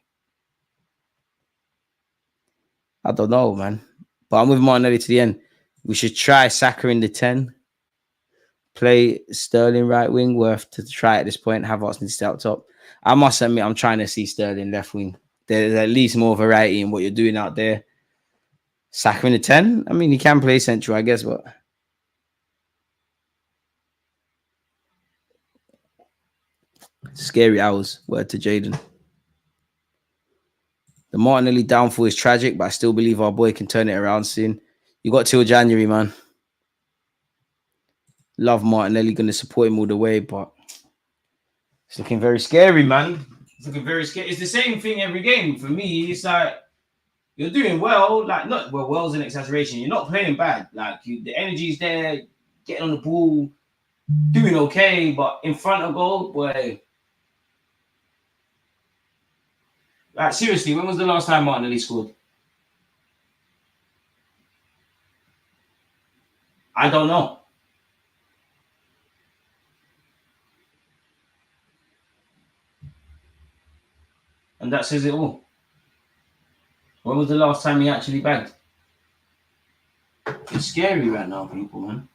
I don't know, man. But I'm with Martinelli to the end. We should try Saka in the 10. Play Sterling right wing. Worth to try at this point. Havertz needs to stay up top. I must admit, I'm trying to see Sterling left wing. There's at least more variety in what you're doing out there. Saka in the 10. I mean, he can play central, I guess, but scary hours. Word to Jaden. The Martinelli downfall is tragic, but I still believe our boy can turn it around soon. You got till January, man. Love Martinelli, going to support him all the way, but it's looking very scary, man. It's looking very scary. It's the same thing every game. For me, it's like, you're doing well. Like, not well, well's an exaggeration. You're not playing bad. Like, the energy's there, getting on the ball, doing okay, but in front of goal, boy. Like, seriously, when was the last time Martinelli scored? I don't know. And that says it all. When was the last time he actually bagged? It's scary right now, people, man.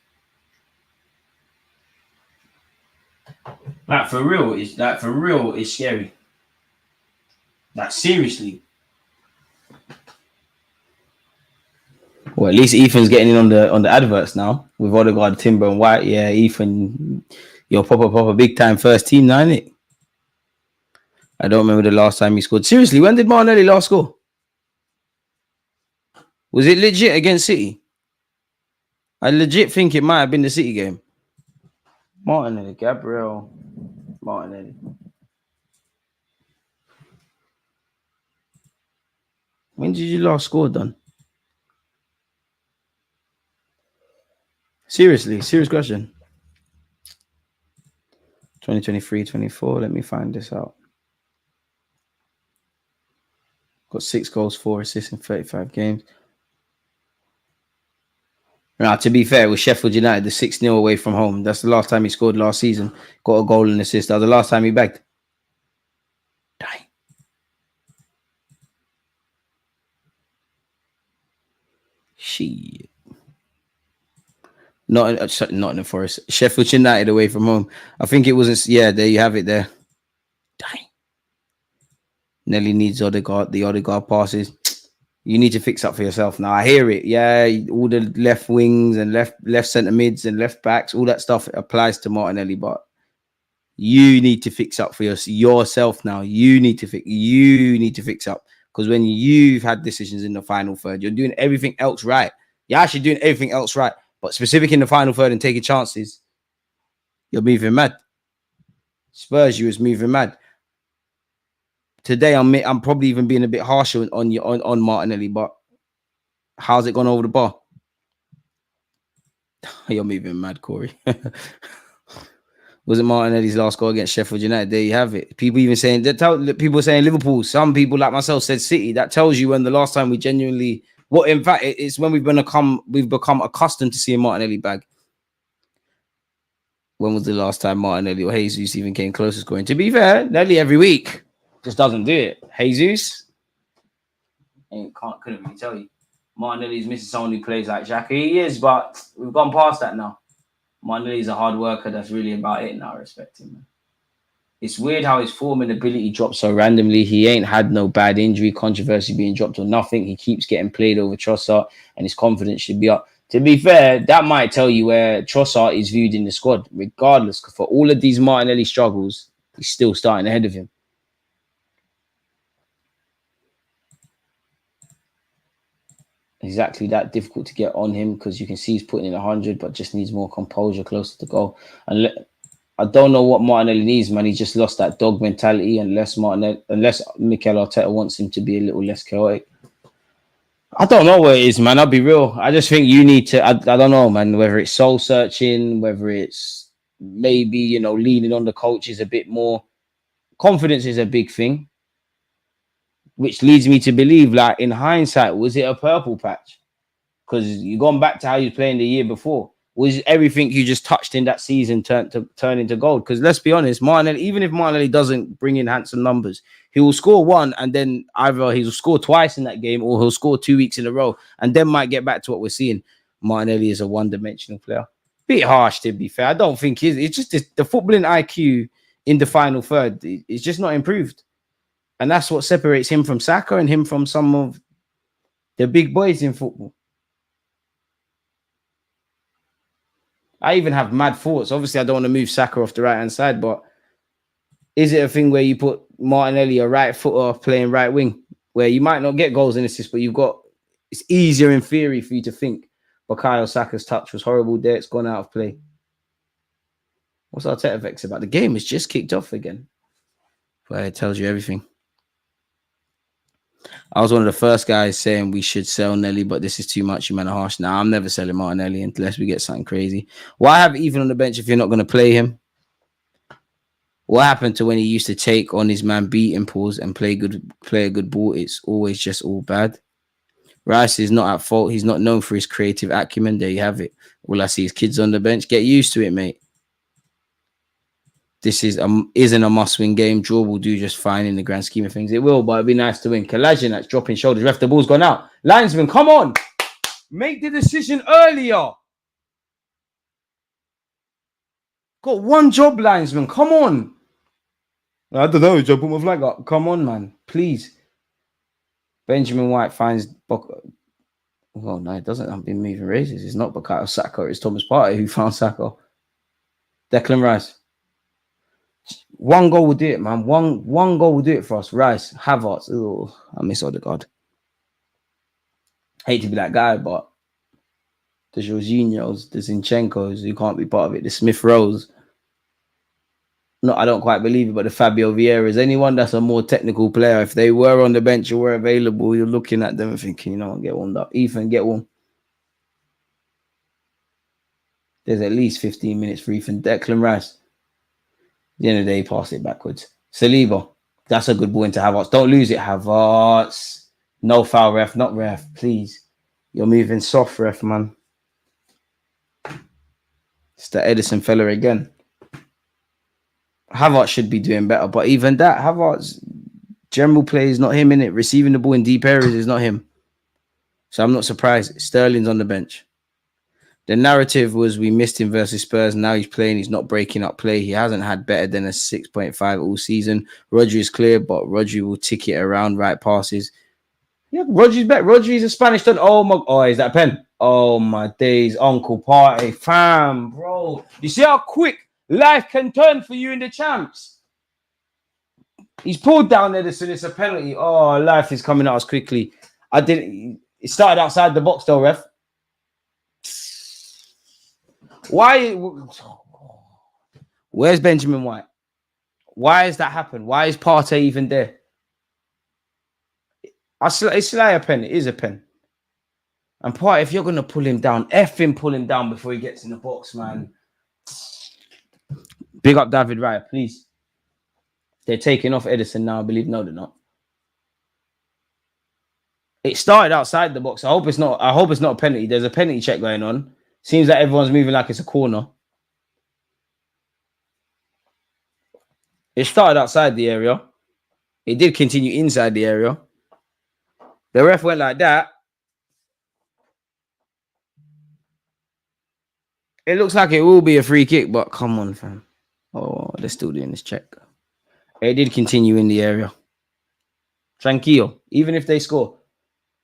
Like, for real, it's scary. Like, seriously. Well, at least Ethan's getting in on the adverts now with Odegaard, Timber, and White. Yeah, Ethan, you're proper big time first team now, isn't it? I don't remember the last time he scored. Seriously, when did Martinelli last score? Was it legit against City? I legit think it might have been the City game. Martinelli, Gabriel, Martinelli. When did you last score, Don? Seriously, serious question. 2023-24. Let me find this out. Got 6 goals, 4 assists in 35 games. Now, to be fair, with Sheffield United, the 6-0 away from home. That's the last time he scored last season. Got a goal and assist. That was the last time he bagged. Dang. Shit. Not in the Forest. Sheffield United away from home. I think it wasn't. Yeah, there you have it. There. Dang. Nelly needs Odegaard. The Odegaard passes. You need to fix up for yourself now. I hear it. Yeah, all the left wings and left centre mids and left backs, all that stuff applies to Martinelli, but you need to fix up for yourself now. You need to fix up, because when you've had decisions in the final third, you're doing everything else right. You're actually doing everything else right, but specific in the final third and taking chances, you're moving mad. Spurs, you was moving mad. Today, I'm probably even being a bit harsher on Martinelli, but how's it gone over the bar? You're moving mad, Corey. Was it Martinelli's last goal against Sheffield United? There you have it. People even saying people saying Liverpool. Some people like myself said City. That tells you when the last time we genuinely. What in fact it's when we've become accustomed to seeing Martinelli bag. When was the last time Martinelli or Jesus even came close to scoring? To be fair, nearly every week. Just doesn't do it. Jesus, couldn't really tell you. Martinelli's missing someone who plays like Xhaka. He is, but we've gone past that now. Martinelli's a hard worker. That's really about it now. I respect him, man. It's weird how his form and ability dropped so randomly. He ain't had no bad injury, controversy being dropped or nothing. He keeps getting played over Trossard, and his confidence should be up. To be fair, that might tell you where Trossard is viewed in the squad, regardless. For all of these Martinelli struggles, he's still starting ahead of him. Exactly that difficult to get on him, because you can see he's putting in 100, but just needs more composure closer to goal. And I don't know what Martinelli needs, man. He just lost that dog mentality, unless Mikel Arteta wants him to be a little less chaotic. I don't know what it is, man. I'll be real. I just think you need to. I don't know, man. Whether it's soul searching, whether it's maybe leaning on the coaches a bit more. Confidence is a big thing. Which leads me to believe, like, in hindsight, was it a purple patch? Because you've gone back to how you were playing the year before. Was everything you just touched in that season turn into gold? Because let's be honest, Martinelli, even if Martinelli doesn't bring in handsome numbers, he will score one, and then either he'll score twice in that game, or he'll score 2 weeks in a row, and then might get back to what we're seeing. Martinelli is a one-dimensional player. Bit harsh, to be fair. I don't think it's just the footballing IQ in the final third. It's just not improved. And that's what separates him from Saka and him from some of the big boys in football. I even have mad thoughts. Obviously, I don't want to move Saka off the right-hand side, but is it a thing where you put Martinelli, a right footer, playing right wing, where you might not get goals and assists, but it's easier in theory for you to think Bukayo Saka's touch was horrible there, it's gone out of play. What's Arteta vexed about? The game has just kicked off again. Well, it tells you everything. I was one of the first guys saying we should sell Nelly, but this is too much. You man are harsh. Now, I'm never selling Martinelli unless we get something crazy. Why have even on the bench if you're not going to play him? What happened to when he used to take on his man beating pause and play a good ball? It's always just all bad. Rice is not at fault. He's not known for his creative acumen. There you have it. All I see is kids on the bench. Get used to it, mate. This isn't a must-win game. Draw will do just fine in the grand scheme of things. It will, but it'd be nice to win. Kalajian, that's dropping shoulders. Ref, the ball's gone out. Linesman, come on. Make the decision earlier. Got one job, linesman. Come on. I don't know. Joe, put my flag up. Come on, man. Please. Benjamin White finds... Well, no, it doesn't. I've been moving races. It's not Bukayo Saka. It's Thomas Partey who found Saka. Declan Rice. One goal will do it, man. One goal will do it for us. Rice, Havertz. Oh, I miss Odegaard. Hate to be that guy, but the Jorginhos, the Zinchenko's, who can't be part of it. The Smith Rowes. No, I don't quite believe it, but the Fabio Vieiras. Anyone that's a more technical player, if they were on the bench or were available, you're looking at them and thinking, get warmed up. Ethan, get one. There's at least 15 minutes for Ethan. Declan Rice. At the end of the day, pass it backwards. Saliba, that's a good ball into Havertz. Don't lose it, Havertz. No foul, ref. Not ref, please. You're moving soft, ref, man. It's the Edison fella again. Havertz should be doing better, but even that, Havertz, general play is not him, in it. Receiving the ball in deep areas is not him. So I'm not surprised. Sterling's on the bench. The narrative was we missed him versus Spurs. Now he's playing. He's not breaking up play. He hasn't had better than a 6.5 all season. Rodri is clear, but Rodri will tick it around right passes. Yeah, Rodri's better. Rodri's a Spanish done. Oh my! Oh, is that a pen? Oh my days, Uncle Party, fam, bro. You see how quick life can turn for you in the champs. He's pulled down there as soon as it's a penalty. Oh, life is coming at us quickly. It started outside the box though, ref. Why? Where's Benjamin White? Why has that happened? Why is Partey even there? It's like a pen. It is a pen. And Partey, if you're going to pull him down, F him, pull him down before he gets in the box, man. Big up David Raya, please. They're taking off Edison now, I believe. No, they're not. It started outside the box. I hope it's not a penalty. There's a penalty check going on. Seems like everyone's moving like it's a corner. It started outside the area. It did continue inside the area. The ref went like that. It looks like it will be a free kick, but come on, fam. Oh, they're still doing this check. It did continue in the area. Tranquillo. Even if they score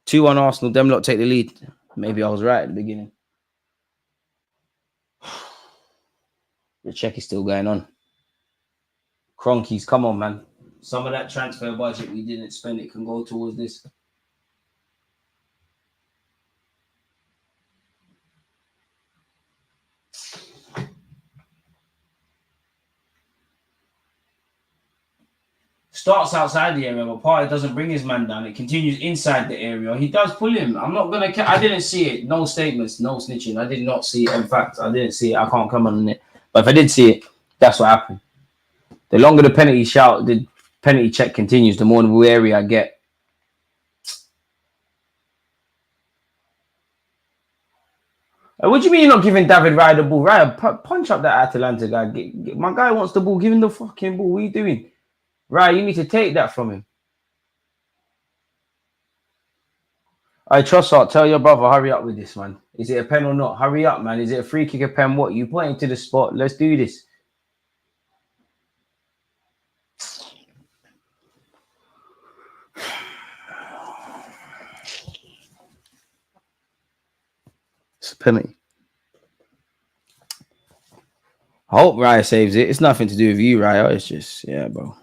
2-1 Arsenal, them lot take the lead. Maybe I was right at the beginning. The check is still going on. Cronkies, come on, man. Some of that transfer budget we didn't spend, it can go towards this. Starts outside the area, but Partey doesn't bring his man down. It continues inside the area. He does pull him. I'm not going to... I didn't see it. No statements, no snitching. I did not see it. In fact, I didn't see it. I can't come on it. But if I did see it, that's what happened. The longer the penalty check continues, the more wary I get. What do you mean you're not giving David Raya the ball? Raya, punch up that Atalanta guy. My guy wants the ball. Give him the fucking ball. What are you doing? Right, you need to take that from him. I trust Art. Tell your brother, hurry up with this, man. Is it a pen or not? Hurry up, man. Is it a free kick, a pen? What? You pointing to the spot. Let's do this. It's a penalty. I hope Raya saves it. It's nothing to do with you, Raya. It's just, yeah, bro.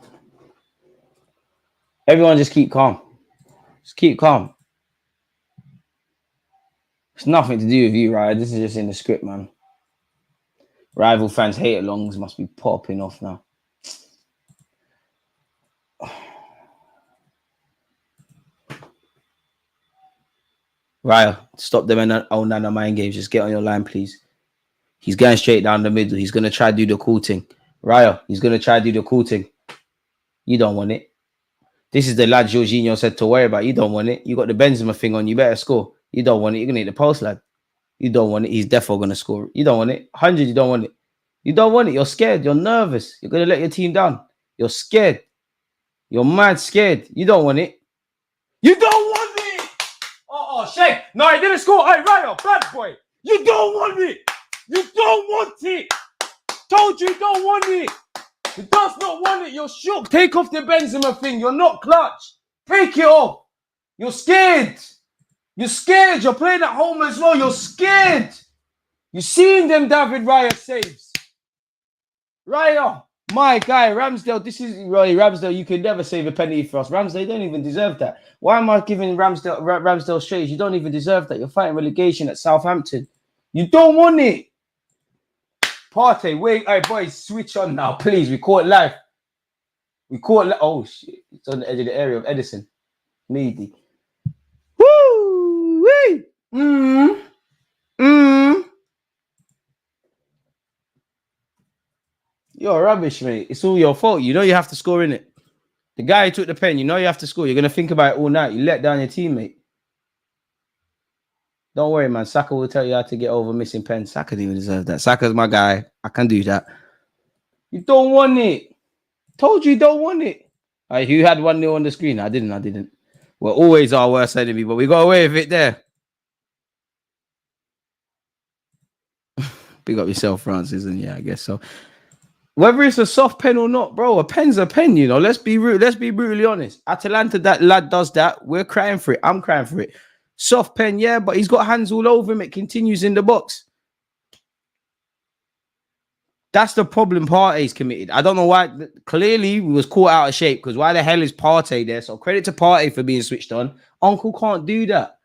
Everyone just keep calm. Just keep calm. It's nothing to do with you, Raya. This is just in the script, man. Rival fans hate alongs must be popping off now. Raya, stop them Onana mind games. Just get on your line, please. He's going straight down the middle. He's going to try to do the cool thing. Raya, he's going to try to do the cool thing. You don't want it. This is the lad Jorginho said to worry about. You don't want it. You got the Benzema thing on. You better score. You don't want it. You're going to hit the post, lad. You don't want it. He's definitely going to score. You don't want it. 100, you don't want it. You don't want it. You're scared. You're nervous. You're going to let your team down. You're scared. You're mad scared. You don't want it. You don't want it. Oh, shake. No, he didn't score. Hey, Raya, bad boy. You don't want it. You don't want it. Told you don't want it. He does not want it. You're shook. Take off the Benzema thing. You're not clutch. Take it off. You're scared. You're scared. You're playing at home as well. You're scared. You're seeing them David Raya saves. Raya, my guy, Ramsdale. This is Roy Ramsdale. You can never save a penalty for us. Ramsdale don't even deserve that. Why am I giving Ramsdale straight? You don't even deserve that. You're fighting relegation at Southampton. You don't want it. Partey, wait, all right, boys, switch on now, please. We call it live. We call it. Oh shit! It's on the edge of the area of Edison. Meaty. Woo! Wee! You're rubbish, mate. It's all your fault. You know you have to score in it. The guy who took the pen, you know you have to score. You're gonna think about it all night. You let down your teammate. Don't worry, man. Saka will tell you how to get over missing pens. Saka didn't even deserve that. Saka's my guy. I can do that. You don't want it. Told you you don't want it. All right, who had 1-0 on the screen? I didn't. We're always our worst enemy, but we got away with it there. Big up yourself, Francis, and yeah, I guess so. Whether it's a soft pen or not, bro, a pen's a pen, you know. Let's be brutally honest. Atalanta, that lad does that. We're crying for it. I'm crying for it. Soft pen, yeah, but he's got hands all over him. It continues in the box. That's the problem Partey's committed. I don't know why. Clearly, we was caught out of shape because why the hell is Partey there? So credit to Partey for being switched on. Uncle can't do that.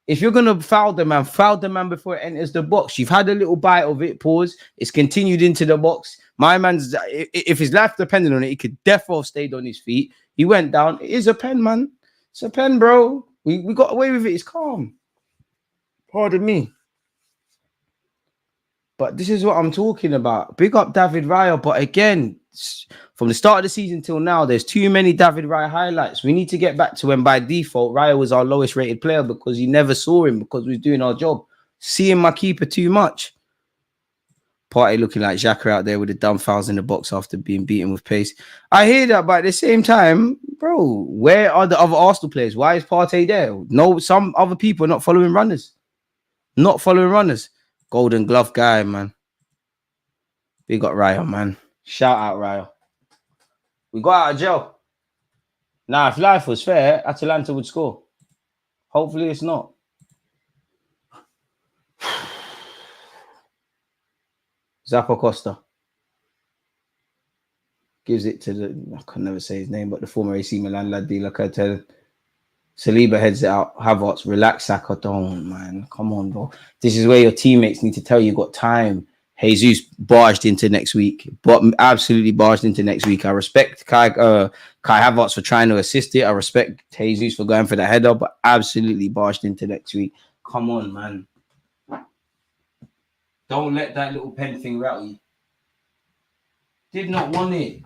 If you're going to foul the man before it enters the box. You've had a little bite of it, pause. It's continued into the box. My man's, if his life depended on it, he could definitely have stayed on his feet. He went down. It is a pen, man. It's a pen, bro. We got away with it. It's calm. Pardon me. But this is what I'm talking about. Big up David Raya. But again, from the start of the season till now, there's too many David Raya highlights. We need to get back to when by default, Raya was our lowest rated player because you never saw him because we was doing our job. Seeing my keeper too much. Partey looking like Xhaka out there with the dumb fouls in the box after being beaten with pace. I hear that, but at the same time, bro, where are the other Arsenal players? Why is Partey there? No, some other people are not following runners. Not following runners. Golden glove guy, man. We got Raya, man. Shout out, Raya. We got out of jail. Now, if life was fair, Atalanta would score. Hopefully it's not. Zappacosta gives it to the, I can never say his name, but the former AC Milan lad, Saliba heads it out. Havertz, relax, Saka. Don't, man. Come on, bro. This is where your teammates need to tell you got time. Jesus barged into next week, but absolutely barged into next week. I respect Kai Havertz for trying to assist it. I respect Jesus for going for the header, but absolutely barged into next week. Come on, man. Don't let that little pen thing rattle you. Did not want it.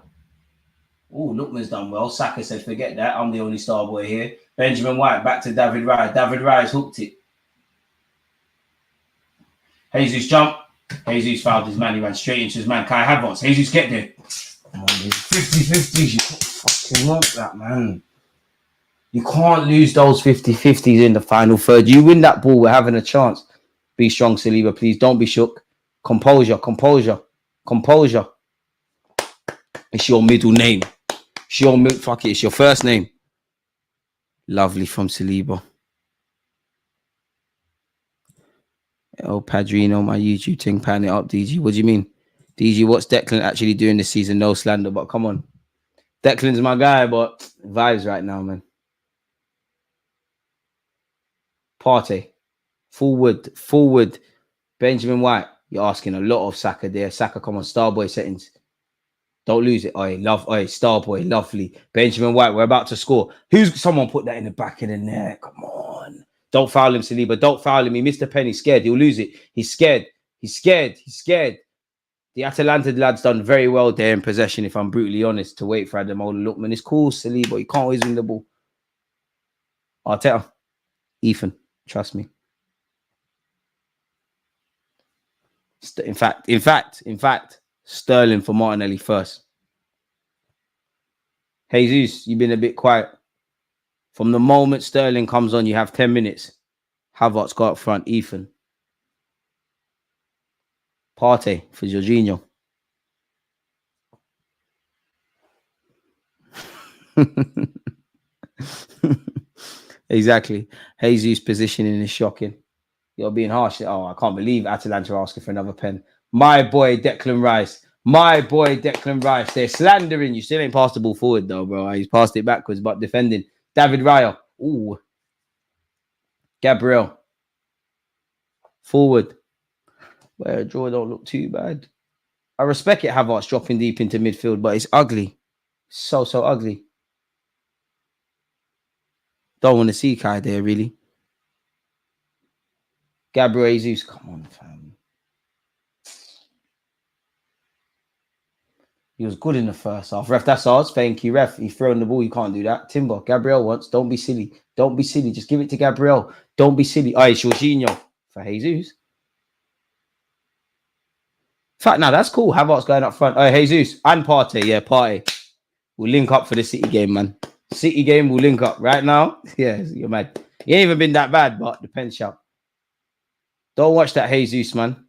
Oh, Lookman's done well. Saka said, forget that. I'm the only star boy here. Benjamin White, back to David Raya. David Raya's hooked it. Jesus jump. Jesus fouled his man. He ran straight into his man. Kai Havertz. Jesus, get there. Come on, 50-50s. You can't fucking want that, man. You can't lose those 50-50s in the final third. You win that ball, we're having a chance. Be strong, Saliba, please. Don't be shook. Composure, composure, composure. It's your middle name. It's your fuck it. It's your first name. Lovely from Saliba. Oh, Padrino, my YouTube thing, pan it up, DG. What do you mean? DG, what's Declan actually doing this season? No slander, but come on. Declan's my guy, but vibes right now, man. Partey. Forward. Benjamin White. You're asking a lot of Saka there. Saka, come on, Starboy settings. Don't lose it. Oi, Starboy, lovely. Benjamin White, we're about to score. Someone put that in the back of the net? Come on. Don't foul him, Saliba. Don't foul him. He missed a pen. He's scared. He'll lose it. He's scared. He's scared. The Atalanta lad's done very well there in possession, if I'm brutally honest, to wait for Ademola Lookman. It's cool, Saliba. You can't always win the ball. Arteta. Ethan. Trust me. In fact, Sterling for Martinelli first. Jesus, you've been a bit quiet. From the moment Sterling comes on, you have 10 minutes. Havertz got up front. Ethan. Partey for Jorginho. Exactly. Jesus' positioning is shocking. You're being harsh. Oh, I can't believe Atalanta are asking for another pen. My boy, Declan Rice. They're slandering you. Still ain't passed the ball forward, though, bro. He's passed it backwards, but defending. David Raya. Ooh. Gabriel. Forward. Where a draw don't look too bad. I respect it, Havertz dropping deep into midfield, but it's ugly. So ugly. Don't want to see Kai there, really. Gabriel Jesus. Come on, fam. He was good in the first half. Ref, that's ours. Thank you, ref. He's throwing the ball. You can't do that. Timber. Gabriel wants. Don't be silly. Don't be silly. Just give it to Gabriel. Don't be silly. Oh, it's Jorginho for Jesus. In fact, now that's cool. Havertz going up front. Oh, Jesus and Partey. Yeah, Partey. We'll link up for the City game, man. City game, we'll link up right now. Yeah, you're mad. He ain't even been that bad, but the pen shout. Don't watch that Jesus, man.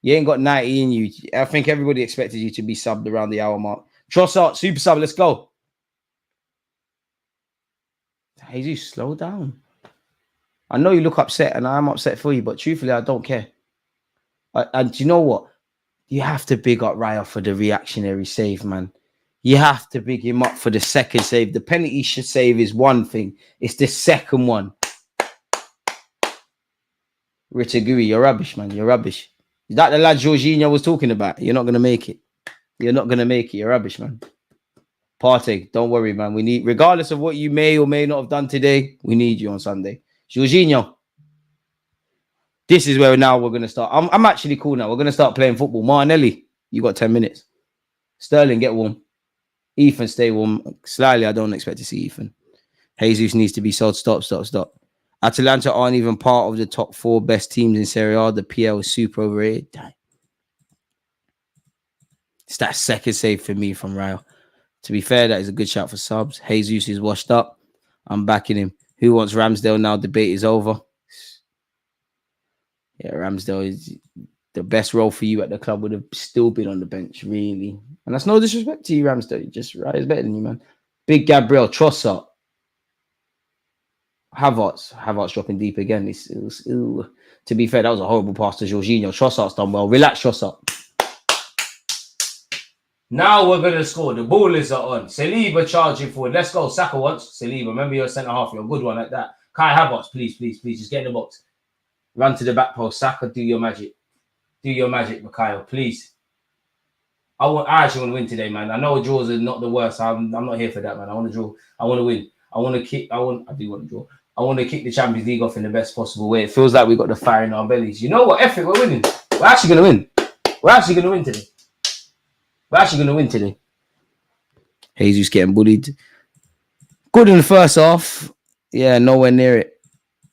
You ain't got 90 in you. I think everybody expected you to be subbed around the hour mark. Trossard, super sub. Let's go. Jesus, slow down. I know you look upset, and I'm upset for you, but truthfully, I don't care. And you know what? You have to big up Raya for the reactionary save, man. You have to big him up for the second save. The penalty should save is one thing. It's the second one. Ritaguri, you're rubbish, man. You're rubbish. Is that the lad Jorginho was talking about? You're not going to make it. You're not going to make it. You're rubbish, man. Partey, don't worry, man. We need, regardless of what you may or may not have done today, we need you on Sunday. Jorginho. This is where now we're going to start. I'm actually cool now. We're going to start playing football. Martinelli, you got 10 minutes. Sterling, get warm. Ethan, stay warm. Slightly, I don't expect to see Ethan. Jesus needs to be sold. Stop. Atalanta aren't even part of the top 4 best teams in Serie A. The PL is super overrated. Damn. It's that second save for me from Raya. To be fair, that is a good shout for subs. Jesus is washed up. I'm backing him. Who wants Ramsdale now? Debate is over. Yeah, Ramsdale is the best role for you at the club. Would have still been on the bench, really. And that's no disrespect to you, Ramsdale. Just Raya is better than you, man. Big Gabriel, Trossard. Havertz dropping deep again. To be fair, that was a horrible pass to Jorginho. Trossard's done well. Relax, Trossard. Now we're going to score. The ball is on. Saliba charging forward. Let's go. Saka once. Saliba, remember you're a centre-half. You're a good one like that. Kai Havertz, please. Just get in the box. Run to the back post. Saka, do your magic. Do your magic, Mikhail, please. I actually want to win today, man. I know draws are not the worst. I'm not here for that, man. I want to draw. I want to win. I want to kick. I do want to draw. I want to kick the Champions League off in the best possible way. It feels like we got the fire in our bellies. You know what? F it, we're winning. We're actually going to win. We're actually going to win today. We're actually going to win today. Jesus getting bullied. Good in the first half. Yeah, nowhere near it.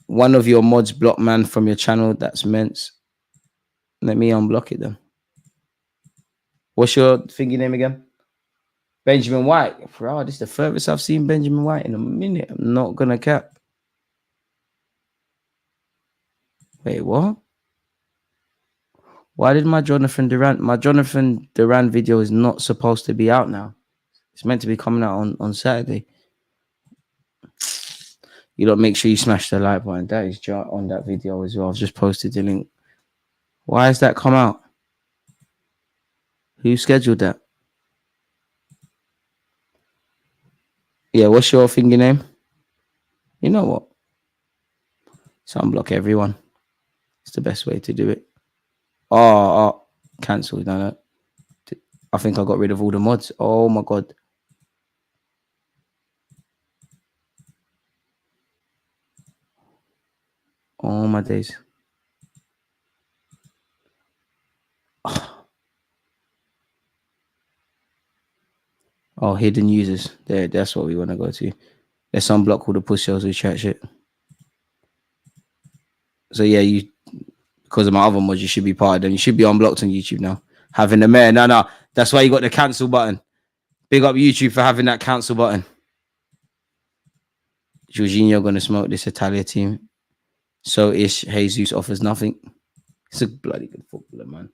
One of your mods blocked man from your channel. That's men's. Let me unblock it then. What's your thingy name again? Benjamin White. Bro, this is the furthest I've seen Benjamin White in a minute. I'm not going to cap. Wait, what? Why did my Jonathan Duran video is not supposed to be out now? It's meant to be coming out on Saturday. You don't make sure you smash the like button. That is on that video as well. I've just posted the link. Why has that come out? Who scheduled that? Yeah, what's your finger name? You know what? So unblock everyone. It's the best way to do it. Oh, cancel. No. I think I got rid of all the mods. Oh my God. Oh my days. Oh, hidden users. There, that's what we want to go to. Let's unblock all the push-ups who chat shit. So yeah, because of my other mods, you should be part of them. You should be unblocked on YouTube now. Having the mayor. No. That's why you got the cancel button. Big up YouTube for having that cancel button. Jorginho gonna smoke this Italia team. So ish Jesus offers nothing. It's a bloody good footballer, man.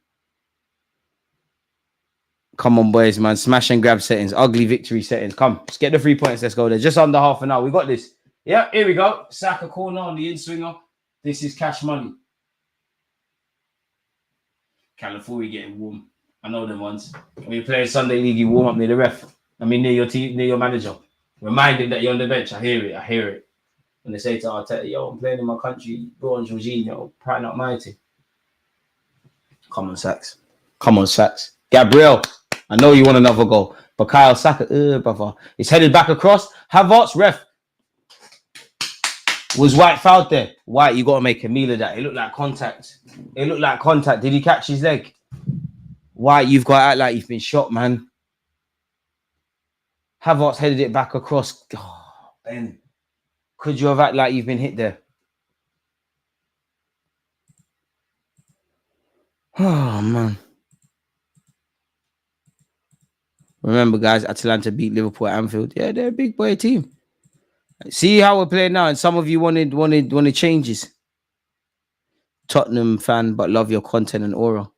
Come on, boys, man. Smash and grab settings. Ugly victory settings. Come, let's get the 3 points. Let's go there. Just under half an hour. We got this. Yeah, here we go. Saka corner on the in-swinger. This is cash money. California getting warm. I know them ones. When you play Sunday League, you warm up near the ref. I mean, near your team, near your manager. Remind him that you're on the bench. I hear it. When they say to Arteta, yo, I'm playing in my country, bro, on Jorginho, probably not my team. Come on, Sacks. Gabriel, I know you want another goal. But Kyle Saka, brother. It's headed back across. Havertz, ref. Was White fouled there? White, you got to make a meal of that. It looked like contact. Did he catch his leg? White, you've got to act like you've been shot, man. Havertz headed it back across. Oh, Ben. Could you have acted like you've been hit there? Oh, man. Remember, guys, Atalanta beat Liverpool at Anfield. Yeah, they're a big boy team. See how we're playing now, and some of you wanted changes. Tottenham fan, but love your content and aura.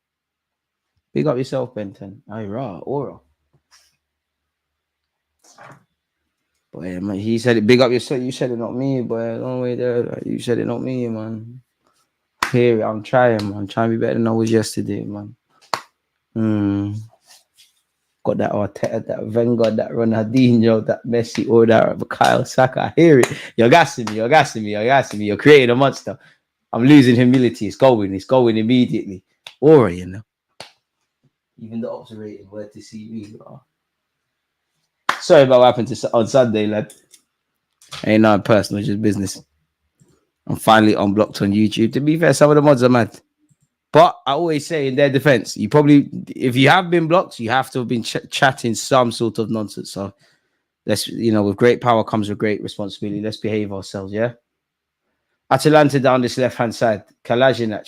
Big up yourself, Benton. Aye, right, aura. Boy, man, he said it. Big up yourself. You said it, not me, boy. Don't wait there. Like, you said it, not me, man. Here, I'm trying, man. I'm trying to be better than I was yesterday, man. Got that Arteta, that Wenger, that Ronaldinho, that Messi, or that Kyle Saka. I hear it. You're gassing me. You're creating a monster. I'm losing humility. It's going immediately. Aura, you know. Even the ops rating were to see me, bro. Sorry about what happened on Sunday, lad. Ain't nothing personal, just business. I'm finally unblocked on YouTube. To be fair, some of the mods are mad. But I always say in their defense, you probably, if you have been blocked, you have to have been chatting some sort of nonsense. So let's, with great power comes with great responsibility. Let's behave ourselves, yeah? Atalanta down this left-hand side. Kalajinac,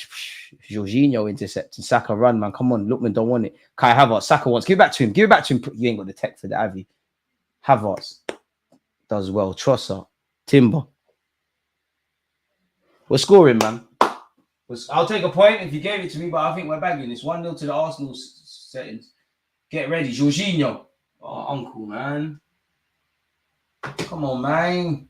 Jorginho intercepting. Saka run, man. Come on. Lookman don't want it. Kai Havertz. Saka wants. Give it back to him. You ain't got the tech for that, have you? Havertz does well. Trossard. Timber. We're scoring, man. I'll take a point if you gave it to me, but I think we're bagging. It's 1-0 to the Arsenal settings. Get ready. Jorginho. Oh, uncle, man. Come on, man.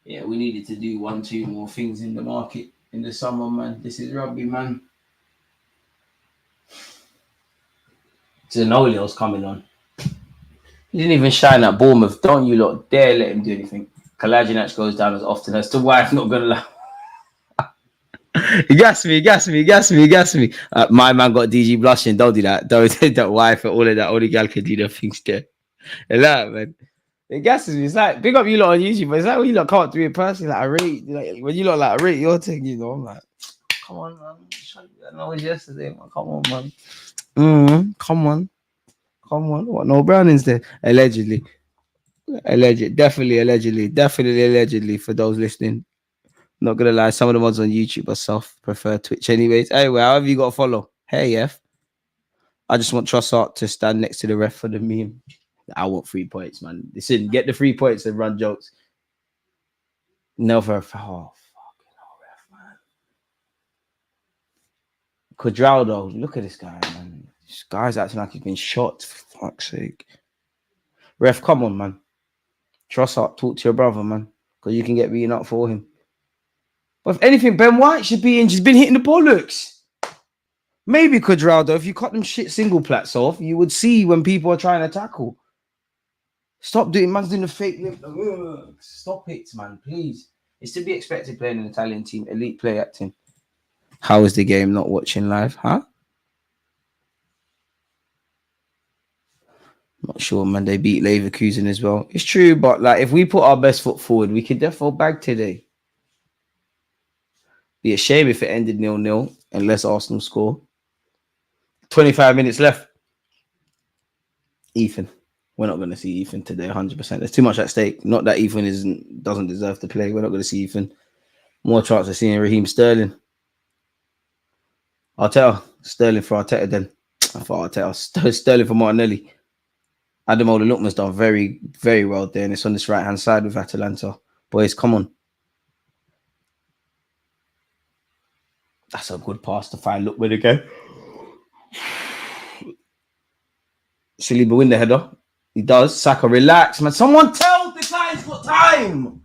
Yeah, we needed to do 1-2 more things in the market in the summer, man. This is rugby, man. Zanolio's coming on. He didn't even shine at Bournemouth. Don't you lot dare let him do anything. Kalajinac goes down as often as the wife not gonna lie. He gassed me. My man got DG blushing. Don't do that. Don't take that wife and all of that. Only gal can do the things there. Like, man. It gasses me. It's like, big up you lot on YouTube, but it's like when you lot come up to me in person, like, I rate, like, when you lot like, I rate your thing, I'm like, come on, man. I know it was yesterday, man. Come on, man. Come on. What? No Brownings there? Allegedly. Definitely allegedly for those listening. Not gonna lie, some of the mods on YouTube are prefer Twitch anyways. Anyway, however you got to follow. Hey, F. I just want Trossard to stand next to the ref for the meme. I want 3 points, man. Listen, get the 3 points and run jokes. Never. Oh, fucking hell, ref, man. Quadrado, look at this guy, man. This guy's acting like he's been shot, for fuck's sake. Ref, come on, man. Trossard, talk to your brother, man. Because you can get beaten up for him. But if anything, Ben White should be in. She's been hitting the bollocks. Maybe Quadrado, if you cut them shit single plats off, you would see when people are trying to tackle. Stop doing, man's doing the fake lip. Stop it, man, please. It's to be expected playing an Italian team. Elite play acting. How is the game not watching live, huh? Not sure, man. They beat Leverkusen as well. It's true, but like if we put our best foot forward, we could definitely bag today. Be a shame if it ended 0-0 unless Arsenal score. 25 minutes left. Ethan. We're not going to see Ethan today, 100%. There's too much at stake. Not that Ethan doesn't deserve to play. We're not going to see Ethan. More chance of seeing Raheem Sterling. Arteta. Sterling for Arteta then. For Arteta. Sterling for Martinelli. Ademola Lookman's done very, very well there. And it's on this right-hand side with Atalanta. Boys, come on. That's a good pass to find Lookman again. Saliba win the header. He does. Saka, relax, man. Someone tell the guy he's got time.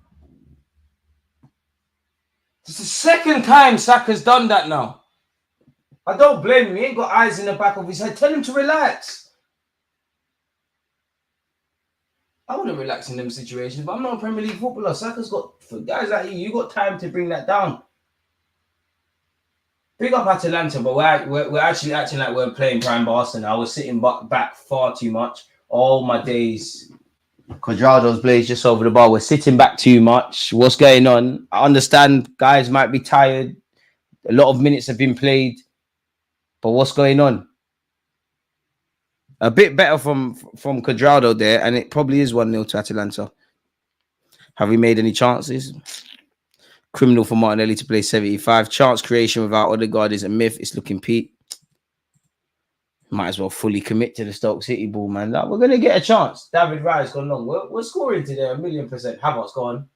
It's the second time Saka's done that now. I don't blame him. He ain't got eyes in the back of his head. Tell him to relax. I want to relax in them situations, but I'm not a Premier League footballer. Saka's got, for guys like you got time to bring that down. Big up Atalanta, but we're actually acting like we're playing prime Barcelona. I was sitting back far too much. All my days. Quadrado's blades just over the bar. We're sitting back too much. What's going on? I understand guys might be tired. A lot of minutes have been played. But what's going on? A bit better from Quadrado there, and it probably is 1-0 to Atalanta. Have we made any chances? Criminal for Martinelli to play 75. Chance creation without Odegaard is a myth. It's looking peak. Might as well fully commit to the Stoke City ball, man. Like, we're going to get a chance. David Raya's gone long. We're scoring today, 1,000,000%. Havertz gone.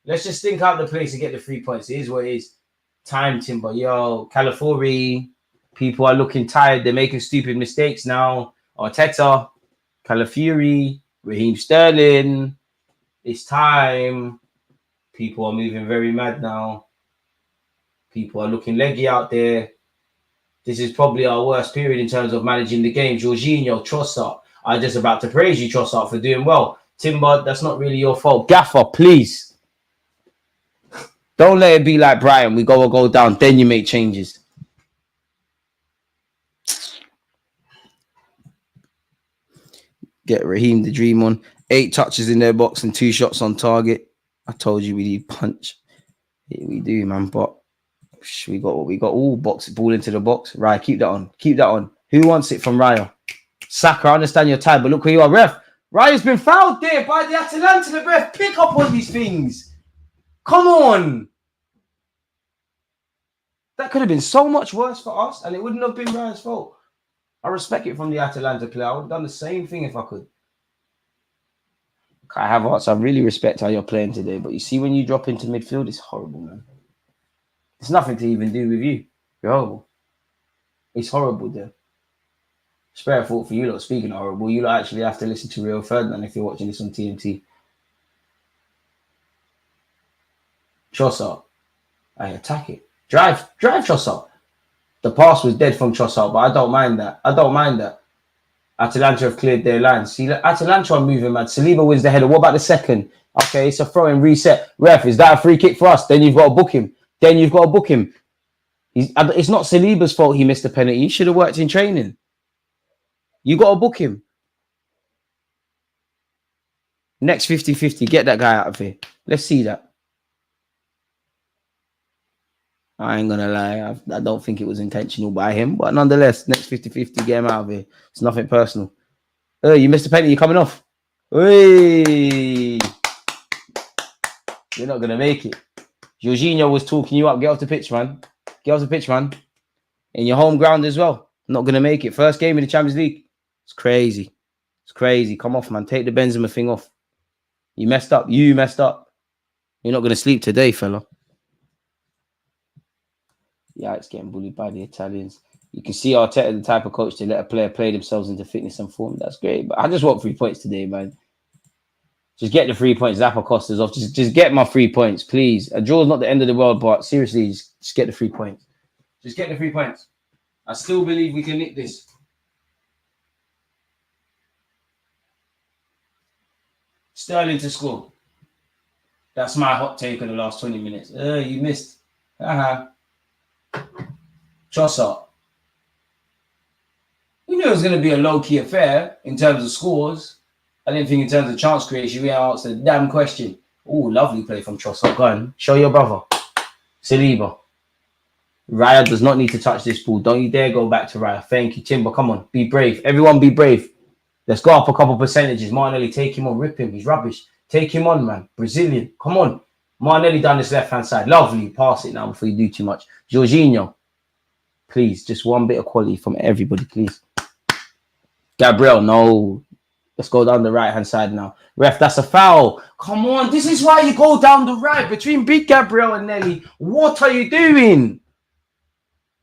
Let's just think out the place and get the 3 points. It is what it is. Time, Timber. Yo, California. People are looking tired. They're making stupid mistakes now. Arteta, Calafiori, Raheem Sterling. It's time. People are moving very mad now. People are looking leggy out there. This is probably our worst period in terms of managing the game. Jorginho, Trossard. I'm just about to praise you, Trossard, for doing well. Timber, that's not really your fault. Gaffer, please. Don't let it be like Brian. We go down, then you make changes. Get Raheem the dream on. 8 touches in their box and 2 shots on target. I told you we need punch. Yeah, we do, man. But we got what we got. All box ball into the box. Right, keep that on. Keep that on. Who wants it from Raya? Saka, I understand your time, but look where you are, ref. Raya's been fouled there by the Atalanta. The ref, pick up on these things. Come on. That could have been so much worse for us, and it wouldn't have been Raya's fault. I respect it from the Atalanta player. I would have done the same thing if I could. Kai Havertz, I really respect how you're playing today, but you see when you drop into midfield, it's horrible, man. It's nothing to even do with you. You're horrible. It's horrible there. Spare thought for you lot. Speaking of horrible, you lot actually have to listen to Rio Ferdinand if you're watching this on TNT. Trossard. I attack it. Drive Trossard. The pass was dead from Trossard, but I don't mind that. Atalanta have cleared their lines. See, Atalanta are moving, man. Saliba wins the header. What about the second? Okay, it's a throw-in reset. Ref, is that a free kick for us? Then you've got to book him. It's not Saliba's fault he missed the penalty. He should have worked in training. You got to book him. Next 50-50. Get that guy out of here. Let's see that. I ain't going to lie. I don't think it was intentional by him. But nonetheless, next 50-50, get him out of here. It's nothing personal. Oh, you missed the penalty. You're coming off. Hey. You're not going to make it. Jorginho was talking you up. Get off the pitch, man. In your home ground as well. Not going to make it. First game in the Champions League. It's crazy. Come off, man. Take the Benzema thing off. You messed up. You're not going to sleep today, fella. Yeah, it's getting bullied by the Italians. You can see Arteta, the type of coach to let a player play themselves into fitness and form. That's great. But I just want 3 points today, man. Just get the 3 points. Zappa Costa's off. Just get my 3 points, please. A draw's not the end of the world, but seriously, just get the 3 points. Just get the 3 points. I still believe we can nick this. Sterling to score. That's my hot take of the last 20 minutes. You missed. Trossard. We knew it was going to be a low-key affair in terms of scores. I didn't think in terms of chance creation, we answered the damn question. Oh, lovely play from Trossard. Go on. Show your brother. Saliba. Raya does not need to touch this ball. Don't you dare go back to Raya. Thank you, Timber. Come on. Be brave. Everyone be brave. Let's go up a couple percentages. Martinelli, take him on. Rip him. He's rubbish. Take him on, man. Brazilian. Come on. Martinelli down this left-hand side. Lovely. Pass it now before you do too much. Jorginho. Please. Just one bit of quality from everybody, please. Gabriel. No. Let's go down the right-hand side now. Ref, that's a foul. Come on. This is why you go down the right between Big Gabriel and Nelly. What are you doing?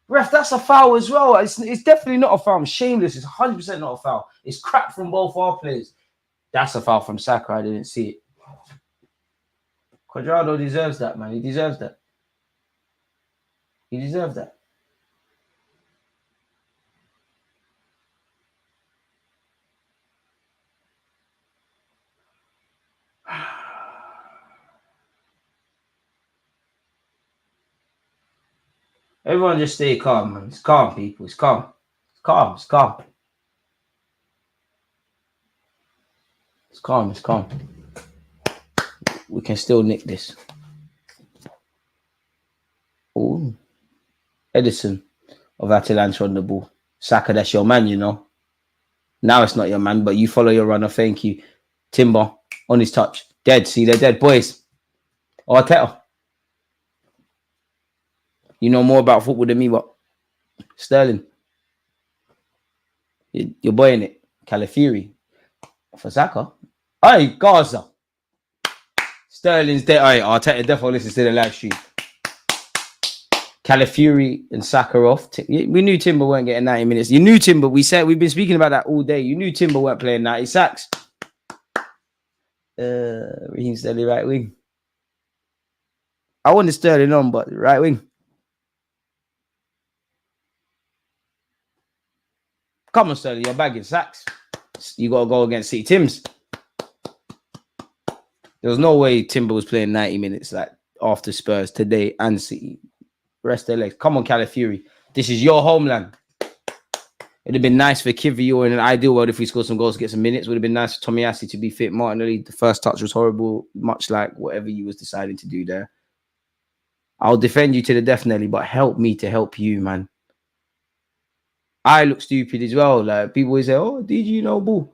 Ref, that's a foul as well. It's definitely not a foul. I'm shameless. It's 100% not a foul. It's crap from both our players. That's a foul from Saka. I didn't see it. Cuadrado deserves that, man. He deserves that. He deserves that. Everyone just stay calm, man. It's calm, people. It's calm. It's calm. It's calm. It's calm. It's calm. We can still nick this. Oh, Edison of Atalanta on the ball. Saka, that's your man, you know. Now it's not your man, but you follow your runner. Thank you. Timber on his touch. Dead. See, they're dead, boys. Arteta. You know more about football than me, but Sterling. You're boy in it. Calafiori. For Saka. Hey, Gaza. Sterling's dead. Hey, Arteta definitely listens to the live stream. Calafiori and Sakharov. We knew Timber weren't getting 90 minutes. You knew Timber. We've been speaking about that all day. You knew Timber weren't playing 90 sacks. Raheem Sterling right wing. I wanted Sterling on, but right wing. Come on, Sterling, you're bagging sacks. You got to go against City. Tims. There was no way Timber was playing 90 minutes like after Spurs today and City. Rest their legs. Come on, Calafiori. This is your homeland. It'd have been nice for Kivior in an ideal world if we scored some goals to get some minutes. Would have been nice for Tomiyasu to be fit. Martinelli, the first touch was horrible, much like whatever you was deciding to do there. I'll defend you to the death, Nelly, but help me to help you, man. I look stupid as well. Like people always say, "Oh, did you know, boo?"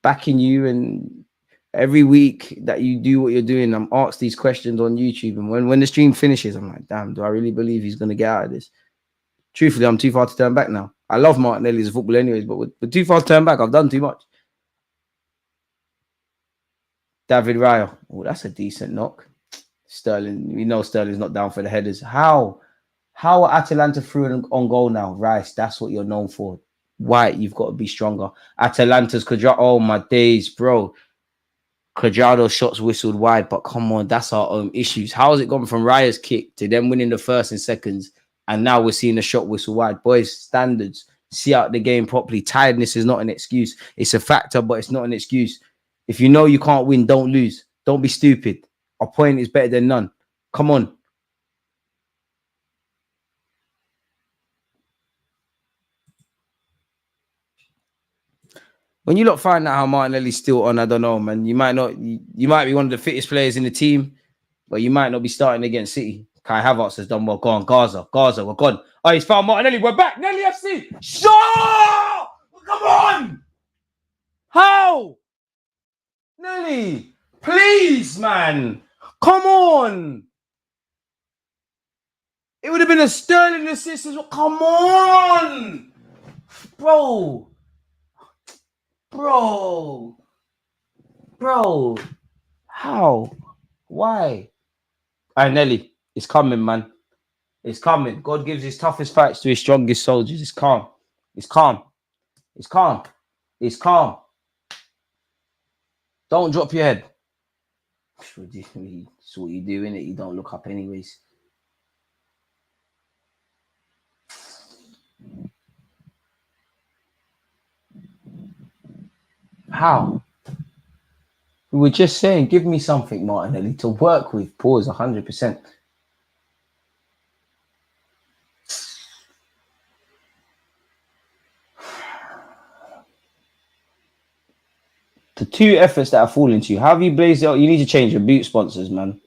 Backing you, and every week that you do what you're doing, I'm asked these questions on YouTube. And when the stream finishes, I'm like, damn, do I really believe he's gonna get out of this? Truthfully, I'm too far to turn back now. I love Martinelli as a football anyways, but we're too far to turn back. I've done too much. David Raya. Oh, that's a decent knock. Sterling, we know Sterling's not down for the headers. How are Atalanta through on goal now? Rice, that's what you're known for. White, you've got to be stronger. Atalanta's Quadrado. Oh, my days, bro. Quadrado shots whistled wide, but come on, that's our own issues. How has it gone from Raya's kick to them winning the first and seconds? And now we're seeing a shot whistle wide. Boys, standards. See out the game properly. Tiredness is not an excuse. It's a factor, but it's not an excuse. If you know you can't win, don't lose. Don't be stupid. A point is better than none. Come on. When you lot find out how Martinelli's still on, I don't know, man. You might be one of the fittest players in the team, but you might not be starting against City. Kai Havertz has done well. Go on, Gaza, we're gone. Oh, he's found Martinelli. We're back. Nelly FC. Sure! Come on! How? Nelly, please, man. Come on. It would have been a Sterling assist as well. Come on! Bro. How? Why? All right, Nelly. It's coming, man. It's coming. God gives his toughest fights to his strongest soldiers. It's calm. Don't drop your head. It's what you do, innit? You don't look up anyways. How? We were just saying, give me something, Martinelli, to work with. Pause 100%. The two efforts that are falling to you, how have you blazed it out? You need to change your boot sponsors, man.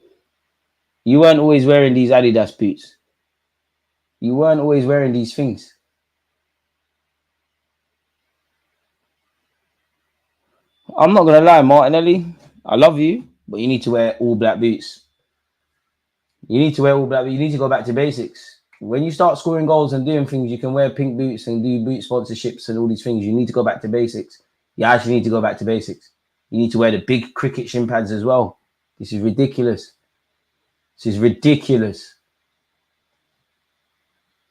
You weren't always wearing these Adidas boots. You weren't always wearing these things. I'm not going to lie, Martinelli. I love you, but you need to wear all black boots. You need to go back to basics. When you start scoring goals and doing things, you can wear pink boots and do boot sponsorships and all these things. You need to go back to basics. You actually need to go back to basics. You need to wear the big cricket shin pads as well. This is ridiculous.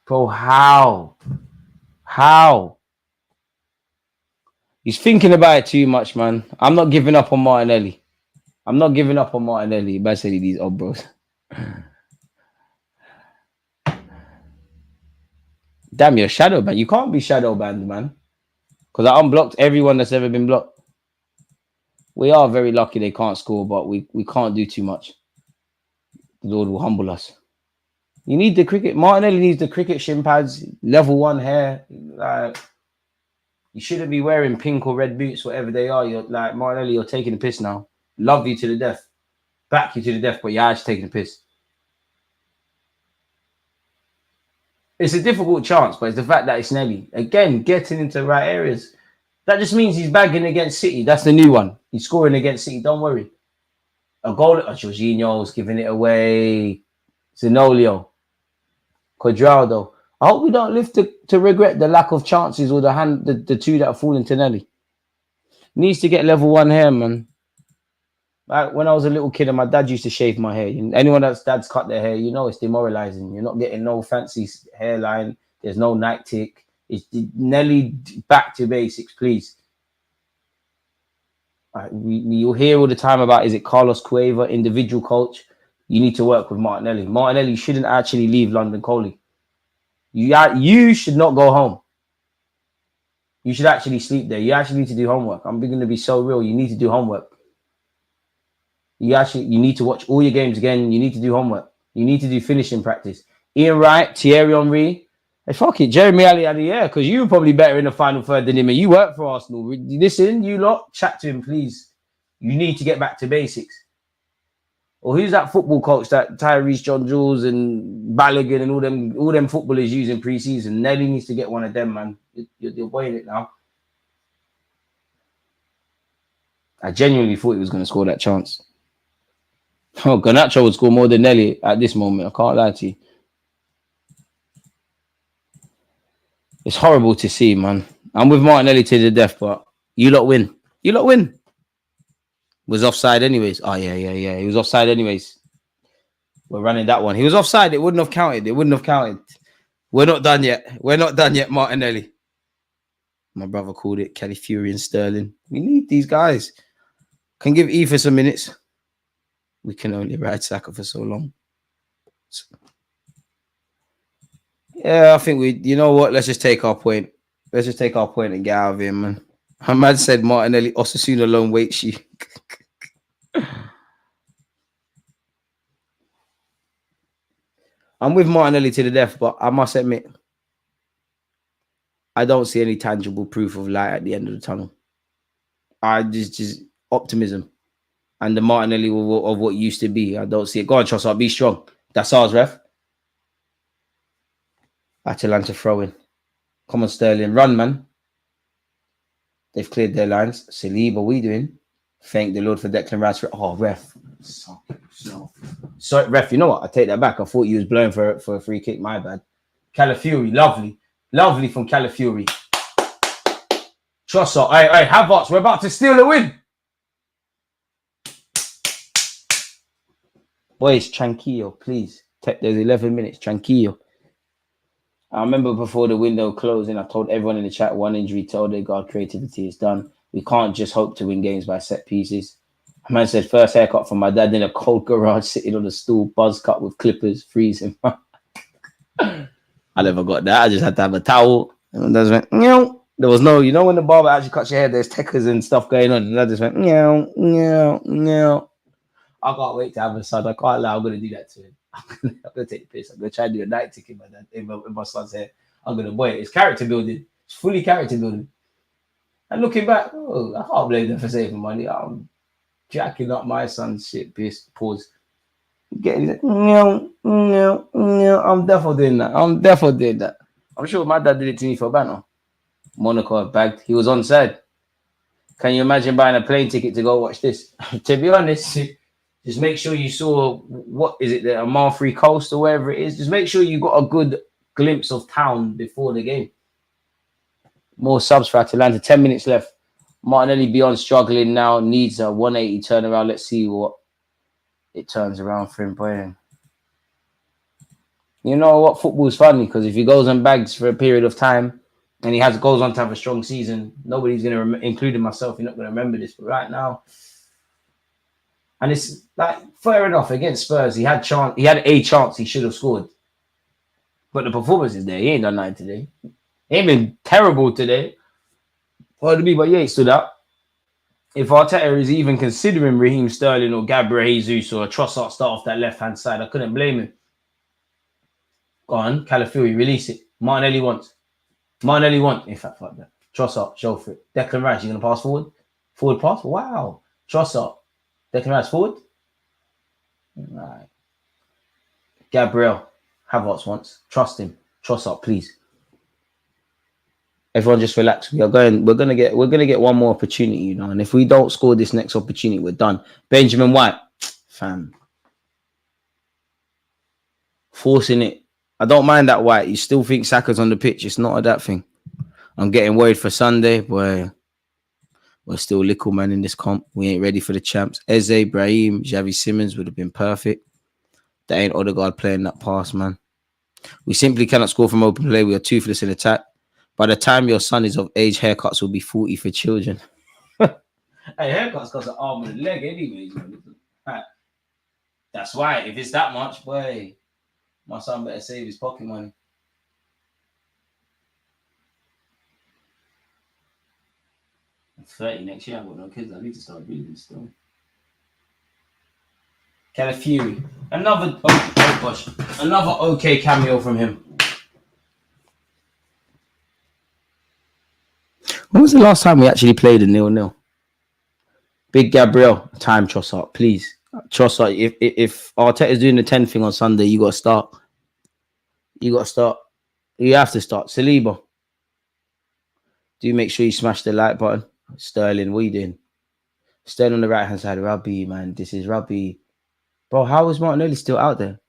Bro, how? He's thinking about it too much, man. I'm not giving up on Martinelli. But I said these old bros. Damn, you're shadow banned. You can't be shadow banned, man. Because I unblocked everyone that's ever been blocked. We are very lucky they can't score, but we can't do too much. The Lord will humble us. You need the cricket. Martinelli needs the cricket shin pads, level 1 hair. Like, you shouldn't be wearing pink or red boots, whatever they are. You're like, Martinelli, you're taking the piss now. Love you to the death. Back you to the death, but you're actually taking the piss. It's a difficult chance, but it's the fact that it's Nelly. Again, getting into the right areas. That just means he's bagging against City. That's the new one. He's scoring against City. Don't worry. A goal. Jorginho's giving it away. Zenolio. Quadrado. I hope we don't live to regret the lack of chances or the two that are falling to Nelly. Needs to get level 1 here, man. Like when I was a little kid and my dad used to shave my hair. Anyone that's dad's cut their hair, you know it's demoralizing. You're not getting no fancy hairline. There's no night tick. It's Nelly back to basics, please. You'll hear all the time about, is it Carlos Cueva, individual coach? You need to work with Martinelli. Martinelli shouldn't actually leave London Coley. You should not go home. You should actually sleep there. You actually need to do homework. I'm going to be so real. You need to do homework. You need to watch all your games again. You need to do homework. You need to do finishing practice. Ian Wright, Thierry Henry. Hey, fuck it. Jeremy Ali had the air because you were probably better in the final third than him. And you work for Arsenal. Listen, you lot, chat to him, please. You need to get back to basics. Or who's that football coach that Tyrese John Jules and Balogun and all them footballers using pre-season? Nelly needs to get one of them, man. You're boiling it now. I genuinely thought he was going to score that chance. Oh, Garnacho would score more than Nelly at this moment. I can't lie to you. It's horrible to see, man. I'm with Martinelli to the death, but you lot win. You lot win. Was offside anyways. Oh, yeah. He was offside anyways. We're running that one. He was offside. It wouldn't have counted. We're not done yet. Martinelli. My brother called it Kelly Fury and Sterling. We need these guys. Can give Ether some minutes. We can only ride Saka for so long. Yeah, I think you know what? Let's just take our point. And get out of here, man. My man said Martinelli, Osasuna alone waits you. I'm with Martinelli to the death, but I must admit, I don't see any tangible proof of light at the end of the tunnel. I just optimism. And the Martinelli of what used to be. I don't see it. Go on, Trossard, be strong. That's ours, ref. Atalanta throwing. Come on, Sterling. Run, man. They've cleared their lines. Salib, what are we doing? Thank the Lord for Declan Rice. Oh, ref. Sorry, ref, you know what? I take that back. I thought you was blowing for a free kick. My bad. Calafiori, lovely. Lovely from Calafiori. Trossard. Hey, Havertz, we're about to steal the win. Boys, tranquillo, please. There's 11 minutes. Tranquillo. I remember before the window closing, I told everyone in the chat, one injury told their God creativity is done. We can't just hope to win games by set pieces. A man said, first haircut from my dad in a cold garage, sitting on a stool, buzz cut with clippers, freezing. I never got that. I just had to have a towel. And I just went, meow. There was no, when the barber actually cuts your hair, there's techers and stuff going on. And I just went, meow, meow, meow. I can't wait to have a son. I can't lie. I'm going to do that to him. I'm going to take the piss. I'm going to try and do a night tick in my son's hair. I'm going to boy it. It's character building. It's fully character building. And looking back, I can't blame them for saving money. I'm jacking up my son's shit. Piss. Pause. Getting it. No. I'm definitely doing that. I'm sure my dad did it to me for a banner. Monaco bagged. He was on side. Can you imagine buying a plane ticket to go watch this? To be honest, just make sure you saw, what is it, the Amalfi Coast or wherever it is. Just make sure you got a good glimpse of town before the game. More subs for Atalanta. 10 minutes left. Martinelli beyond struggling now. Needs a 180 turnaround. Let's see what it turns around for him. Boy. You know what? Football's funny because if he goes and bags for a period of time and he goes on to have a strong season, nobody's going to, including myself, you're not going to remember this. But right now, and it's like fair enough against Spurs. He had a chance he should have scored. But the performance is there. He ain't done nothing today. He ain't been terrible today. Pardon me, but yeah, he stood up. If Arteta is even considering Raheem Sterling or Gabriel Jesus or Trossard start off that left-hand side, I couldn't blame him. Go on, Calafiori, release it. Martinelli wants. In fact, fuck that. Trossard, show for it. Declan Rice, you going to pass forward? Forward pass? Wow. Trossard. Declan Rice forward. Right. Gabriel. Havertz wants. Trust him. Trossard, please. Everyone just relax. We're gonna get one more opportunity, And if we don't score this next opportunity, we're done. Benjamin White. Fam. Forcing it. I don't mind that White. You still think Saka's on the pitch. It's not that thing. I'm getting worried for Sunday, boy. We're still little man in this comp. We ain't ready for the champs. Eze, Brahim, Xavi Simmons would have been perfect. That ain't Odegaard playing that pass, man. We simply cannot score from open play. We are toothless in attack. By the time your son is of age, haircuts will be 40 for children. Hey, haircuts cost an arm and a leg anyways. That's why. If it's that much, boy, my son better save his pocket money. I'm 30 next year. I've got no kids. I need to start breathing still. Calafiori. Another okay cameo from him. When was the last time we actually played a 0-0? Big Gabriel, time Trossard, please. Trossard, if Arteta's doing the 10 thing on Sunday, you got to start. You have to start. Saliba. Do make sure you smash the like button. Sterling, what are you doing? Sterling on the right-hand side. Rugby, man. This is rugby. Bro, how is Martinelli still out there?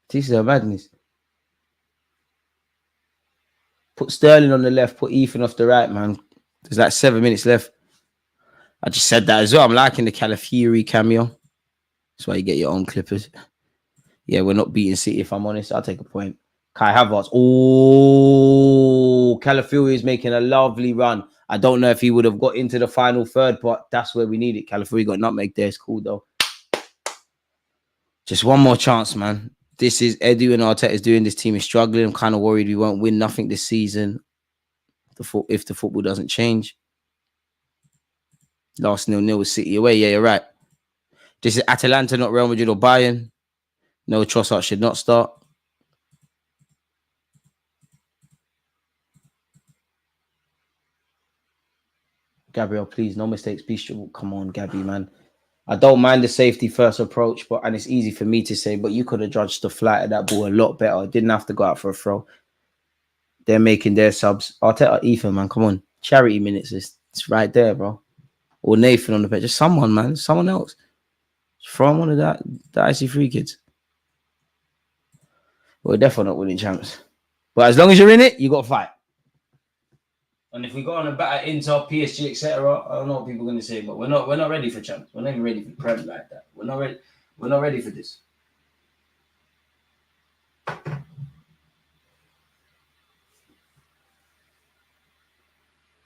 This is a madness. Put Sterling on the left. Put Ethan off the right, man. There's like 7 minutes left. I just said that as well. I'm liking the Calafiori cameo. That's why you get your own clippers. Yeah, we're not beating City, if I'm honest. I'll take a point. Kai Havertz. Oh, Calafiori is making a lovely run. I don't know if he would have got into the final third, but that's where we need it. Calafiori got nutmeg there. It's cool, though. Just one more chance, man. This is Edu and Arteta's doing. This team is struggling. I'm kind of worried we won't win nothing this season if the football doesn't change. Last 0-0 with City away. Yeah, you're right. This is Atalanta, not Real Madrid or Bayern. No, Trossard should not start. Gabriel, please, no mistakes. Be sure. Come on, Gabby, man. I don't mind the safety first approach, and it's easy for me to say, but you could have judged the flight of that ball a lot better. Didn't have to go out for a throw. They're making their subs. Arteta, Ethan, man, come on. Charity minutes, it's right there, bro. Or Nathan on the bench. Just someone, man. Someone else. Just throw him one of the IC3 kids. We're definitely not winning champs. But as long as you're in it, you got to fight. And if we go on a better Inter, PSG, etc., I don't know what people are going to say, but we're not ready for champs. We're not even ready for Prem like that. We're not ready for this.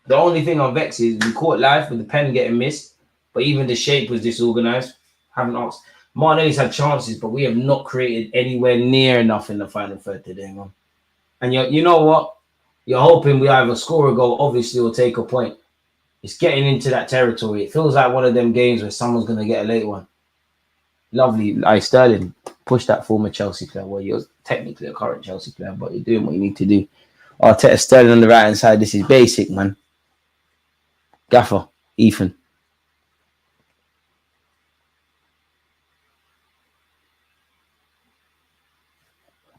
The only thing I'm vexed is we caught live with the pen getting missed, but even the shape was disorganized. Haven't asked. Martinelli's had chances, but we have not created anywhere near enough in the final third today, man. And you know what? You're hoping we either score a goal, obviously, or take a point. It's getting into that territory. It feels like one of them games where someone's going to get a late one. Lovely. Sterling, push that former Chelsea player. Well, you're technically a current Chelsea player, but you're doing what you need to do. Arteta, Sterling on the right-hand side. This is basic, man. Gaffer, Ethan.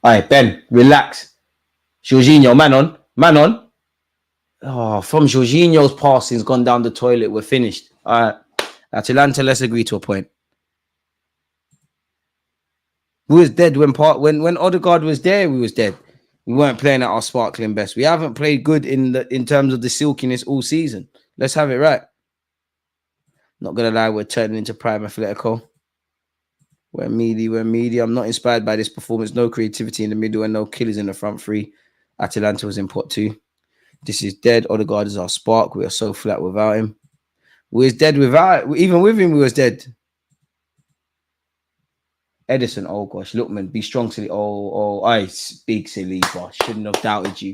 All right, Ben, relax. Jorginho, man on. Oh, from Jorginho's passing's gone down the toilet. We're finished. All right. Atalanta, let's agree to a point. We was dead when Odegaard was there, we was dead. We weren't playing at our sparkling best. We haven't played good in terms of the silkiness all season. Let's have it right. Not gonna lie, we're turning into Prime Atletico. We're meaty. I'm not inspired by this performance. No creativity in the middle and no killers in the front three. Atalanta was in pot 2. This is dead. Odegaard is our spark. We are so flat without him. We was dead without. Even with him, we was dead. Edison. Oh gosh, Lookman, be strong, silly. Big silly. Gosh, shouldn't have doubted you.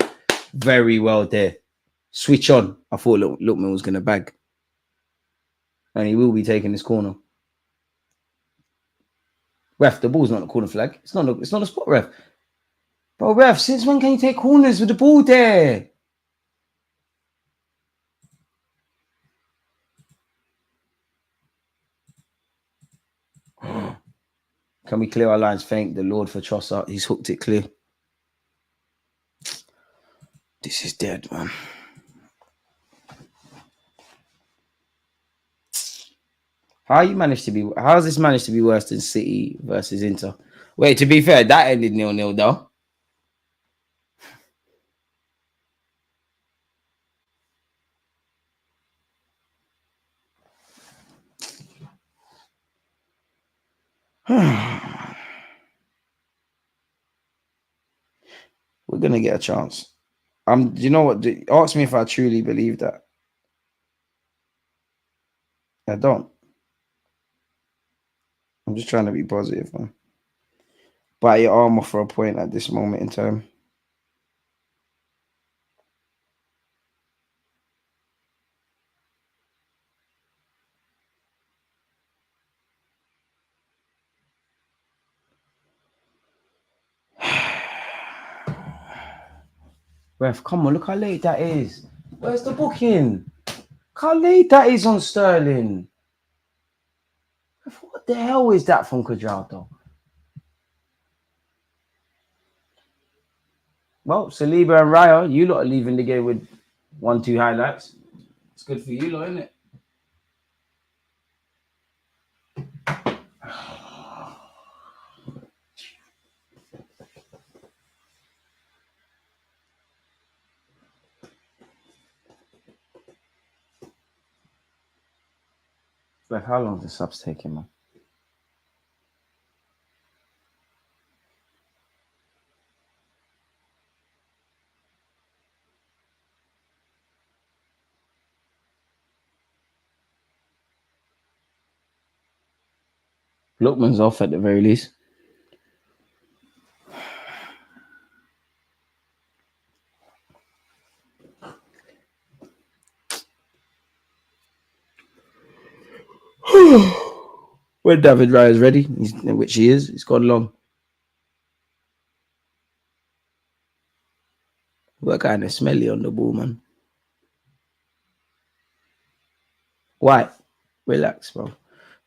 Very well there. Switch on. I thought Lookman was gonna bag, and he will be taking this corner. Ref, the ball's not a corner flag. It's not a spot, ref. Bro, ref, since when can you take corners with the ball there? Can we clear our lines? Thank the Lord for Trossard. He's hooked it clear. This is dead, man. How has this managed to be worse than City versus Inter? Wait, to be fair, that ended 0-0 though. We're gonna get a chance. You know what? Ask me if I truly believe that. I don't. I'm just trying to be positive, man. Bite your arm off for a point at this moment in time. Ref, come on, look how late that is. Where's the booking? Look how late that is on Sterling. Ref, what the hell is that from Cuadrado? Well, Saliba and Raya, you lot are leaving the game with 1-2 highlights. It's good for you lot, isn't it? Ref, how long is the subs taking, man? Lookman's off at the very least. When David Raya's ready, which he is, he's gone long. We're kind of smelly on the ball, man. Why? Relax, bro.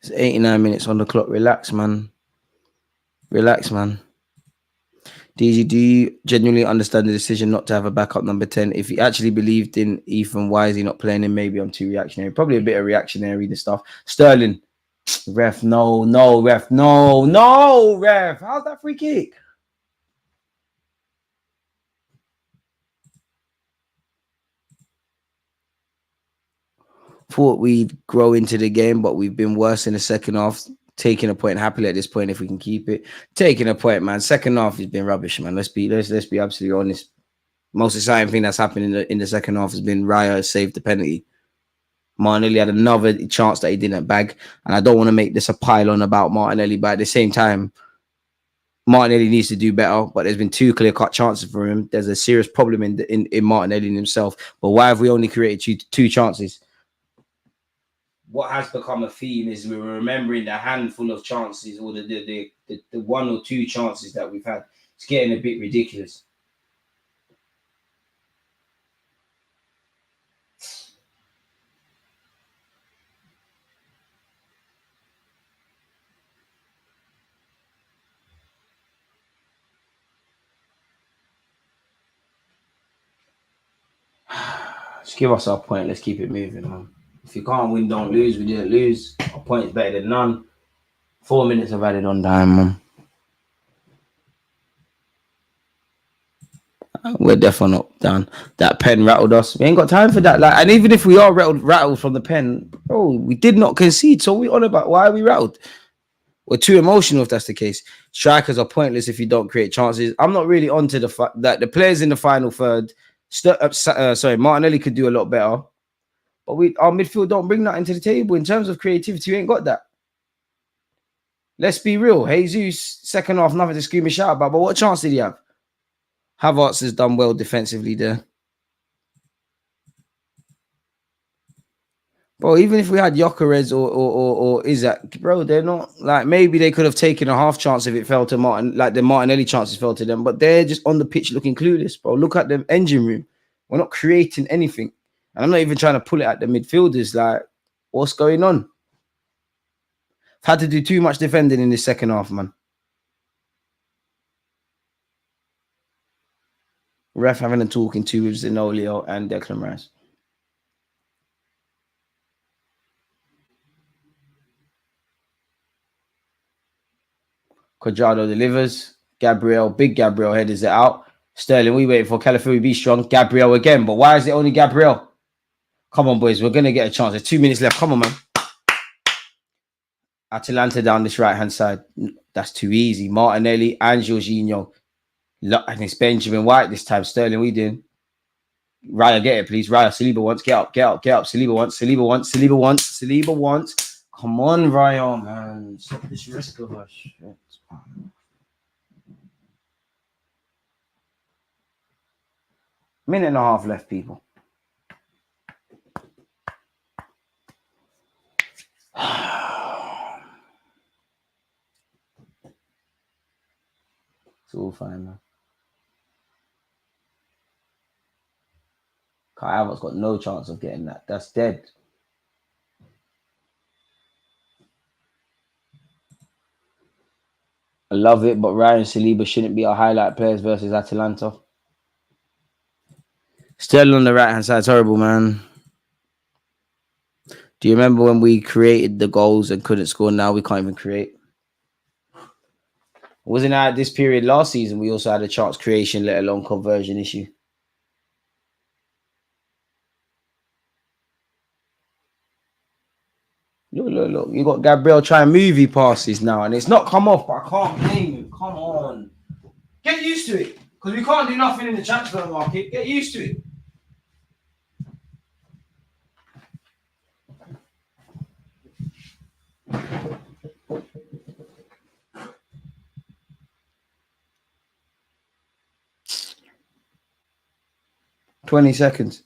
It's 89 minutes on the clock. Relax, man. Relax, man. DG, do you genuinely understand the decision not to have a backup number 10? If he actually believed in Ethan, why is he not playing him? Maybe I'm too reactionary. Probably a bit of reactionary, the stuff. Sterling. Ref, no, ref, no, ref. How's that free kick? Thought we'd grow into the game, but we've been worse in the second half. Taking a point happily at this point if we can keep it. Taking a point, man. Second half has been rubbish, man. Let's be absolutely honest. Most exciting thing that's happened in the second half has been Raya saved the penalty. Martinelli had another chance that he didn't bag, and I don't want to make this a pile-on about Martinelli, but at the same time, Martinelli needs to do better. But there's been 2 clear-cut chances for him. There's a serious problem in Martinelli himself. But why have we only created two chances? What has become a theme is we're remembering the handful of chances or the 1 or 2 chances that we've had. It's getting a bit ridiculous. Just give us our point. Let's keep it moving, man. If you can't win, don't lose. We didn't lose. Our point is better than none. 4 minutes of added on time, man. We're definitely not down. That pen rattled us. We ain't got time for that. Like, and even if we are rattled from the pen, we did not concede. So we on about why are we rattled? We're too emotional if that's the case. Strikers are pointless if you don't create chances. I'm not really onto the fact that the players in the final third. Martinelli could do a lot better. But our midfield don't bring that into the table. In terms of creativity, we ain't got that. Let's be real. Jesus, second half, nothing to scream and shout about. But what chance did he have? Havertz has done well defensively there. Bro, even if we had Gyökeres or Isaac, bro, they're not like maybe they could have taken a half chance if it fell to Martin, like the Martinelli chances fell to them, but they're just on the pitch looking clueless, bro. Look at the engine room. We're not creating anything. And I'm not even trying to pull it at the midfielders. Like, what's going on? I've had to do too much defending in this second half, man. Ref having a talking to with Zenolio and Declan Rice. Cuadrado delivers. Big Gabriel headers it out. Sterling, we waiting for Calafiori be strong. Gabriel again, but why is it only Gabriel? Come on, boys, we're going to get a chance. There's 2 minutes left. Come on, man. Atalanta down this right-hand side. That's too easy. Martinelli and Jorginho. And it's Benjamin White this time. Sterling, what are you doing? Raya, get it, please. Raya, Saliba wants. Get up. Saliba wants. Come on, Raya, man. Stop this risk of us. Shit. Minute and a half left, people. It's all fine, man. Kai Havertz got no chance of getting that. That's dead. I love it, but Ryan Saliba shouldn't be our highlight players versus Atalanta. Sterling on the right-hand side is horrible, man. Do you remember when we created the goals and couldn't score? Now we can't even create. Wasn't at this period last season, we also had a chance creation, let alone conversion issue. Look. You got Gabriel trying movie passes now, and it's not come off, but I can't blame him. Come on. Get used to it. Because we can't do nothing in the transfer market. Get used to it. "20 seconds.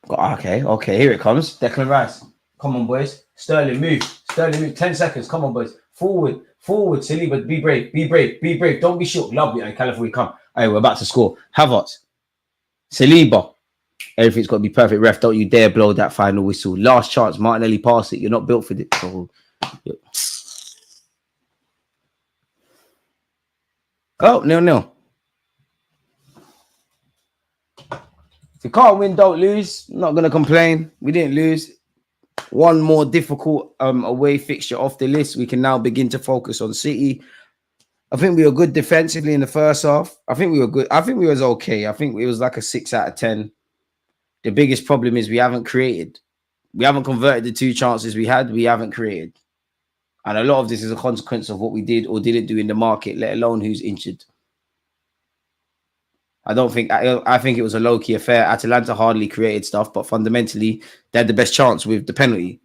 Okay, here it comes. Declan Rice. Come on, boys. Sterling, move. 10 seconds. Come on, boys. Forward. Saliba, be brave. Don't be shook. Lovely. Hey, California, come. Hey, we're about to score. Havertz. Saliba. Everything's got to be perfect, ref. Don't you dare blow that final whistle. Last chance. Martinelli, pass it. You're not built for this. So, yeah. Oh, 0-0. If you can't win, don't lose. I'm not going to complain. We didn't lose. One more difficult away fixture off the list. We can now begin to focus on City. I think we were good defensively in the first half. I think we were good. I think we was okay. I think it was like a 6 out of 10. The biggest problem is we haven't created. We haven't converted the 2 chances we had. We haven't created. And a lot of this is a consequence of what we did or didn't do in the market, let alone who's injured. I think it was a low-key affair. Atalanta hardly created stuff, but fundamentally, they had the best chance with the penalty.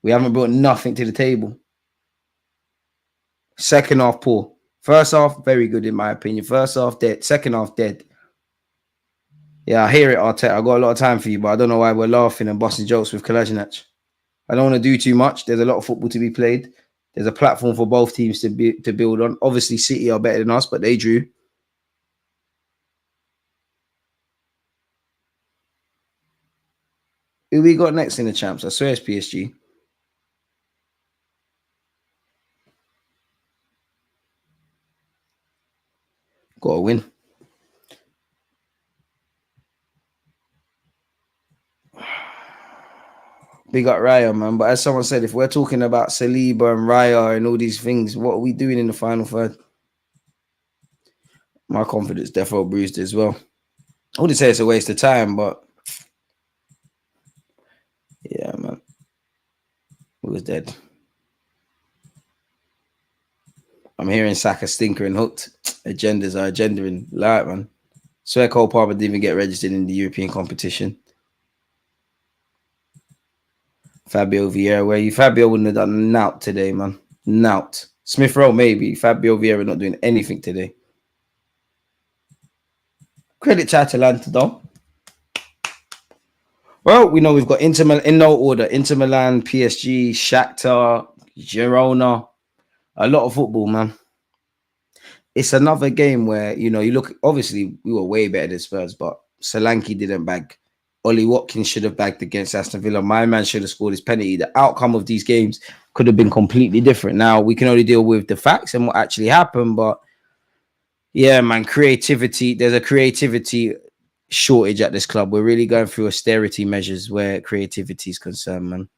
We haven't brought nothing to the table. Second half, poor. First half, very good in my opinion. First half, dead. Second half, dead. Yeah, I hear it, Arteta. I got a lot of time for you, but I don't know why we're laughing and busting jokes with Kolasinac. I don't want to do too much. There's a lot of football to be played. There's a platform for both teams to build on. Obviously, City are better than us, but they drew. Who we got next in the champs? I swear it's PSG. Got to win. Big up Raya, man. But as someone said, if we're talking about Saliba and Raya and all these things, what are we doing in the final third? My confidence definitely bruised as well. I wouldn't say it's a waste of time, but yeah, man. It was dead. I'm hearing Saka stinker and hooked. Agendas are agendaing. Like, man. Swear Cole Palmer didn't even get registered in the European competition. Fabio Vieira, where you? Fabio wouldn't have done nout today, man. Nout. Smith Rowe, maybe. Fabio Vieira not doing anything today. Credit to Atalanta, though. Well, we know we've got Inter Milan in no order. Inter Milan, PSG, Shakhtar, Girona. A lot of football, man. It's another game where, you know, you look, obviously, we were way better than Spurs, but Solanke didn't bag. Ollie Watkins should have bagged against Aston Villa. My man should have scored his penalty. The outcome of these games could have been completely different. Now, we can only deal with the facts and what actually happened, but yeah, man, creativity. There's a creativity shortage at this club. We're really going through austerity measures where creativity is concerned, man.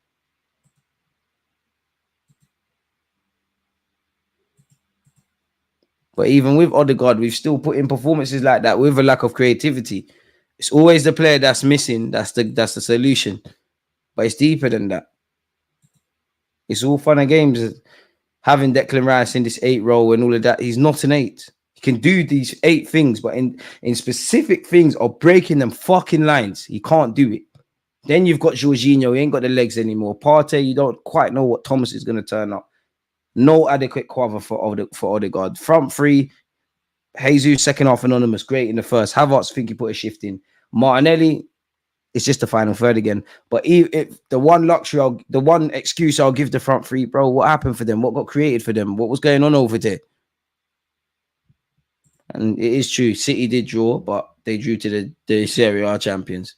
But even with Odegaard, we've still put in performances like that with a lack of creativity. It's always the player that's missing. That's the solution. but it's deeper than that. It's all fun and games. Having Declan Rice in this 8 role and all of that, he's not an 8. He can do these 8 things, but in specific things or breaking them fucking lines, he can't do it. Then you've got Jorginho, he ain't got the legs anymore. Partey, you don't quite know what Thomas is going to turn up. No adequate cover for Odegaard. Front 3, Jesus, second half anonymous, great in the first. Havertz, think he put a shift in. Martinelli, it's just the final third again. But if the one excuse I'll give the front 3, bro, what happened for them? What got created for them? What was going on over there? And it is true, City did draw, but they drew to the Serie A champions.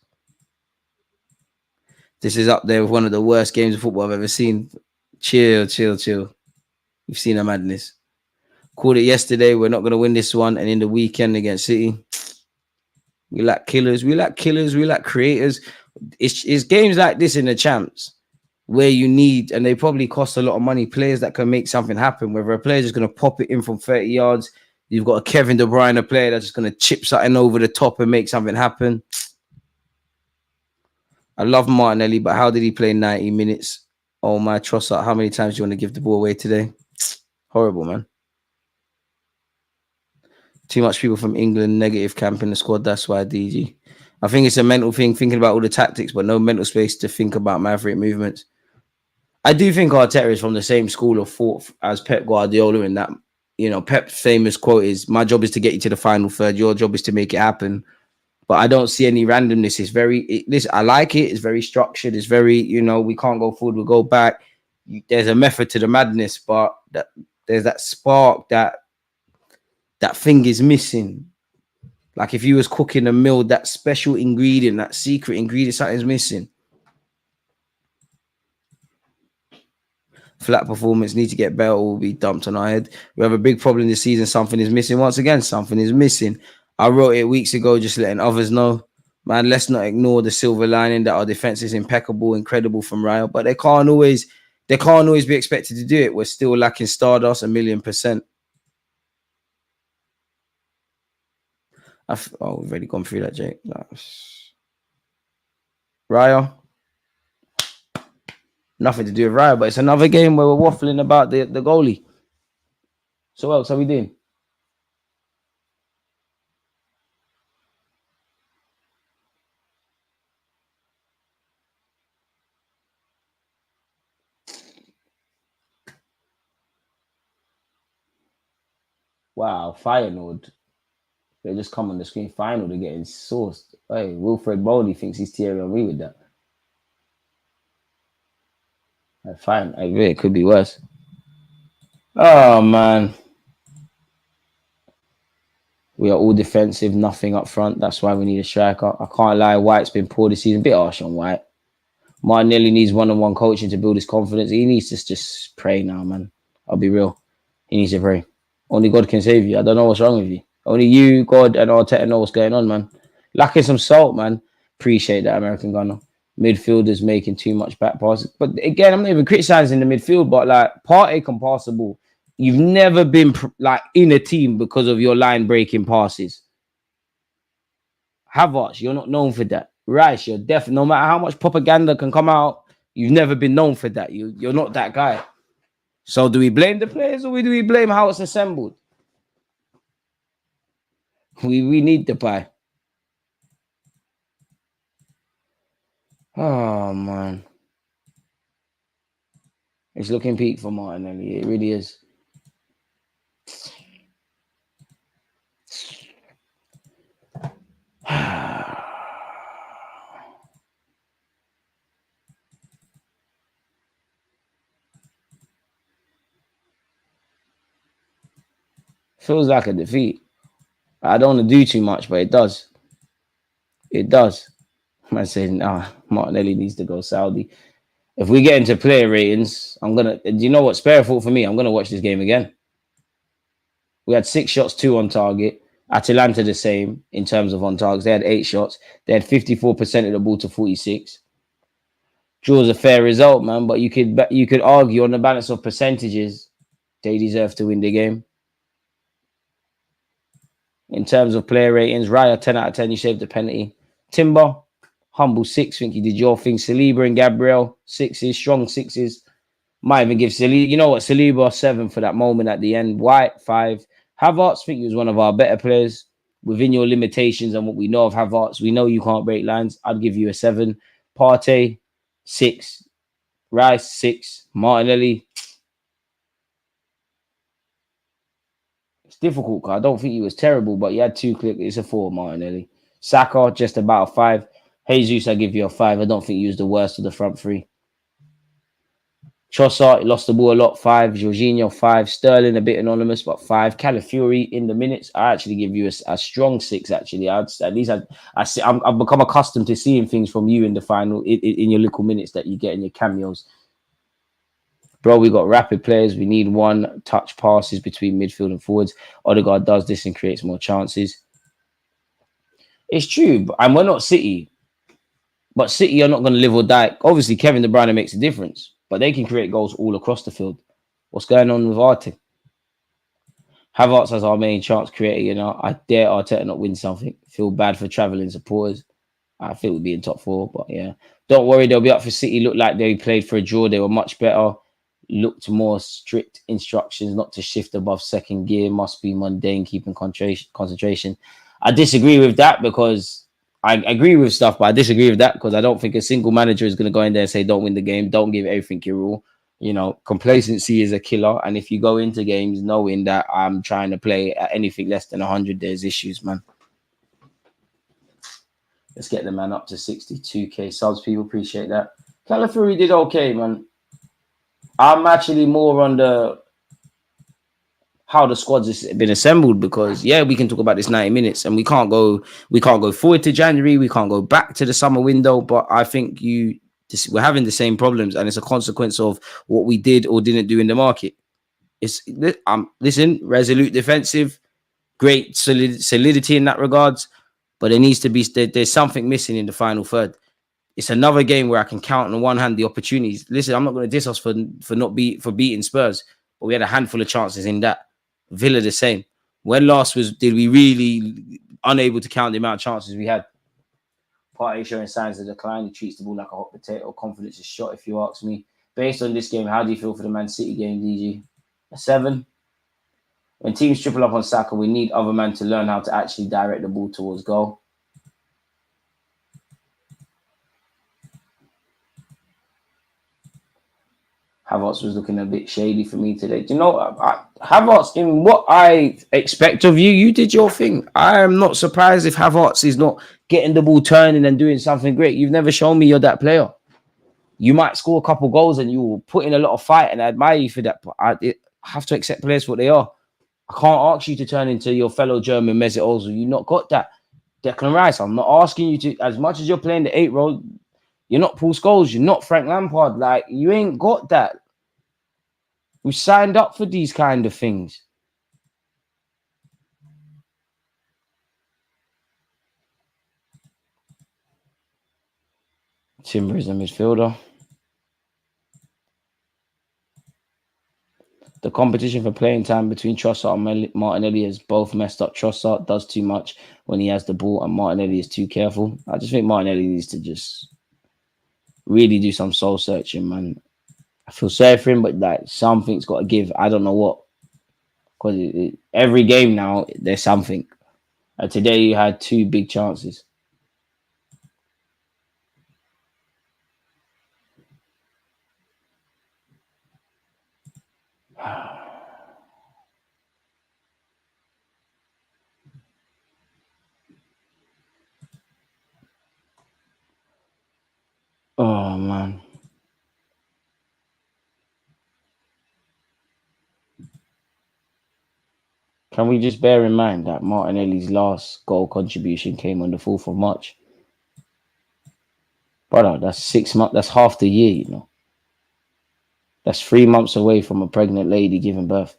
This is up there with one of the worst games of football I've ever seen. Chill. You've seen a madness. Called it yesterday. We're not going to win this one. And in the weekend against City, we lack killers. We lack creators. It's games like this in the champs where you need, and they probably cost a lot of money, players that can make something happen. Whether a player is going to pop it in from 30 yards, you've got a Kevin De Bruyne, a player that's just going to chip something over the top and make something happen. I love Martinelli, but how did he play 90 minutes? Oh, my Trossard, how many times do you want to give the ball away today? Horrible, man. Too much people from England, negative camp in the squad. That's why, DG. I think it's a mental thing, thinking about all the tactics, but no mental space to think about maverick movements. I do think Arteta is from the same school of thought as Pep Guardiola in that, you know, Pep's famous quote is, my job is to get you to the final third. Your job is to make it happen. But I don't see any randomness. It's I like it. It's very structured. It's very, you know, we can't go forward, we'll go back. There's a method to the madness, but there's that spark, that thing is missing. Like if you was cooking a meal, that special ingredient, that secret ingredient, something's missing. Flat performance, need to get better, will be dumped on our head. We have a big problem this season. Something is missing. Once again, something is missing. I wrote it weeks ago, just letting others know. Man, let's not ignore the silver lining that our defense is impeccable, incredible from Raya, but they can't always be expected to do it. We're still lacking Stardust 1,000,000%. We've already gone through that, Jake. Raya. Nothing to do with Raya, but it's another game where we're waffling about the goalie. So what else are we doing? Wow, Feyenoord. They just come on the screen. Final, they're getting sourced. Hey, Wilfred Bowley thinks he's Thierry Henry with that. Fine. It could be worse. Oh, man. We are all defensive, nothing up front. That's why we need a striker. I can't lie. White's been poor this season. A bit harsh on White. Martinelli needs one-on-one coaching to build his confidence. He needs to just pray now, man. I'll be real. He needs to pray. Only God can save you. I don't know what's wrong with you. Only you, God, and Arteta know what's going on, man. Lacking some salt, man. Appreciate that, American Gunner. Midfielders making too much back passes. But again, I'm not even criticizing the midfield, but like Partey can pass the ball. You've never been like in a team because of your line breaking passes. Havertz, you're not known for that. Rice, you're definitely, no matter how much propaganda can come out, you've never been known for that. You're not that guy. So do we blame the players or do we blame how it's assembled? We need the pie. Oh, man. It's looking peak for Martinelli. It really is. Feels like a defeat. I don't want to do too much, but it does. It does. I'm saying, Martinelli needs to go Saudi. If we get into player ratings, do you know what's painful for me? I'm going to watch this game again. We had 6 shots, 2 on target. Atalanta the same in terms of on targets. They had 8 shots. They had 54% of the ball to 46. Draw's a fair result, man, but you could argue on the balance of percentages, they deserve to win the game. In terms of player ratings, Raya, 10 out of 10, you saved the penalty. Timber, Humble 6. Think you did your thing. Saliba and Gabriel 6s. Strong 6s. Might even give Saliba. You know what? Saliba 7 for that moment at the end. White 5. Havertz, think he was one of our better players. Within your limitations and what we know of Havertz, we know you can't break lines. I'd give you a 7. Partey 6. Rice 6. Martinelli. It's difficult because I don't think he was terrible, but he had 2 clicks. It's a 4, Martinelli. Saka, just about a 5. Jesus, I give you a 5. I don't think he was the worst of the front 3. Trossard, he lost the ball a lot, 5. Jorginho, 5. Sterling, a bit anonymous, but 5. Calafiori in the minutes, I actually give you a strong 6, actually. I've become accustomed to seeing things from you in the final, in your little minutes that you get in your cameos. Bro, we got rapid players. We need one touch passes between midfield and forwards. Odegaard does this and creates more chances. It's true, and we're not City. But City are not going to live or die. Obviously, Kevin De Bruyne makes a difference. But they can create goals all across the field. What's going on with Arteta? Havertz as our main chance creator, you know. I dare Arteta not win something. Feel bad for travelling supporters. I think we'll be in top 4, but yeah. Don't worry, they'll be up for City. Looked like they played for a draw. They were much better. Looked more strict instructions not to shift above second gear. Must be mundane, keeping concentration. I disagree with that because I agree with stuff, but I disagree with that because I don't think a single manager is going to go in there and say, don't win the game, don't give everything your all. You know, complacency is a killer. And if you go into games knowing that I'm trying to play at anything less than 100, there's issues, man. Let's get the man up to 62k subs. People appreciate that. Calafiori did okay, man. I'm actually more on the how the squads has been assembled because yeah, we can talk about this 90 minutes and we can't go forward to January, we can't go back to the summer window, but I think we're having the same problems and it's a consequence of what we did or didn't do in the market. Listen, resolute defensive, great solidity in that regards, but there's something missing in the final third. It's another game where I can count on one hand the opportunities. Listen, I'm not going to diss us for beating Spurs, but we had a handful of chances in that. Villa the same. When last did we really unable to count the amount of chances we had? Partey showing signs of decline. He treats the ball like a hot potato. Confidence is shot, if you ask me. Based on this game, how do you feel for the Man City game, DG? A 7. When teams triple up on Saka, we need other men to learn how to actually direct the ball towards goal. Havertz was looking a bit shady for me today. Do you know, Havertz, in what I expect of you, you did your thing. I am not surprised if Havertz is not getting the ball turning and doing something great. You've never shown me you're that player. You might score a couple goals and you will put in a lot of fight, and I admire you for that. But I have to accept players for what they are. I can't ask you to turn into your fellow German Mesut Ozil. You've not got that. Declan Rice, I'm not asking you to, as much as you're playing the 8 role, you're not Paul Scholes, you're not Frank Lampard. Like, you ain't got that. We signed up for these kind of things. Timber is a midfielder. The competition for playing time between Trossard and Martinelli has both messed up. Trossard does too much when he has the ball, and Martinelli is too careful. I just think Martinelli needs to just really do some soul searching, man. I feel sorry for him, but like something's got to give. I don't know what. Because every game now, there's something. Today, you had 2 big chances. Oh, man. Can we just bear in mind that Martinelli's last goal contribution came on the 4th of March? Brother, that's 6 months. That's half the year, you know. That's 3 months away from a pregnant lady giving birth.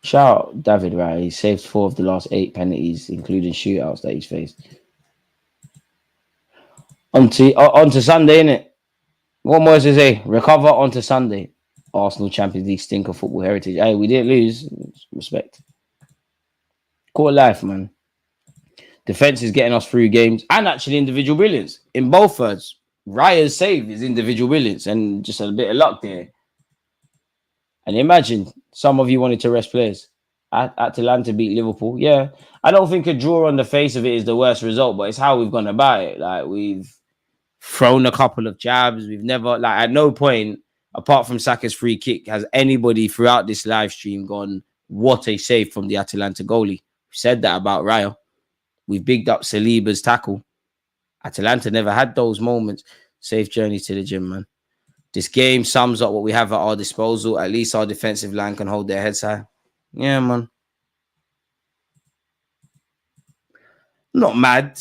Shout out David, right? He saved 4 of the last 8 penalties, including shootouts that he's faced. On to Sunday, innit? What more does it say? Recover onto Sunday. Arsenal Champions League stinker football heritage. Hey, we didn't lose. Respect. Core life, man. Defense is getting us through games and actually individual brilliance in both thirds. Raya's save is individual brilliance and just a bit of luck there. And imagine some of you wanted to rest players. Atalanta beat Liverpool. Yeah, I don't think a draw on the face of it is the worst result, but it's how we've gone about it. Like, we've thrown a couple of jabs. We've never, like, at no point, apart from Saka's free kick, has anybody throughout this live stream gone, what a save from the Atalanta goalie. We said that about Raya. We've bigged up Saliba's tackle. Atalanta never had those moments. Safe journey to the gym, man. This game sums up what we have at our disposal. At least our defensive line can hold their heads high. Yeah, man. Not mad.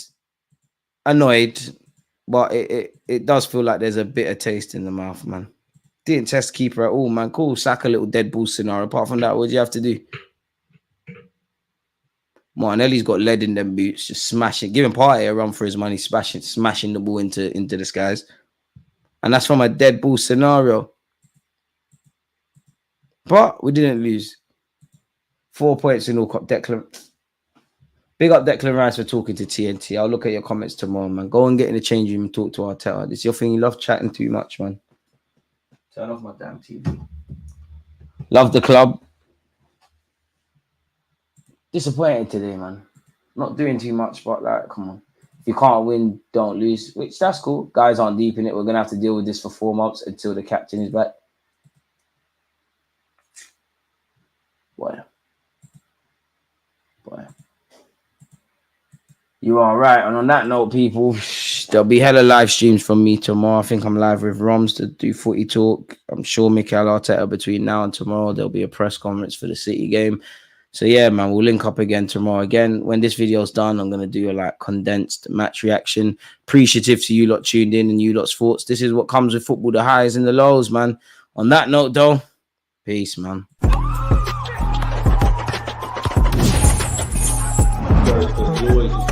Annoyed. But it does feel like there's a bitter taste in the mouth, man. Didn't test keeper at all, man. Cool, sack a little dead ball scenario. Apart from that, what do you have to do? Martinelli's got lead in them boots, just smashing, giving Partey a run for his money, smashing the ball into the skies. And that's from a dead ball scenario. But we didn't lose. 4 points in all. Big up Declan Rice for talking to TNT. I'll look at your comments tomorrow, man. Go and get in the change room and talk to Arteta. This is your thing. You love chatting too much, man. Turn off my damn TV. Love the club. Disappointed today, man. Not doing too much, but like, come on. If you can't win, don't lose. Which, that's cool. Guys aren't deep in it. We're going to have to deal with this for 4 months until the captain is back. Boy. You are right. And on that note, people, there'll be hella live streams from me tomorrow. I think I'm live with Roms to do footy talk. I'm sure Mikel Arteta between now and tomorrow. There'll be a press conference for the City game. So yeah, man, we'll link up again tomorrow. Again, when this video's done, I'm going to do a like condensed match reaction. Appreciative to you lot tuned in and you lot's thoughts. This is what comes with football, the highs and the lows, man. On that note, though, peace, man. Always